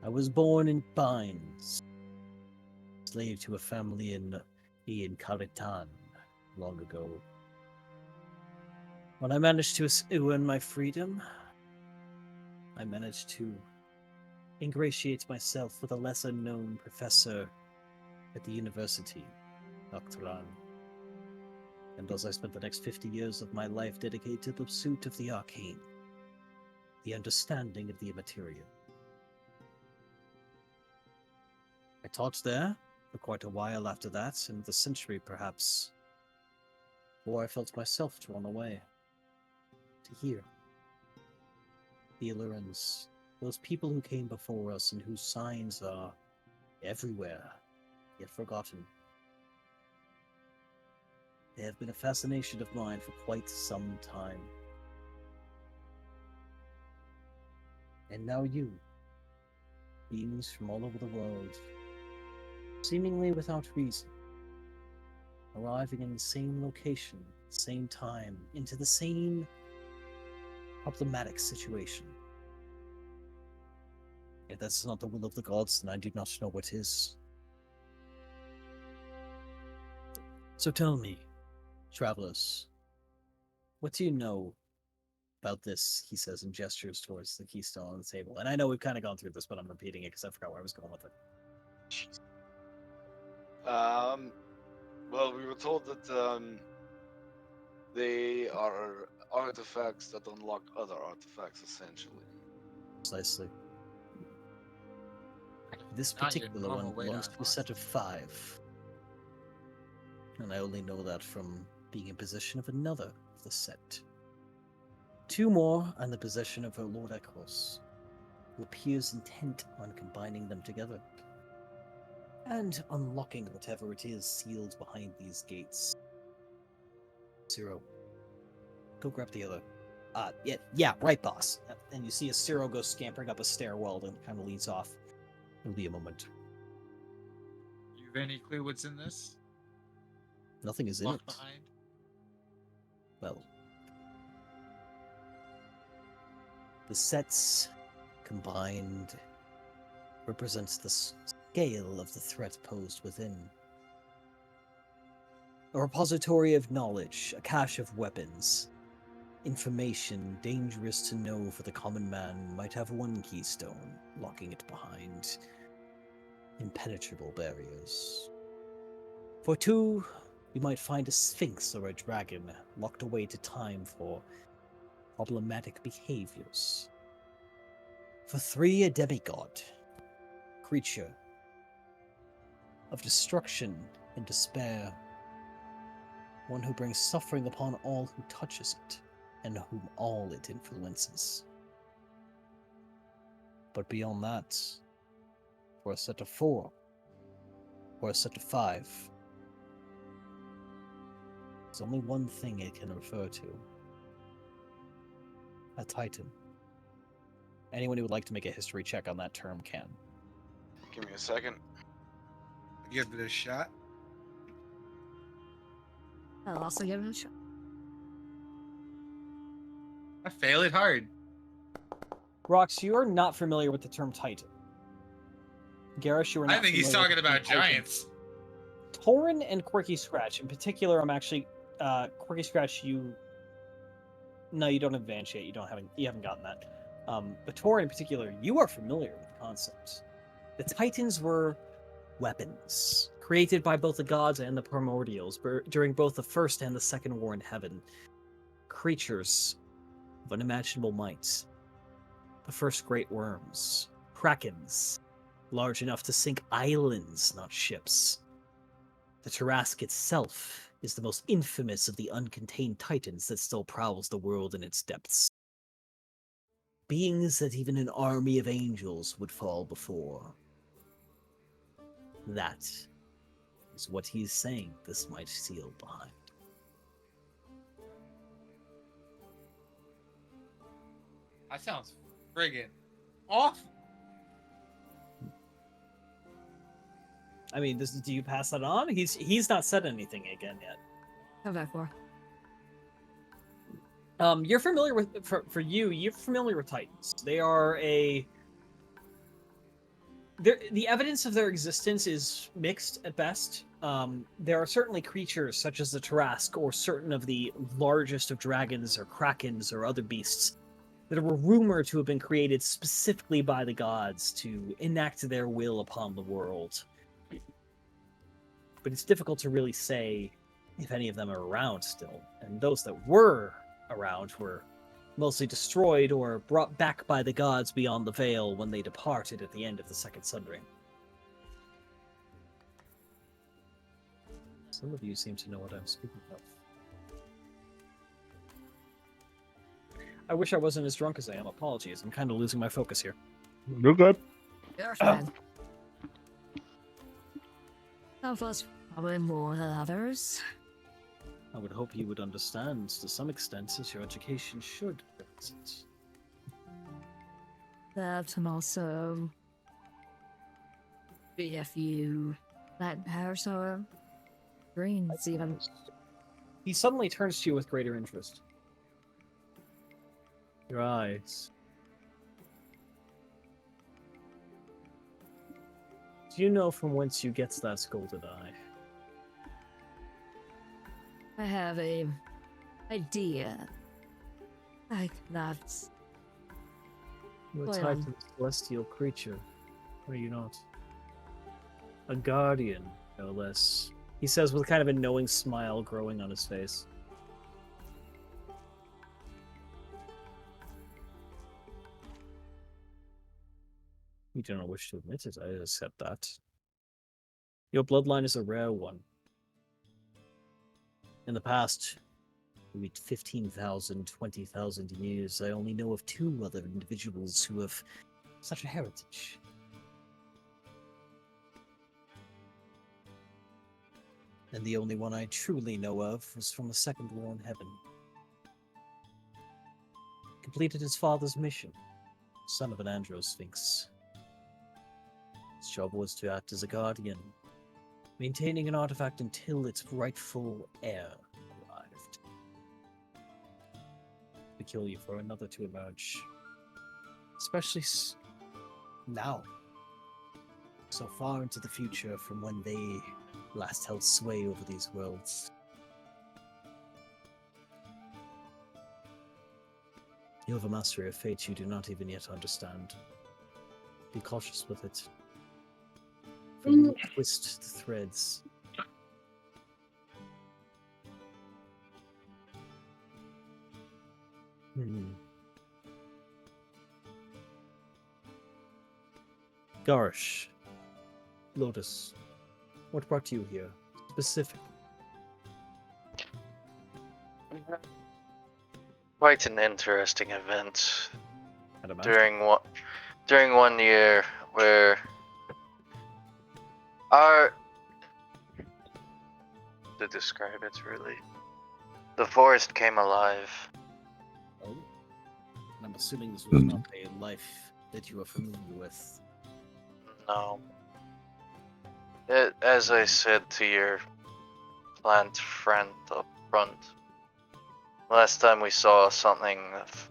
I was born in Pines, slave to a family in Karitan long ago. When I managed to earn my freedom, I managed to ingratiate myself with a lesser-known professor at the university, Dr. An. And thus I spent the next 50 years of my life dedicated to the pursuit of the arcane, the understanding of the immaterial. I taught there for quite a while after that, and the century perhaps, before I felt myself drawn away. to hear. The Illyrans, those people who came before us and whose signs are everywhere, yet forgotten. They have been a fascination of mine for quite some time. And now you, beings from all over the world, seemingly without reason, arriving in the same location, same time, into the same problematic situation. If that's not the will of the gods, then I do not know what is. So tell me, travelers, what do you know about this? He says and gestures towards the keystone on the table. And I know we've kind of gone through this, but I'm repeating it because I forgot where I was going with it. Well, we were told that they are artifacts that unlock other artifacts, essentially. Precisely. This Not your particular one normal way to belongs to a unlock set of 5. And I only know that from being in possession of another of the set. 2 more are in the possession of our Lord Ekros, who appears intent on combining them together and unlocking whatever it is sealed behind these gates. Zero, go grab the other. Yeah, right, boss. And you see a Zero go scampering up a stairwell and kind of leads off. It'll be a moment. You have any clue what's in this? Nothing is in Left it. behind? Well, the sets combined represents the scale of the threat posed within. A repository of knowledge, a cache of weapons, information dangerous to know for the common man might have one keystone, locking it behind impenetrable barriers. For 2, you might find a sphinx or a dragon locked away to time for problematic behaviors. For 3, a demigod, creature of destruction and despair, one who brings suffering upon all who touches it, and whom all it influences. But beyond that, for a set of 4, or a set of 5, there's only one thing it can refer to. A Titan. Anyone who would like to make a history check on that term can. Give me a second. Give it a shot. I'll also give it a shot. I fail it hard. Rox, you are not familiar with the term Titan. Garish, you are not I think he's familiar talking with the term about Titan. giants. Torin and Quirky Scratch, in particular, I'm actually Quirky Scratch. No, you don't have advanced yet. You haven't gotten that. But Torin in particular, you are familiar with the concept. The Titans were weapons created by both the gods and the primordials during both the first and the second war in heaven. Creatures of unimaginable might. The first great worms, krakens, large enough to sink islands, not ships. The Tarask itself is the most infamous of the uncontained titans that still prowls the world in its depths. Beings that even an army of angels would fall before. That is what he is saying this might seal behind. That sounds friggin' awful. I mean, do you pass that on? He's not said anything again yet. Have that for. You're familiar with you're familiar with Titans. They are the evidence of their existence is mixed at best. There are certainly creatures such as the Tarask or certain of the largest of dragons or krakens or other beasts that were rumored to have been created specifically by the gods to enact their will upon the world. But it's difficult to really say if any of them are around still. And those that were around were mostly destroyed or brought back by the gods beyond the veil when they departed at the end of the Second Sundering. Some of you seem to know what I'm speaking of. I wish I wasn't as drunk as I am. Apologies. I'm kind of losing my focus here. You're good. You're fine. Some of us probably more than others. I would hope you would understand to some extent as your education should represent. That and also if you let powers or greens even. He suddenly turns to you with greater interest. Your eyes. Do you know from whence you gets that scolded eye? I have a idea. Like that. You're a Well, Titan celestial creature, are you not? A guardian, no less. He says with kind of a knowing smile growing on his face. You do not wish to admit it, I accept that. Your bloodline is a rare one. In the past, maybe 15,000, 20,000 years, I only know of 2 other individuals who have such a heritage. And the only one I truly know of was from the second war in heaven. Completed his father's mission, son of an Androsphinx. His job was to act as a guardian, maintaining an artifact until its rightful heir arrived. To kill you for another to emerge. Especially now. So far into the future from when they last held sway over these worlds. You have a mastery of fate you do not even yet understand. Be cautious with it. For you will twist the threads. Garish. Lotus. What brought you here? Specific. Quite an interesting event I'd imagine. during one year where to describe it really, the forest came alive. Oh. And I'm assuming this was not a life that you are familiar with. No. As I said to your plant friend up front, last time we saw something of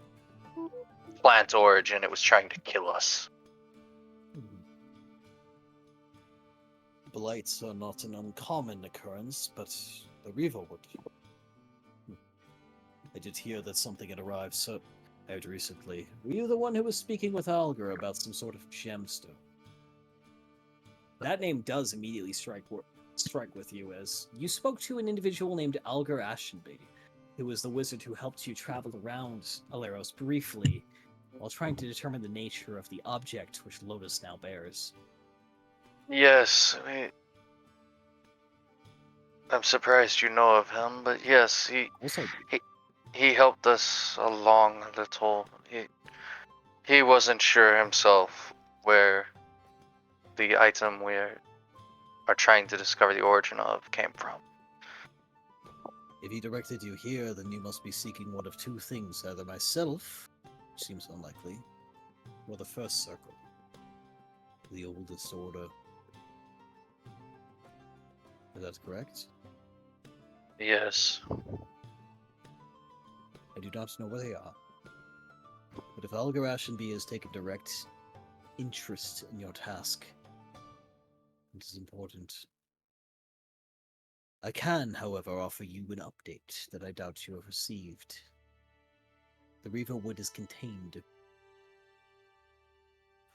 plant origin, it was trying to kill us. Blights are not an uncommon occurrence, but the Reaver would. I did hear that something had arrived out recently. Were you the one who was speaking with Algar about some sort of gemstone? That name does immediately strike with you, as you spoke to an individual named Algar Ashenby, who was the wizard who helped you travel around Aleros briefly, while trying to determine the nature of the object which Lotus now bears. Yes, I'm surprised you know of him, but yes, he helped us along a little. He wasn't sure himself where the item we are trying to discover the origin of came from. If he directed you here, then you must be seeking one of 2 things, either myself, which seems unlikely, or the First Circle, the oldest order. Is that correct? Yes. I do not know where they are. But if Algar Ashenby has taken direct interest in your task, it is important. I can, however, offer you an update that I doubt you have received. The Reaver Wood is contained.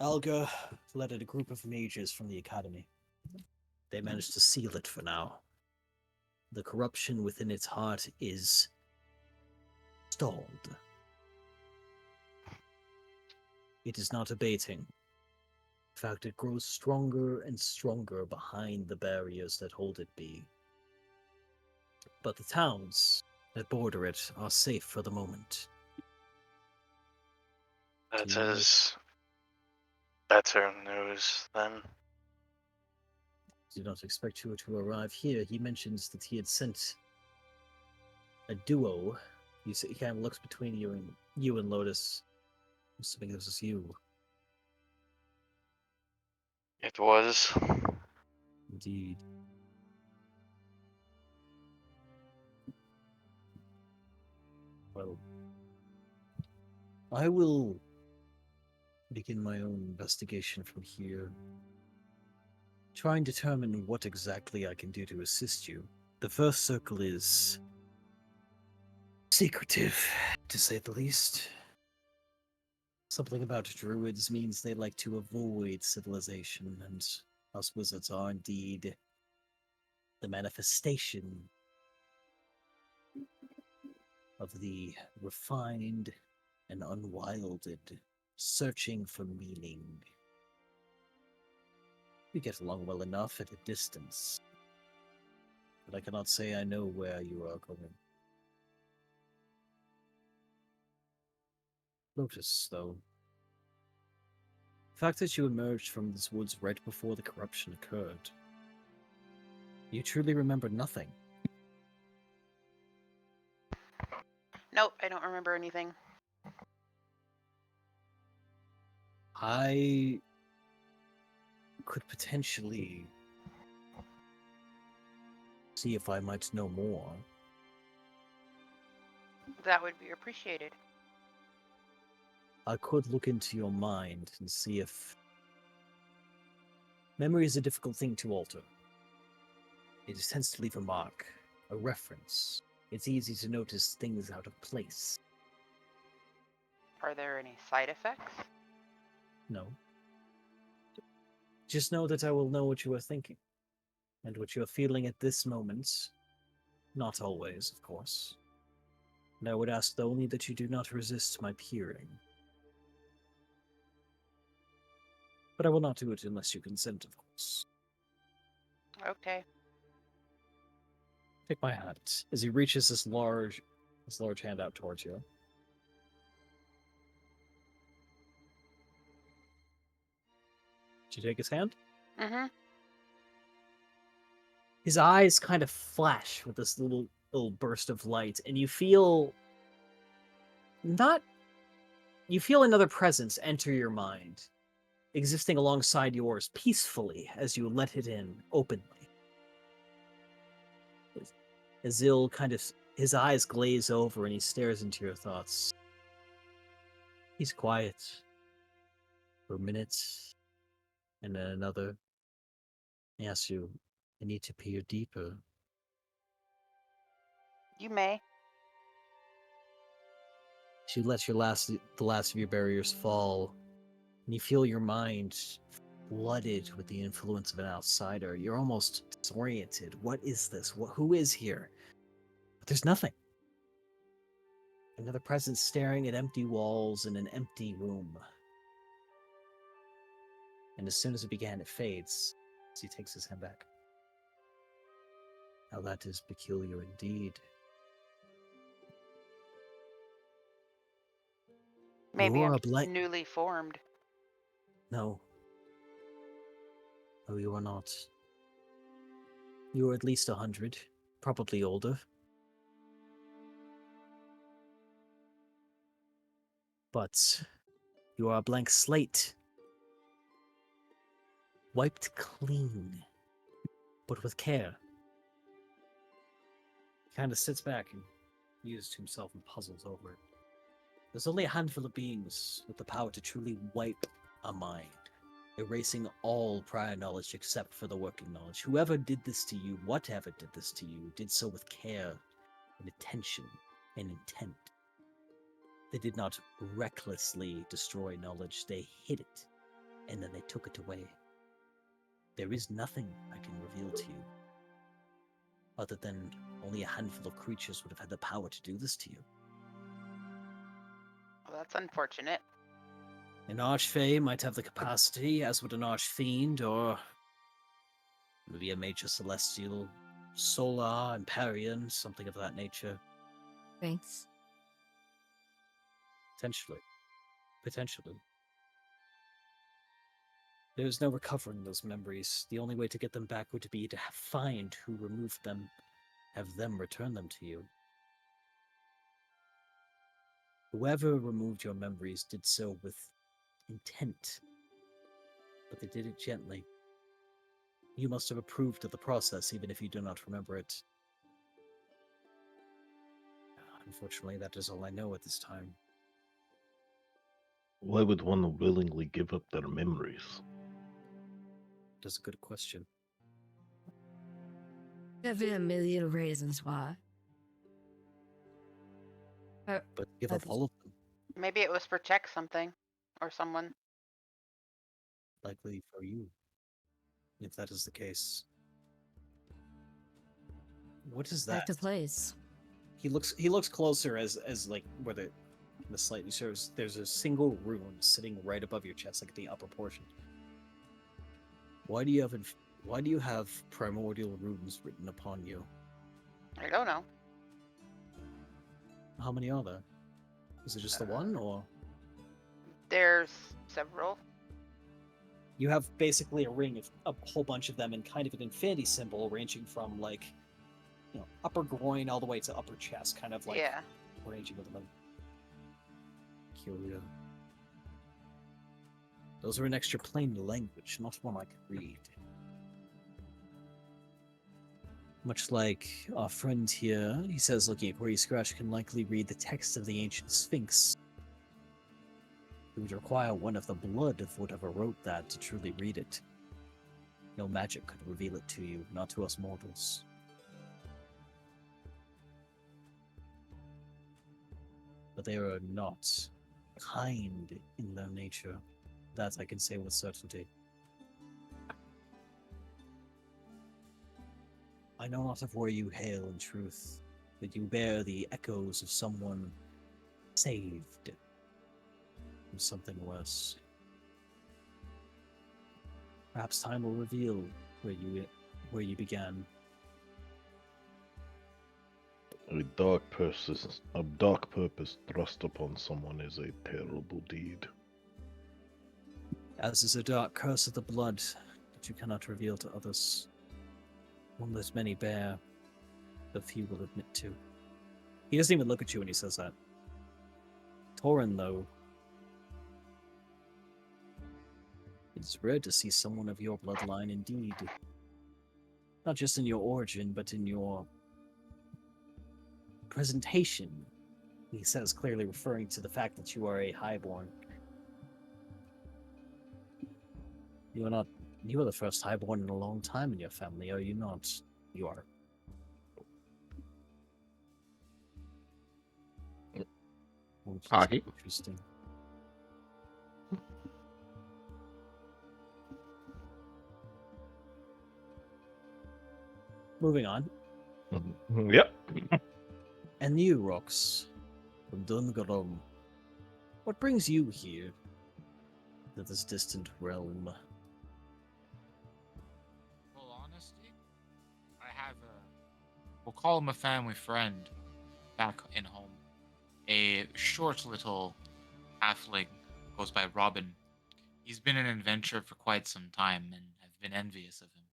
Algar led a group of mages from the Academy. They managed to seal it for now. The corruption within its heart is stalled. It is not abating. In fact, it grows stronger and stronger behind the barriers that hold it be. But the towns that border it are safe for the moment. That to is better news then. did not expect you to arrive here. He mentions that he had sent a duo. He kind of looks between you and Lotus. I'm assuming this is you. It was. Indeed. Well, I will begin my own investigation from here. Try and determine what exactly I can do to assist you. The first circle is secretive, to say the least. Something about druids means they like to avoid civilization, and us wizards are indeed the manifestation of the refined and unwilded, searching for meaning. We get along well enough at a distance, but I cannot say I know where you are going. Lotus, though. The fact that you emerged from this woods right before the corruption occurred. You truly remember nothing. Nope, I don't remember anything. I could potentially see if I might know more. That would be appreciated. I could look into your mind and see if memory is a difficult thing to alter. It tends to leave a mark, a reference. It's easy to notice things out of place. Are there any side effects? No. Just know that I will know what you are thinking, and what you are feeling at this moment. Not always, of course. And I would ask only that you do not resist my peering. But I will not do it unless you consent, of course. Okay. Take my hand as he reaches this large hand out towards you. Did you take his hand? Mm-hmm. His eyes kind of flash with this little burst of light, and you feel another presence enter your mind, existing alongside yours peacefully as you let it in openly. Azil his eyes glaze over and he stares into your thoughts. He's quiet for a minute, and then another. He asks you, I need to peer deeper. You may. You let the last of your barriers fall, and you feel your mind flooded with the influence of an outsider. You're almost disoriented. What is this? Who is here? But there's nothing. Another presence staring at empty walls in an empty room. And as soon as it began, it fades as he takes his hand back. Now that is peculiar indeed. Maybe You I'm are blank. newly formed. No. No, you are not. You are at least 100, probably older. But you are a blank slate. Wiped clean, but with care. He kind of sits back and muses to himself and puzzles over it. There's only a handful of beings with the power to truly wipe a mind, erasing all prior knowledge except for the working knowledge. Whoever did this to you, whatever did this to you, did so with care and attention and intent. They did not recklessly destroy knowledge, they hid it, and then they took it away. There is nothing I can reveal to you, other than only a handful of creatures would have had the power to do this to you. Well, that's unfortunate. An Archfey might have the capacity, as would an Archfiend, or maybe a Major Celestial, Solar, Empyrean, something of that nature. Thanks. Potentially. Potentially. There's no recovering those memories. The only way to get them back would be to find who removed them, have them return them to you. Whoever removed your memories did so with intent, but they did it gently. You must have approved of the process, even if you do not remember it. Unfortunately, that is all I know at this time. Why would one willingly give up their memories? That's a good question. There've been a million reasons why. But give up all of them. Maybe it was protect something or someone. Likely for you, if that is the case. What is Back that? to place. He looks closer as like where the slightly shows. There's a single rune sitting right above your chest, like the upper portion. Why do you have primordial runes written upon you? I don't know. How many are there? Is it just the one, or There's several. you have basically a ring of a whole bunch of them in kind of an infinity symbol, ranging from like, upper groin all the way to upper chest, kind of like Yeah. ranging with them. Curio. Those are an extra plain language, not one I can read. Much like our friend here, he says, looking at where you scratch, can likely read the text of the ancient Sphinx. It would require one of the blood of whatever wrote that to truly read it. No magic could reveal it to you, not to us mortals. But they are not kind in their nature. That I can say with certainty. I know not of where you hail in truth, but you bear the echoes of someone saved from something worse. Perhaps time will reveal where you began. A dark purpose thrust upon someone is a terrible deed. As is a dark curse of the blood that you cannot reveal to others. One that many bear, but few will admit to. He doesn't even look at you when he says that. Torin, though, it's rare to see someone of your bloodline indeed. Not just in your origin, but in your presentation. He says, clearly referring to the fact that you are a highborn. You are the first highborn in a long time in your family, are you not? You are. Hockey. Interesting. Moving on. Yep. And you, Rox, from Dungarum. What brings you here to this distant realm? Full honesty, I have we'll call him a family friend back in home. A short little halfling goes by Robin. He's been an adventurer for quite some time and I've been envious of him.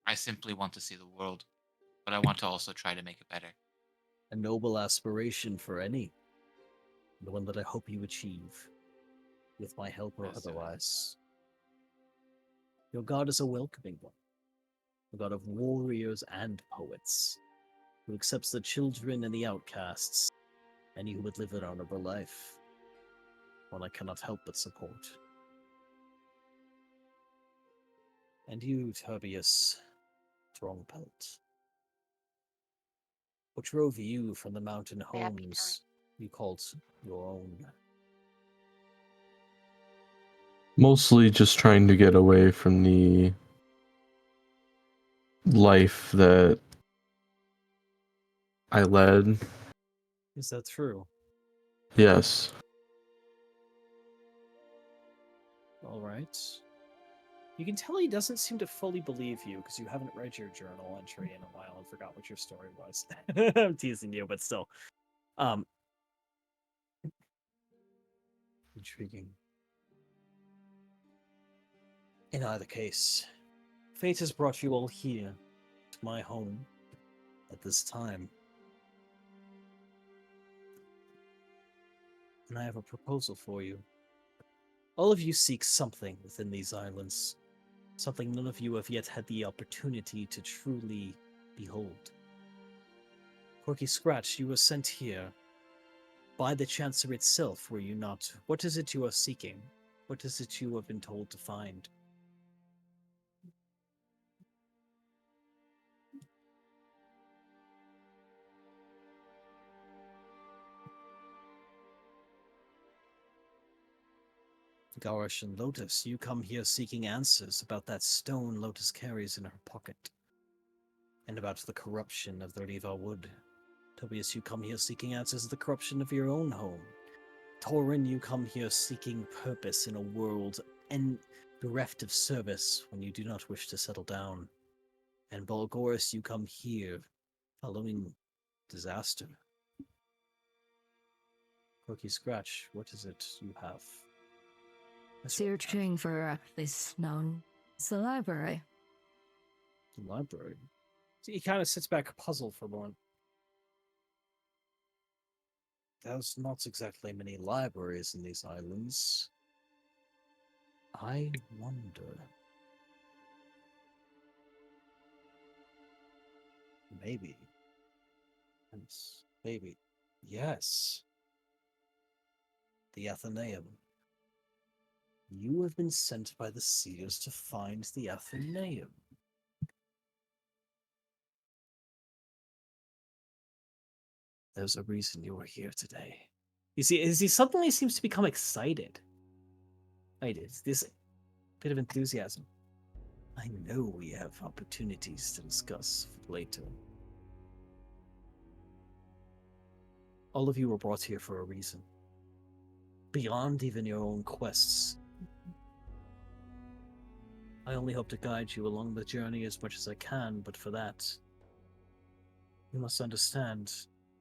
I simply want to see the world, but I want to also try to make it better. A noble aspiration for any. The one that I hope you achieve, with my help or otherwise. Your god is a welcoming one. A god of warriors and poets, who accepts the children and the outcasts, any who would live an honorable life. One I cannot help but support. And you, Turbius Strongpelt. What drove you from the mountain homes you called your own? Mostly just trying to get away from the life that I led. Is that true? Yes. All right. You can tell he doesn't seem to fully believe you because you haven't read your journal entry in a while and forgot what your story was. I'm teasing you, but still. Intriguing. In either case, fate has brought you all here to my home at this time. And I have a proposal for you. All of you seek something within these islands, something none of you have yet had the opportunity to truly behold. Corky Scratch, you were sent here by the Chancellor itself, were you not? What is it you are seeking? What is it you have been told to find? Garish and Lotus, you come here seeking answers about that stone Lotus carries in her pocket, and about the corruption of the Riva Wood. Tobias, you come here seeking answers of the corruption of your own home. Torin, you come here seeking purpose in a world and bereft of service when you do not wish to settle down. And Balgoris, you come here following disaster. Corky Scratch, what is it you have? Searching for this known. It's the library. The library? See, he kind of sits back puzzled for a moment. There's not exactly many libraries in these islands. I wonder. Maybe. Maybe. Yes. The Athenaeum. You have been sent by the seers to find the Athenaeum. There's a reason you are here today. You see, he suddenly seems to become excited. Right, it's this bit of enthusiasm. I know we have opportunities to discuss later. All of you were brought here for a reason. Beyond even your own quests. I only hope to guide you along the journey as much as I can, but for that, you must understand,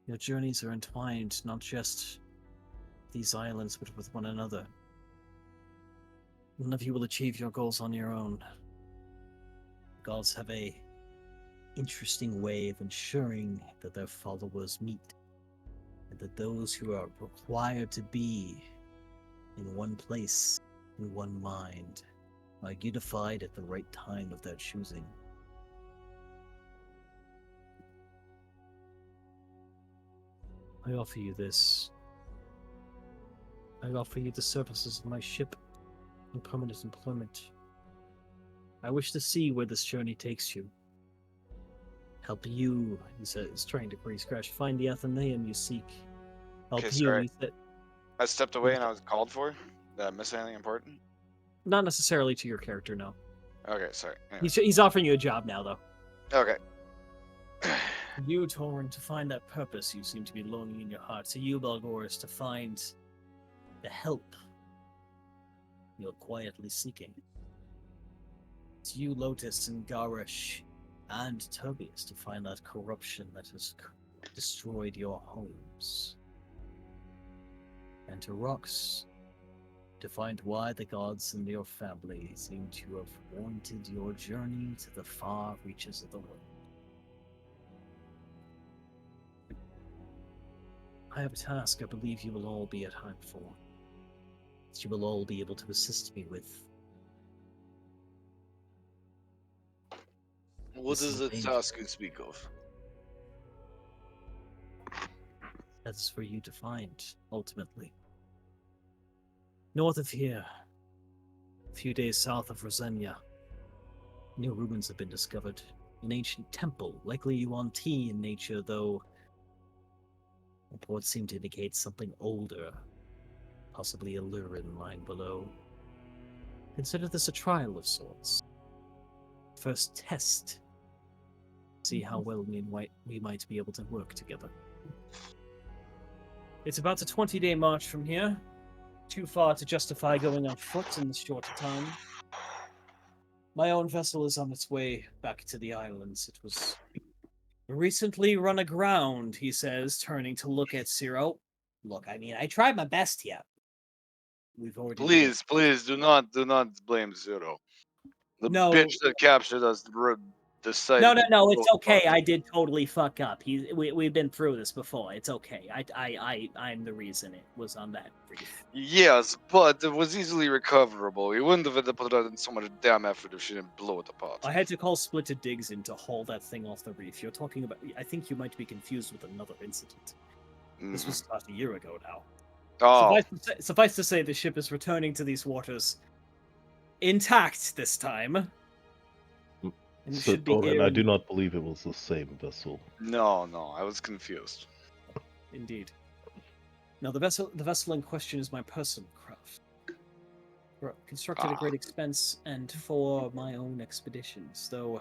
your journeys are entwined not just these islands, but with one another. None of you will achieve your goals on your own. The gods have a interesting way of ensuring that their followers meet, and that those who are required to be in one place, in one mind, are unified at the right time of their choosing. I offer you this. I offer you the services of my ship and permanent employment. I wish to see where this journey takes you. Help you, he says, trying to scratch, find the Athenaeum you seek. Help Okay, you, sorry. he said. I stepped away and I was called for. Did I miss anything important? Not necessarily to your character, no. Okay, sorry. Anyway. He's offering you a job now, though. Okay. You, Torin, to find that purpose you seem to be longing in your heart. To you, Balgoris, to find the help you're quietly seeking. To you, Lotus and Garish and Tobias, to find that corruption that has destroyed your homes. And to Rox, to find why the gods and your family seem to have wanted your journey to the far reaches of the world. I have a task I believe you will all be at hand for, that you will all be able to assist me with. What This is the is task you speak of? That's for you to find, ultimately. North of here, a few days south of Rosenia, new ruins have been discovered. An ancient temple, likely Yuan-Ti in nature, though reports seem to indicate something older, possibly Illyrian lying below. Consider this a trial of sorts. First test. See how well we might be able to work together. It's about a 20-day march from here. Too far to justify going on foot in this short time. My own vessel is on its way back to the islands. It was recently run aground, he says, turning to look at Ciro. Look, I mean, I tried my best here. We've already. Please do not blame Zero. The No. bitch that captured us decided. No, it's okay. I did totally fuck up. We've been through this before. It's okay. I'm the reason it was on that brief. Yes, but it was easily recoverable. We wouldn't have had to put in so much damn effort if she didn't blow it apart. I had to call Splitter Digs in to haul that thing off the reef. You're talking about. I think you might be confused with another incident. This was about a year ago now. Oh. Suffice to say, the ship is returning to these waters intact this time. And So, should be here I in- do not believe it was the same vessel. No, I was confused. Indeed. Now the vessel in question is my personal craft. Constructed at great expense and for my own expeditions, though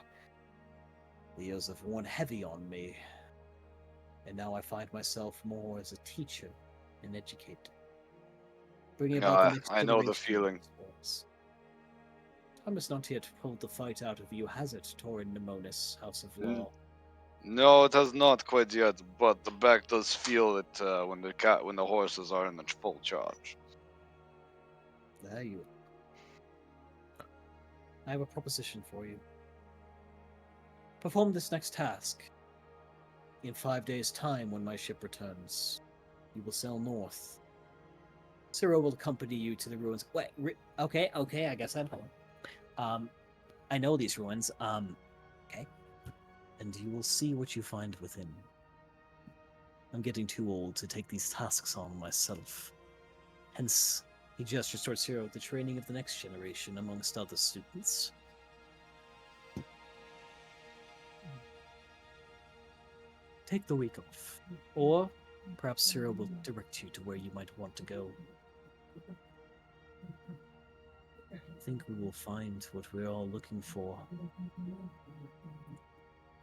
the years have worn heavy on me, and now I find myself more as a teacher and educator. Bringing about the next I know the generation feeling. of sports. Time has not yet pulled the fight out of you, has it, Torin Nemonis, House of Law? No, it has not quite yet, but the back does feel it when the horses are in full charge. There you are. I have a proposition for you. Perform this next task. In 5 days' time, when my ship returns, you will sail north. Ciro will accompany you to the ruins. Wait, okay, I guess I'm home. I know these ruins. Okay. And you will see what you find within. I'm getting too old to take these tasks on myself. Hence, he gestures towards Ciro, the training of the next generation, amongst other students. Take the week off. Or perhaps Ciro will direct you to where you might want to go. I think we will find what we're all looking for.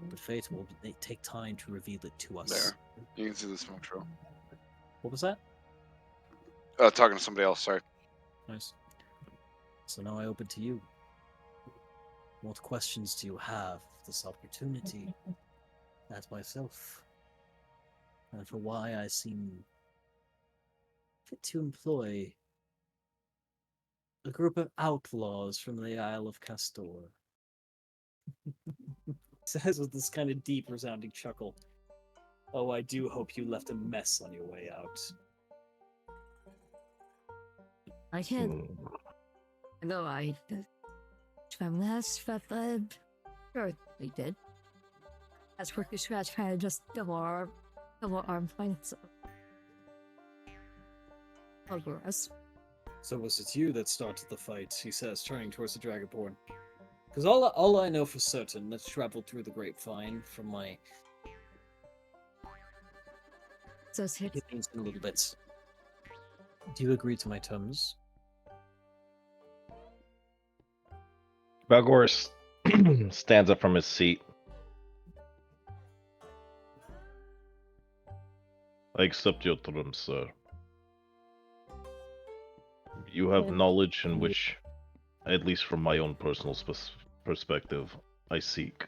But fate will take time to reveal it to us. There. You can see the smoke trail. What was that? Talking to somebody else, sorry. Nice. So now I open to you. What questions do you have of this opportunity? As myself. And for why I seem fit to employ a group of outlaws from the Isle of Castor. Says with this kind of deep resounding chuckle. Oh, I do hope you left a mess on your way out. I can't. No, I from last, but sure we did. As quick as scratch, kind of just double arm points over us. So was it you that started the fight? He says, turning towards the Dragonborn. Because all I know for certain that's traveled through the grapevine from my feelings in little bits. Do you agree to my terms? Balgor stands up from his seat. I accept your terms, sir. You have knowledge in which, at least from my own personal perspective, I seek.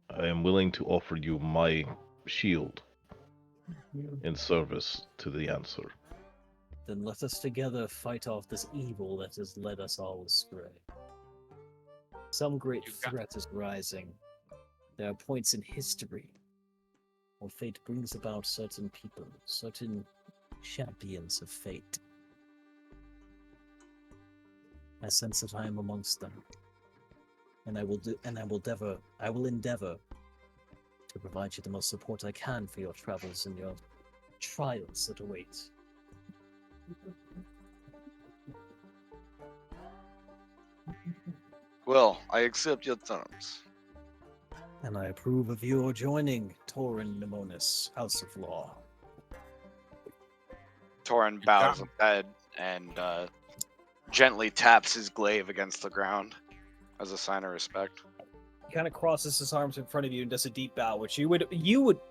I am willing to offer you my shield in service to the answer. Then let us together fight off this evil that has led us all astray. Some great threat is rising. There are points in history where fate brings about certain people, certain champions of fate. I sense that I am amongst them, and I will endeavor to provide you the most support I can for your travels and your trials that await. Well, I accept your terms. And I approve of your joining Torin Nemonis, House of Law. Torin bows his head and gently taps his glaive against the ground as a sign of respect. He kind of crosses his arms in front of you and does a deep bow, which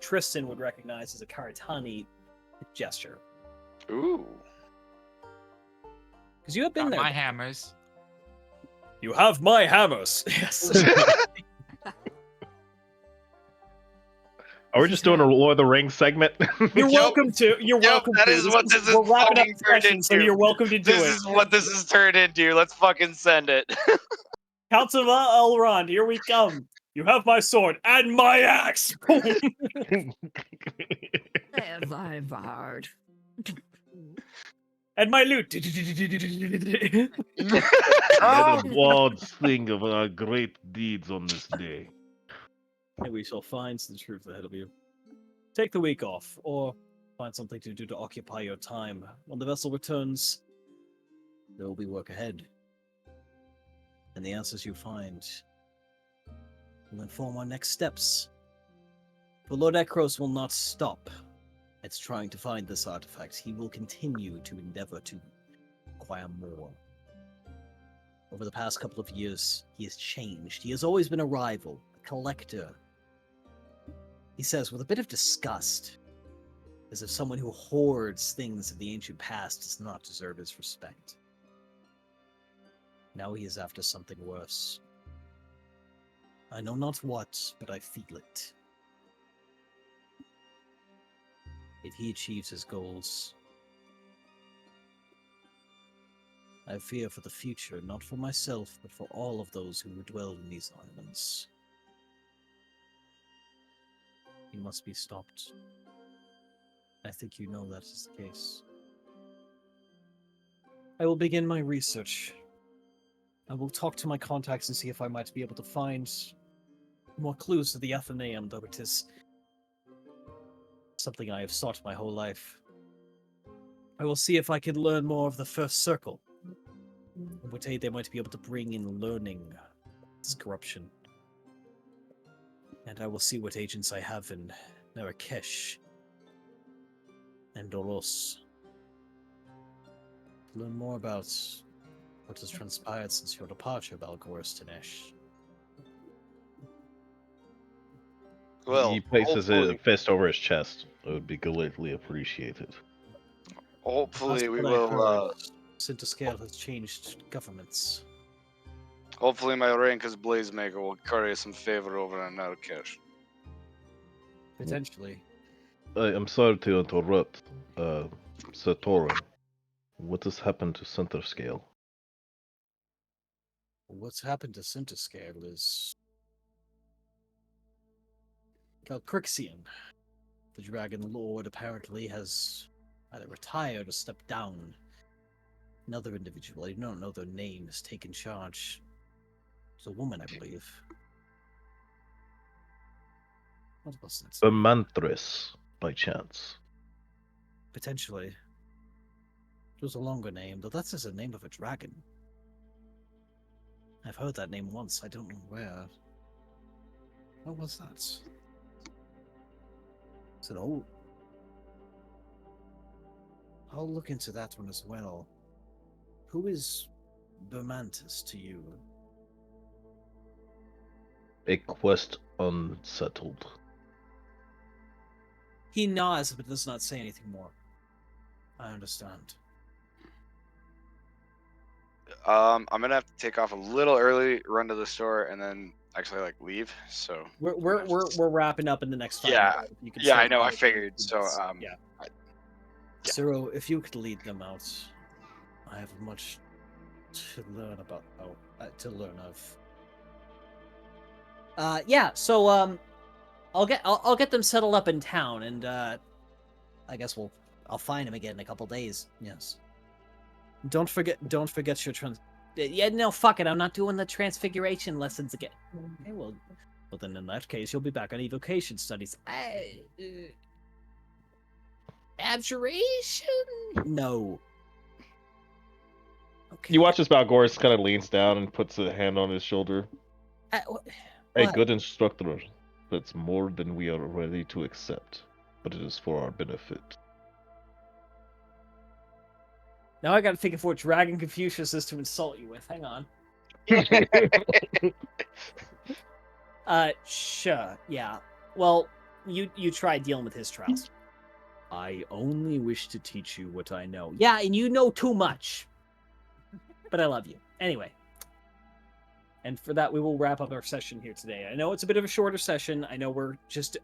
Tristan would recognize as a Karatani gesture. Ooh. Because you have been Got there. my hammers. You have my hammers. Yes. Are we just doing a Lord of the Rings segment? You're welcome to. You're Yep, welcome that to. is what this is We're wrapping up fucking the turned session, so into. you're welcome to do This it. is what this is turned into. Let's fucking send it. Council of Elrond, here we come. You have my sword and my axe. Bard. And my loot. Let the gods sing of our great deeds on this day. And we shall find the truth ahead of you. Take the week off, or find something to do to occupy your time. When the vessel returns, there will be work ahead. And the answers you find will inform our next steps. For Lord Ekros will not stop at trying to find this artifact. He will continue to endeavor to acquire more. Over the past couple of years, he has changed. He has always been a rival, a collector. He says with a bit of disgust, as if someone who hoards things of the ancient past does not deserve his respect. Now he is after something worse. I know not what, but I feel it. If he achieves his goals, I fear for the future, not for myself, but for all of those who dwell in these islands. He must be stopped. I think you know that is the case. I will begin my research. I will talk to my contacts and see if I might be able to find more clues to the Athenaeum, though it is something I have sought my whole life. I will see if I can learn more of the First Circle. What aid they might be able to bring in learning this corruption. And I will see what agents I have in Marrakesh and Doros. Learn more about what has transpired since your departure, Balgoris Tanesh. Well, He places a hopefully- fist over his chest. It would be greatly appreciated. Hopefully Last we what I will. heard, Sinterscale has changed governments. Hopefully my rank as Blazemaker will curry some favor over in Marrakesh. Potentially. I'm sorry to interrupt, Sir Torin. What has happened to Center Scale? What's happened to Sinterscale is Calcrixian, the Dragon Lord, apparently has either retired or stepped down. Another individual, I don't know their name, has taken charge. It's a woman, I believe. What was that? The Mantris, by chance. Potentially. It was a longer name, though that's just the name of a dragon. I've heard that name once, I don't know where. What was that? Is it old? I'll look into that one as well. Who is Bermantis to you? A quest unsettled. He nods, but does not say anything more. I understand. I'm gonna have to take off a little early, run to the store, and then actually like leave. So We're wrapping up in the next 5 yeah, minutes. You can yeah, start I know. I with figured. the So minutes. yeah. Ciro, if you could lead them out, I have much to learn about. To learn of. Yeah. So I'll get them settled up in town, and I guess I'll find him again in a couple days. Yes. Don't forget your Yeah, no, fuck it. I'm not doing the transfiguration lessons again. Okay, well, then in that case, you'll be back on evocation studies. Abjuration? No. You watch as Balgoris kind of leans down and puts a hand on his shoulder. A what? good instructor. That's more than we are ready to accept, but it is for our benefit. Now I gotta think of what Dragon Confucius is to insult you with. Hang on. Sure, yeah. Well, you try dealing with his trials. I only wish to teach you what I know. Yeah, and you know too much. But I love you. Anyway. And for that, we will wrap up our session here today. I know it's a bit of a shorter session. I know we're just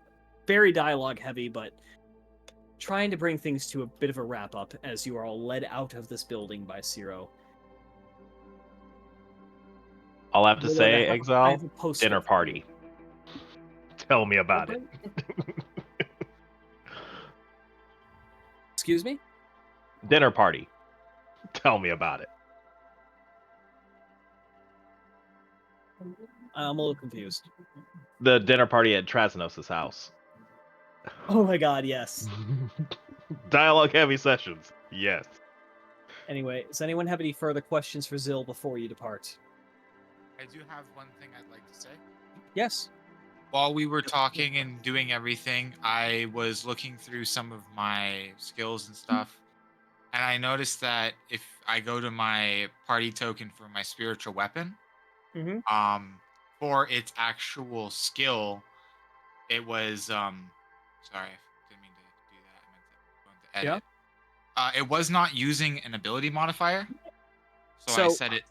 very dialogue heavy, but trying to bring things to a bit of a wrap up as you are all led out of this building by Ciro. I'll have to Although say, I Exile, have a poster dinner for party. Tell me about it. Excuse me? Dinner party. Tell me about it. I'm a little confused. The dinner party at Trasnos' house. Oh my god, yes. Dialogue heavy sessions. Yes. Anyway, does anyone have any further questions for Zill before you depart? I do have one thing I'd like to say. Yes. While we were talking and doing everything, I was looking through some of my skills and stuff, and I noticed that if I go to my party token for my spiritual weapon, for its actual skill, it was sorry, I didn't mean to do that. I meant to go into edit. It was not using an ability modifier, so I set it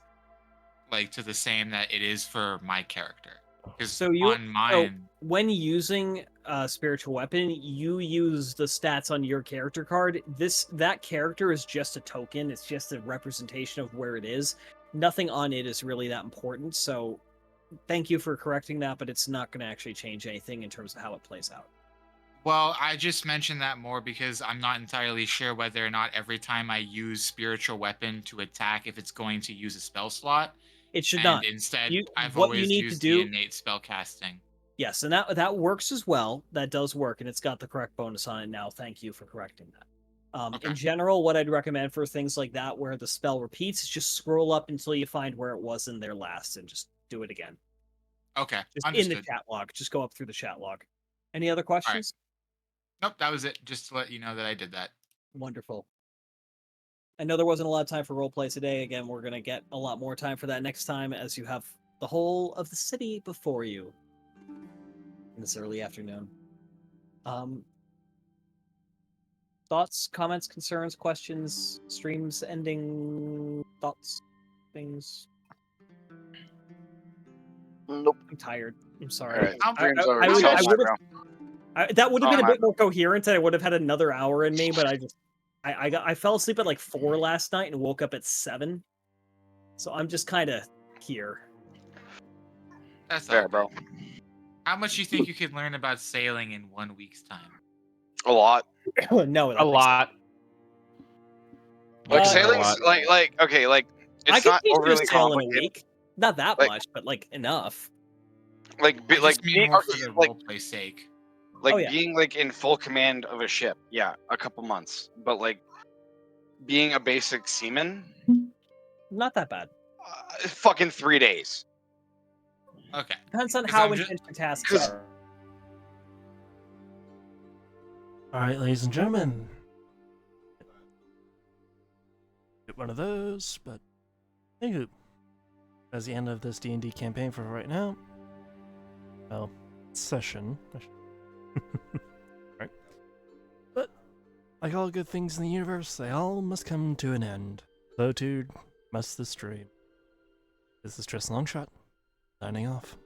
like to the same that it is for my character. So when using a spiritual weapon, you use the stats on your character card. That character is just a token. It's just a representation of where it is. Nothing on it is really that important. So thank you for correcting that, but it's not going to actually change anything in terms of how it plays out. Well, I just mentioned that more because I'm not entirely sure whether or not every time I use spiritual weapon to attack, if it's going to use a spell slot. It should and not. Instead, I've what always you need used to do, the innate spell casting. Yes, and that works as well. That does work, and it's got the correct bonus on it now. Thank you for correcting that. In general, what I'd recommend for things like that where the spell repeats is just scroll up until you find where it was in there last and just do it again. Okay, Just understood. in the chat log. Just go up through the chat log. Any other questions? Nope, that was it. Just to let you know that I did that. Wonderful. I know there wasn't a lot of time for roleplay today. Again, we're going to get a lot more time for that next time as you have the whole of the city before you in this early afternoon. Thoughts, comments, concerns, questions, streams ending, thoughts, things? Nope. I'm tired. I'm sorry. Right. That would have been a bit more coherent, and I would have had another hour in me, but I fell asleep at like 4 last night and woke up at 7. So I'm just kind of here. That's fair, bro. How much do you think you could learn about sailing in 1 week's time? A lot. No, a lot. Like sailing's like okay, like it's not overly complicated. In a week. Not that much, but like enough. Like being more for the roleplay sake. Like being like in full command of a ship, yeah, a couple months. But like being a basic seaman, not that bad. Fucking 3 days. Okay. Depends on how intense the tasks are. Alright, ladies and gentlemen. Get one of those, but thank you. That's the end of this D&D campaign for right now. Well, session. Right. But, like all good things in the universe, they all must come to an end. So too must this dream. This is Tristan Longshot, signing off.